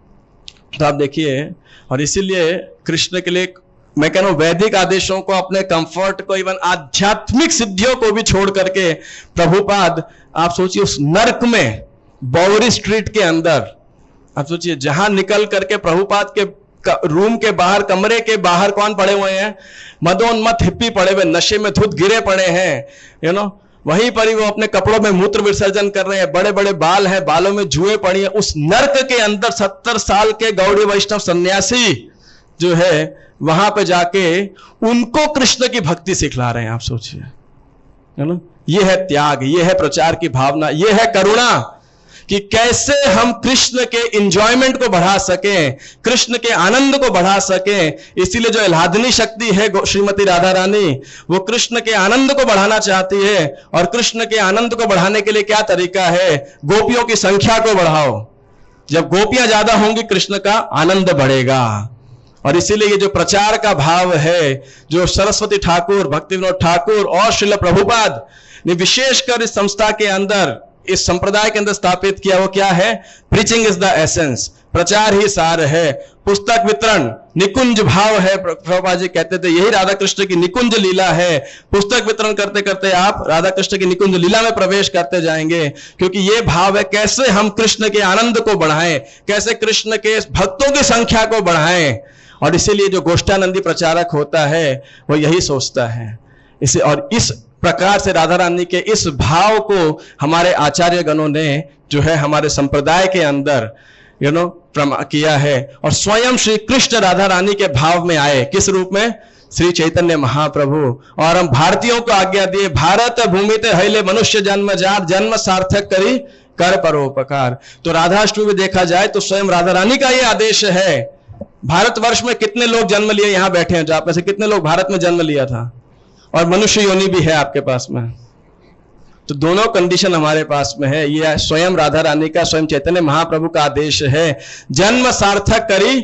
तो आप देखिए, और इसीलिए कृष्ण के लिए मैं कह रहा हूं, वैदिक आदेशों को, अपने कंफर्ट को, इवन आध्यात्मिक सिद्धियों को भी छोड़ करके प्रभुपाद, आप सोचिए उस नर्क में, बॉवरी स्ट्रीट के अंदर, आप सोचिए, जहां निकल करके प्रभुपाद के रूम के बाहर, कमरे के बाहर कौन पड़े हुए हैं? मदोन्मत्त हिप्पी पड़े हुए, नशे में धुत गिरे पड़े हैं, वहीं पर ही वो अपने कपड़ों में मूत्र विसर्जन कर रहे हैं, बड़े बड़े बाल हैं, बालों में जुएं पड़ी हैं। उस नर्क के अंदर 70 साल के गौड़ी वैष्णव सन्यासी जो है, वहां पे जाके उनको कृष्ण की भक्ति सिखला रहे हैं। आप सोचिए, है ना। यह है त्याग, यह है प्रचार की भावना, यह है करुणा, कि कैसे हम कृष्ण के इंजॉयमेंट को बढ़ा सकें, कृष्ण के आनंद को बढ़ा सकें। इसीलिए जो आह्लादनी शक्ति है श्रीमती राधा रानी, वो कृष्ण के आनंद को बढ़ाना चाहती है। और कृष्ण के आनंद को बढ़ाने के लिए क्या तरीका है? गोपियों की संख्या को बढ़ाओ। जब गोपियां ज्यादा होंगी, कृष्ण का आनंद बढ़ेगा। और इसीलिए ये जो प्रचार का भाव है, जो सरस्वती ठाकुर, भक्ति विनोद ठाकुर और श्रील प्रभुपाद ने विशेषकर इस संस्था के अंदर, इस संप्रदाय के अंदर स्थापित किया, वो क्या है? प्रीचिंग इज द एसेंस, प्रचार ही सार है। पुस्तक वितरण निकुंज भाव है। प्रभुपाद जी कहते थे यही राधा कृष्ण की निकुंज लीला है। पुस्तक वितरण करते करते आप राधा कृष्ण की निकुंज लीला में प्रवेश करते जाएंगे, क्योंकि ये भाव है कैसे हम कृष्ण के आनंद को बढ़ाएं, कैसे कृष्ण के भक्तों की संख्या को बढ़ाएं। और इसीलिए जो गोष्ठानंदी प्रचारक होता है वो यही सोचता है। इसे, और इस प्रकार से राधा रानी के इस भाव को हमारे आचार्य गणों ने जो है हमारे संप्रदाय के अंदर किया है। और स्वयं श्री कृष्ण राधा रानी के भाव में आए, किस रूप में? श्री चैतन्य महाप्रभु। और हम भारतीयों को आज्ञा दिए, भारत भूमि ते हईले मनुष्य जन्म जात, जन्म सार्थक करी कर परोपकार। तो राधाष्टमी में देखा जाए तो स्वयं राधा रानी का ये आदेश है। भारतवर्ष में कितने लोग जन्म लिए यहां बैठे हैं? जो आप में से कितने लोग भारत में जन्म लिया था? और मनुष्य योनि भी है आपके पास में। तो दोनों कंडीशन हमारे पास में है। यह स्वयं राधा रानी का, स्वयं चैतन्य महाप्रभु का आदेश है, जन्म सार्थक करी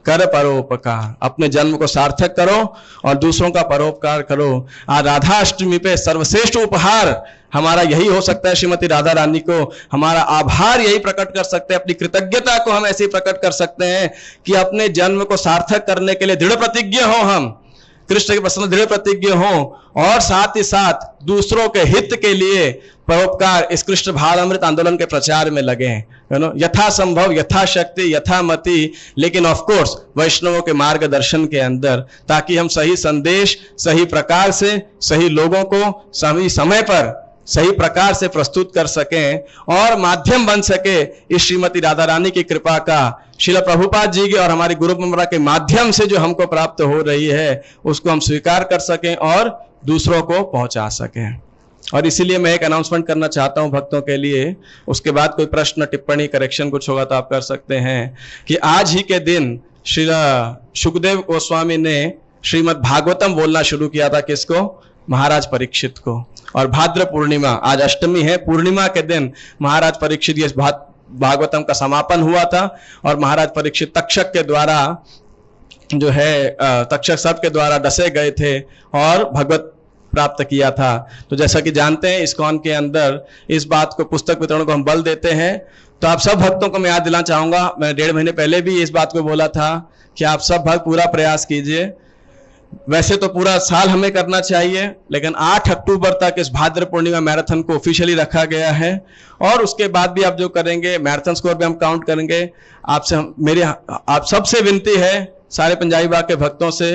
कर परोपकार। अपने जन्म को सार्थक करो और दूसरों का परोपकार करो। आज राधा अष्टमी पे सर्वश्रेष्ठ उपहार हमारा यही हो सकता है। श्रीमती राधा रानी को हमारा आभार यही प्रकट कर सकते हैं, अपनी कृतज्ञता को हम ऐसे प्रकट कर सकते हैं कि अपने जन्म को सार्थक करने के लिए दृढ़ प्रतिज्ञ हो, हम कृष्ण के प्रसन्न दृढ़ प्रतिज्ञ हो, और साथ ही साथ दूसरों के हित के लिए परोपकार इस कृष्ण भावामृत आंदोलन के प्रचार में लगे हैं। यथा संभव, यथाशक्ति, यथामति, लेकिन ऑफ कोर्स वैष्णवों के मार्गदर्शन के अंदर, ताकि हम सही संदेश सही प्रकार से सही लोगों को सही समय पर सही प्रकार से प्रस्तुत कर सकें और माध्यम बन सके इस श्रीमती राधा रानी की कृपा का। श्रील प्रभुपाद जी के और हमारी गुरु परंपरा के माध्यम से जो हमको प्राप्त हो रही है उसको हम स्वीकार कर सकें और दूसरों को पहुंचा सकें। और इसीलिए मैं एक अनाउंसमेंट करना चाहता हूं भक्तों के लिए, उसके बाद कोई प्रश्न टिप्पणी करेक्शन कुछ होगा तो आप कर सकते हैं, कि आज ही के दिन श्री सुखदेव गोस्वामी ने श्रीमद् भागवतम बोलना शुरू किया था। किसको? महाराज परीक्षित को। और भाद्र पूर्णिमा, आज अष्टमी है, पूर्णिमा के दिन महाराज परीक्षित ये भागवतम का समापन हुआ था। और महाराज परीक्षित तक्षक के द्वारा जो है तक्षक सब के द्वारा डसे गए थे और भगवत प्राप्त किया था। तो जैसा कि जानते हैं इस्कॉन के अंदर इस बात को, पुस्तक वितरण को हम बल देते हैं। तो आप सब भक्तों को मैं याद दिलाना चाहूंगा, मैं 1.5 महीने पहले भी इस बात को बोला था कि आप सब भक्त पूरा प्रयास कीजिए। वैसे तो पूरा साल हमें करना चाहिए, लेकिन 8 अक्टूबर तक इस भाद्र पूर्णिमा मैराथन को ऑफिशियली रखा गया है। और उसके बाद भी आप जो करेंगे, मैराथन स्कोर भी हम काउंट करेंगे। आप सबसे विनती है, सारे पंजाबी बाग के भक्तों से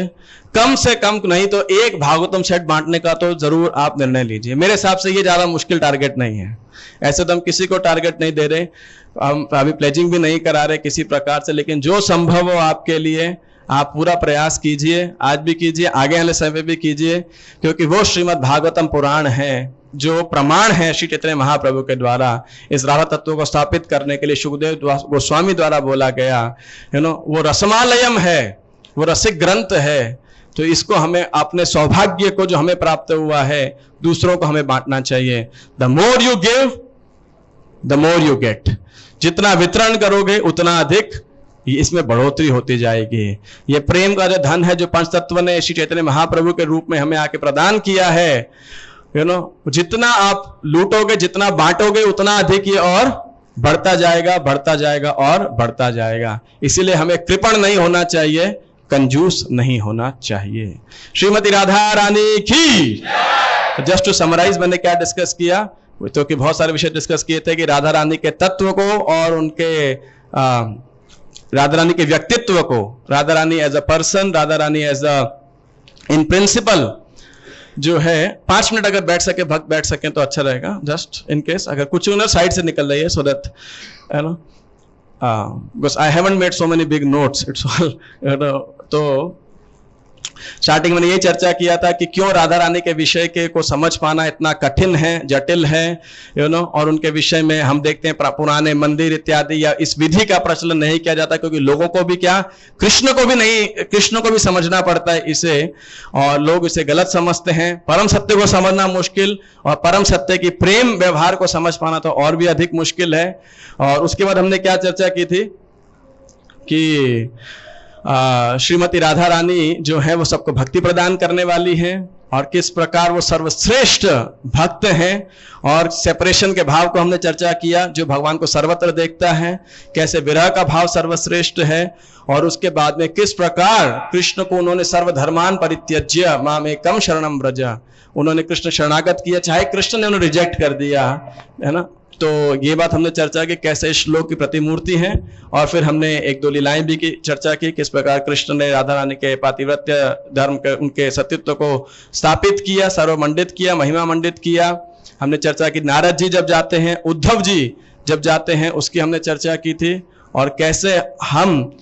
कम नहीं तो एक भागवतम सेट बांटने का तो जरूर आप निर्णय लीजिए। मेरे हिसाब से ये ज्यादा मुश्किल टारगेट नहीं है। ऐसे तो हम किसी को टारगेट नहीं दे रहे, हम अभी प्लेजिंग भी नहीं करा रहे किसी प्रकार से, लेकिन जो संभव हो आपके लिए आप पूरा प्रयास कीजिए। आज भी कीजिए, आगे वाले समय भी कीजिए, क्योंकि वो श्रीमद् भागवतम पुराण है जो प्रमाण है श्री चैतन्य महाप्रभु के द्वारा इस राधा तत्व को स्थापित करने के लिए सुखदेव गोस्वामी द्वारा बोला गया। वो रसमालयम है, वो रसिक ग्रंथ है। तो इसको हमें, अपने सौभाग्य को जो हमें प्राप्त हुआ है, दूसरों को हमें बांटना चाहिए। The more you give the more you get. जितना वितरण करोगे उतना अधिक इसमें बढ़ोतरी होती जाएगी। ये प्रेम का जो धन है जो पंच तत्व ने श्री चैतन्य महाप्रभु के रूप में हमें आके प्रदान किया है, जितना आप लूटोगे, जितना बांटोगे, उतना अधिक ये और बढ़ता जाएगा, बढ़ता जाएगा और बढ़ता जाएगा। इसीलिए हमें कृपण नहीं होना चाहिए, कंजूस नहीं होना चाहिए। श्रीमती राधा रानी की। जस्ट टू समराइज, मैंने क्या डिस्कस किया, तो कि बहुत सारे विषय डिस्कस किए थे कि राधा रानी के तत्व को और उनके राधा रानी के व्यक्तित्व को, Radha Rani as a person, Radha Rani as a in principle जो है। 5 मिनट अगर बैठ सके, भक्त बैठ सके तो अच्छा रहेगा, जस्ट इन केस अगर कुछ उन्हें साइड से निकल रही है, so that because I haven't made so many big notes, it's all. तो स्टार्टिंग में ये चर्चा किया था कि क्यों राधा रानी के विषय के को समझ पाना इतना कठिन है, जटिल है, और उनके विषय में हम देखते हैं पुराने मंदिर इत्यादि या इस विधि का प्रचलन नहीं किया जाता, क्योंकि लोगों को भी क्या, कृष्ण को भी समझना पड़ता है इसे, और लोग इसे गलत समझते हैं। परम सत्य को समझना मुश्किल, और परम सत्य की प्रेम व्यवहार को समझ पाना तो और भी अधिक मुश्किल है। और उसके बाद हमने क्या चर्चा की थी कि श्रीमती राधा रानी जो है वो सबको भक्ति प्रदान करने वाली है, और किस प्रकार वो सर्वश्रेष्ठ भक्त हैं, और सेपरेशन के भाव को हमने चर्चा किया, जो भगवान को सर्वत्र देखता है, कैसे विरह का भाव सर्वश्रेष्ठ है, और उसके बाद में किस प्रकार कृष्ण को उन्होंने सर्वधर्मान परित्यज्य माम एकम शरणम व्रज, उन्होंने कृष्ण शरणागत किया, चाहे कृष्ण ने उन्हें रिजेक्ट कर दिया, है ना, तो ये बात हमने चर्चा की कैसे श्लोक की प्रतिमूर्ति हैं, और फिर हमने एक दो लीलाएं भी की चर्चा की किस प्रकार कृष्ण ने राधा रानी के पातिव्रत्य धर्म के उनके सतीत्व को स्थापित किया, सर्वमंडित किया, महिमा मंडित किया। हमने चर्चा की नारद जी जब जाते हैं, उद्धव जी जब जाते हैं, उसकी हमने चर्चा की थी, और कैसे हम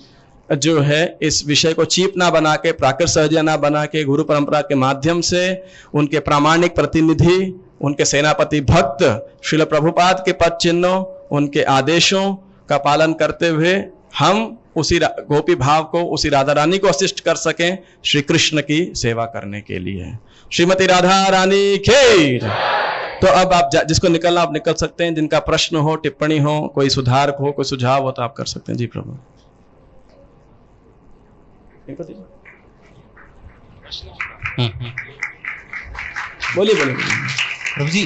जो है इस विषय को चीप ना बना के, प्राकृत सहज ना बना के, गुरु परंपरा के माध्यम से उनके प्रामाणिक प्रतिनिधि, उनके सेनापति भक्त श्रील प्रभुपाद के पद चिन्हों, उनके आदेशों का पालन करते हुए हम उसी गोपी भाव को, उसी राधा रानी को असिस्ट कर सकें श्री कृष्ण की सेवा करने के लिए। श्रीमती राधा रानी खेर। तो अब आप जिसको निकलना आप निकल सकते हैं, जिनका प्रश्न हो, टिप्पणी हो, कोई सुधार हो, कोई सुझाव हो तो आप कर सकते हैं। जी प्रभु बोलिए बोलिए। प्रभु जी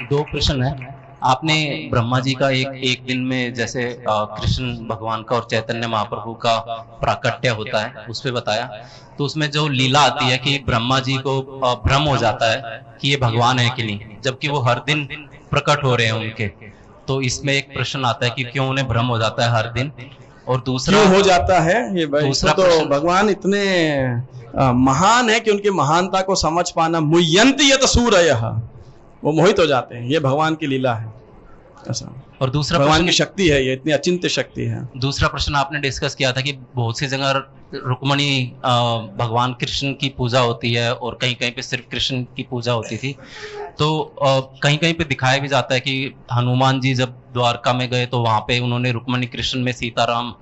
दो प्रश्न है। आपने ब्रह्मा जी का एक दिन में जैसे कृष्ण भगवान का और चैतन्य महाप्रभु का प्राकट्य होता है उस पे बताया, तो उसमें जो लीला आती है कि ब्रह्मा जी को भ्रम हो जाता है कि ये भगवान है कि नहीं, जबकि वो हर दिन प्रकट हो रहे हैं उनके। तो इसमें एक प्रश्न आता है कि क्यों उन्हें भ्रम हो जाता है हर दिन, और दूसरा क्यों हो जाता है ये दूसरा तो भगवान इतने महान है कि उनकी महानता को समझ पाना, मुह्यन्ति यत सूरयः, वो मोहित हो जाते हैं। ये भगवान की लीला है ऐसा। और दूसरा भगवान की शक्ति है, ये इतनी अचिंत्य शक्ति है। दूसरा प्रश्न आपने डिस्कस किया था कि बहुत सी जगह रुक्मणी भगवान कृष्ण की पूजा होती है और कहीं कहीं पे सिर्फ कृष्ण की पूजा होती थी। तो कहीं कहीं पे दिखाया भी जाता है कि हनुमान जी जब द्वारका में गए तो वहां पे उन्होंने रुक्मणी कृष्ण में सीताराम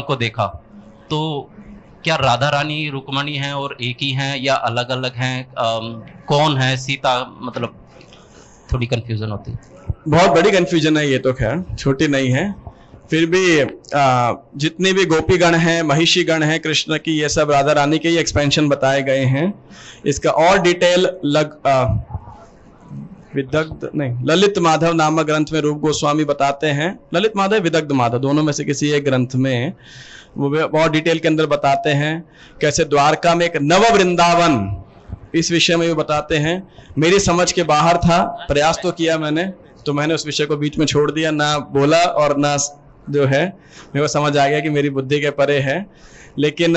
को देखा। तो क्या राधा रानी रुक्मणी हैं और एक ही हैं या अलग अलग हैं? कौन है सीता? मतलब थोड़ी कंफ्यूजन होती है। बहुत बड़ी कंफ्यूजन है ये तो, खैर छोटी नहीं है। फिर भी जितने भी गोपीगण हैं, महिषीगण हैं कृष्ण की, ये सब राधा रानी के ही एक्सपेंशन बताए गए हैं। इसका और डिटेल विदग्ध नहीं, ललित माधव नामक ग्रंथ में रूप गोस्वामी बताते हैं। ललित माधव, विदग्ध माधव, दोनों में से किसी एक ग्रंथ में वो बहुत डिटेल के अंदर बताते हैं कैसे द्वारका में एक नव वृंदावन, इस विषय में भी बताते हैं। मेरी समझ के बाहर था, प्रयास तो किया मैंने, तो मैंने उस विषय को बीच में छोड़ दिया, ना बोला और ना जो है मेरे को समझ आ गया कि मेरी बुद्धि के परे है। लेकिन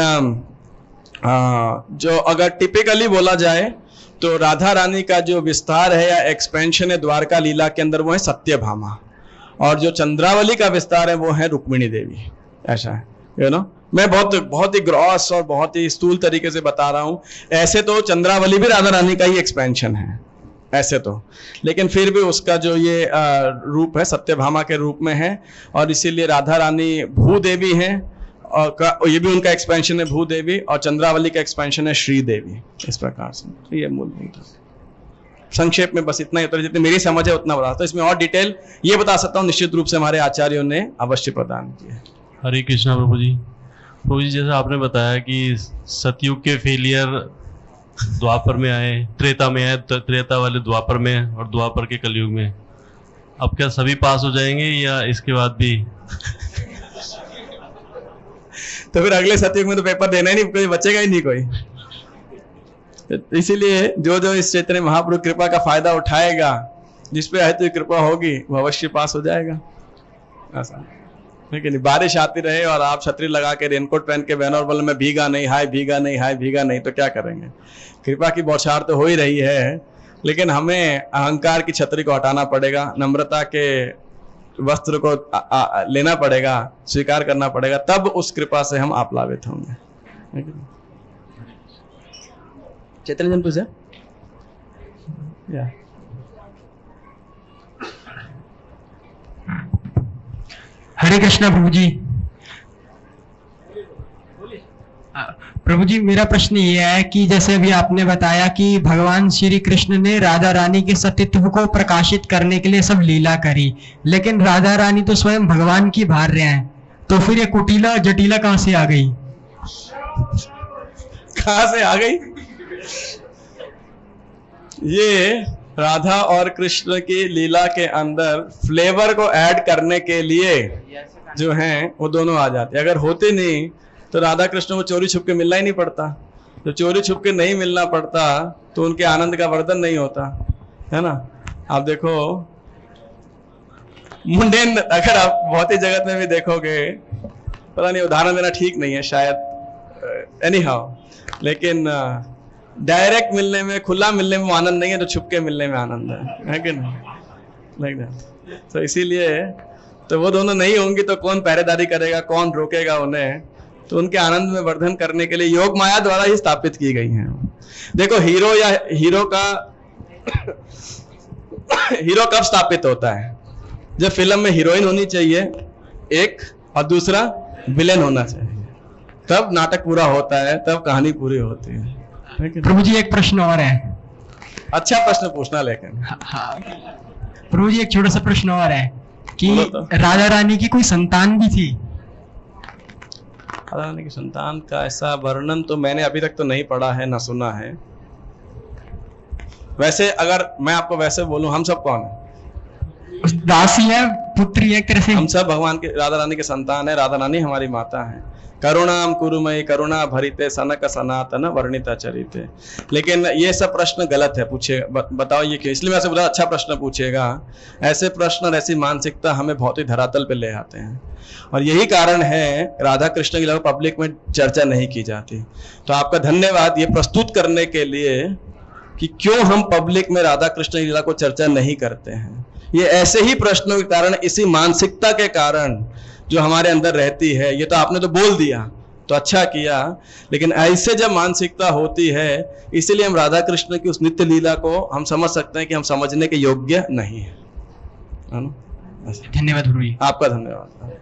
जो अगर टिपिकली बोला जाए तो राधा रानी का जो विस्तार है या एक्सपेंशन है द्वारका लीला के अंदर वो है सत्यभामा, और जो चंद्रावली का विस्तार है वो है रुक्मिणी देवी। ऐसा है, यू नो। मैं बहुत ही ग्रॉस और बहुत ही स्थूल तरीके से बता रहा हूं। ऐसे तो चंद्रावली भी राधा रानी का ही एक्सपेंशन है ऐसे तो, लेकिन फिर भी उसका जो ये रूप है सत्यभामा के रूप में है, और इसीलिए राधा रानी भूदेवी हैं, और ये भी उनका एक्सपेंशन है भूदेवी, और चंद्रावली का एक्सपेंशन है श्रीदेवी। इस प्रकार से तो ये मूलभूत संक्षेप में बस इतना ही, तो जितनी मेरी समझ है उतना बता। तो इसमें और डिटेल ये बता सकता हूँ, निश्चित रूप से हमारे आचार्यों ने अवश्य प्रदान किया है। हरे कृष्णा प्रभु जी। प्रभु जी, जैसा आपने बताया कि सतयुग के फेलियर द्वापर में आए, त्रेता में आए, त्रेता वाले द्वापर में, और द्वापर के कलयुग में। अब क्या सभी पास हो जाएंगे या इसके बाद भी? तो फिर अगले सतयुग में तो पेपर देना ही नहीं, कोई बचेगा ही नहीं कोई। इसीलिए जो जो इस चैतन्य महाप्रभु कृपा का फायदा उठाएगा, जिस पे अहेतु कृपा होगी, वो अवश्य पास हो जाएगा। ऐसा लेकिन बारिश आती रहे और आप छतरी लगा के रेनकोट पहन के बैनर बोले मैं भीगा नहीं, हाय भीगा नहीं, हाय भीगा नहीं, तो क्या करेंगे? कृपा की बौछार तो हो ही रही है, लेकिन हमें अहंकार की छतरी को हटाना पड़ेगा, नम्रता के वस्त्र को लेना पड़ेगा, स्वीकार करना पड़ेगा, तब उस कृपा से हम आप्लावित होंगे। चैतन्य जन पूछे हरे कृष्णा प्रभु जी। प्रभु जी, मेरा प्रश्न ये है कि जैसे अभी आपने बताया कि भगवान श्री कृष्ण ने राधा रानी के सतीत्व को प्रकाशित करने के लिए सब लीला करी, लेकिन राधा रानी तो स्वयं भगवान की भार्या हैं, तो फिर ये कुटिला जटिला कहां से आ गई? कहां से आ गई? ये राधा और कृष्ण की लीला के अंदर फ्लेवर को ऐड करने के लिए जो हैं वो दोनों आ जाते। अगर होते नहीं तो राधा कृष्ण को चोरी छुप के मिलना ही नहीं पड़ता। तो चोरी छुप के नहीं मिलना पड़ता तो उनके आनंद का वर्धन नहीं होता, है ना। आप देखो, मुंडेन अगर आप भौतिक जगत में भी देखोगे, पता नहीं उदाहरण देना ठीक नहीं है शायद, एनी हाउ, लेकिन डायरेक्ट मिलने में, खुला मिलने में वो आनंद नहीं है, तो छुप के मिलने में आनंद है कि नहीं? Like that. तो इसीलिए तो वो दोनों नहीं होंगी तो कौन पहरेदारी करेगा, कौन रोकेगा उन्हें? तो उनके आनंद में वर्धन करने के लिए योग माया द्वारा ही स्थापित की गई हैं। देखो हीरो या हीरो का हीरो कब स्थापित होता है? जब फिल्म में हीरोइन होनी चाहिए एक, और दूसरा विलेन होना चाहिए, तब नाटक पूरा होता है, तब कहानी पूरी होती है। प्रभु जी एक प्रश्न और है। अच्छा प्रश्न पूछना, लेकिन प्रभु जी एक छोटा सा प्रश्न और है कि तो। राजा रानी की कोई संतान भी थी? राधा रानी की संतान का ऐसा वर्णन तो मैंने अभी तक तो नहीं पढ़ा है, ना सुना है। वैसे अगर मैं आपको वैसे बोलूं, हम सब कौन है? दासी है, पुत्री है, एक तरह से हम सब भगवान के, राधा रानी के संतान है। राधा रानी हमारी माता है। करुणाम कुरुमयी करुणा भरिते सनक सनातन वर्णिता चरिते। लेकिन ये सब प्रश्न गलत है, पूछे बताओ ये क्यों? इसलिए मैं ऐसे बोला अच्छा प्रश्न पूछेगा। ऐसे प्रश्न और ऐसी मानसिकता हमें भौतिक धरातल पे ले आते हैं, और यही कारण है राधा कृष्ण की लगभग पब्लिक में चर्चा नहीं की जाती। तो आपका धन्यवाद ये प्रस्तुत करने के लिए कि क्यों हम पब्लिक में राधा कृष्ण की लीला को चर्चा नहीं करते हैं। ये ऐसे ही प्रश्नों के कारण, इसी मानसिकता के कारण जो हमारे अंदर रहती है। ये तो आपने तो बोल दिया तो अच्छा किया, लेकिन ऐसे जब मानसिकता होती है, इसीलिए हम राधा कृष्ण की उस नित्य लीला को हम समझ सकते हैं कि हम समझने के योग्य नहीं है ना। धन्यवाद गुरु जी। आपका धन्यवाद।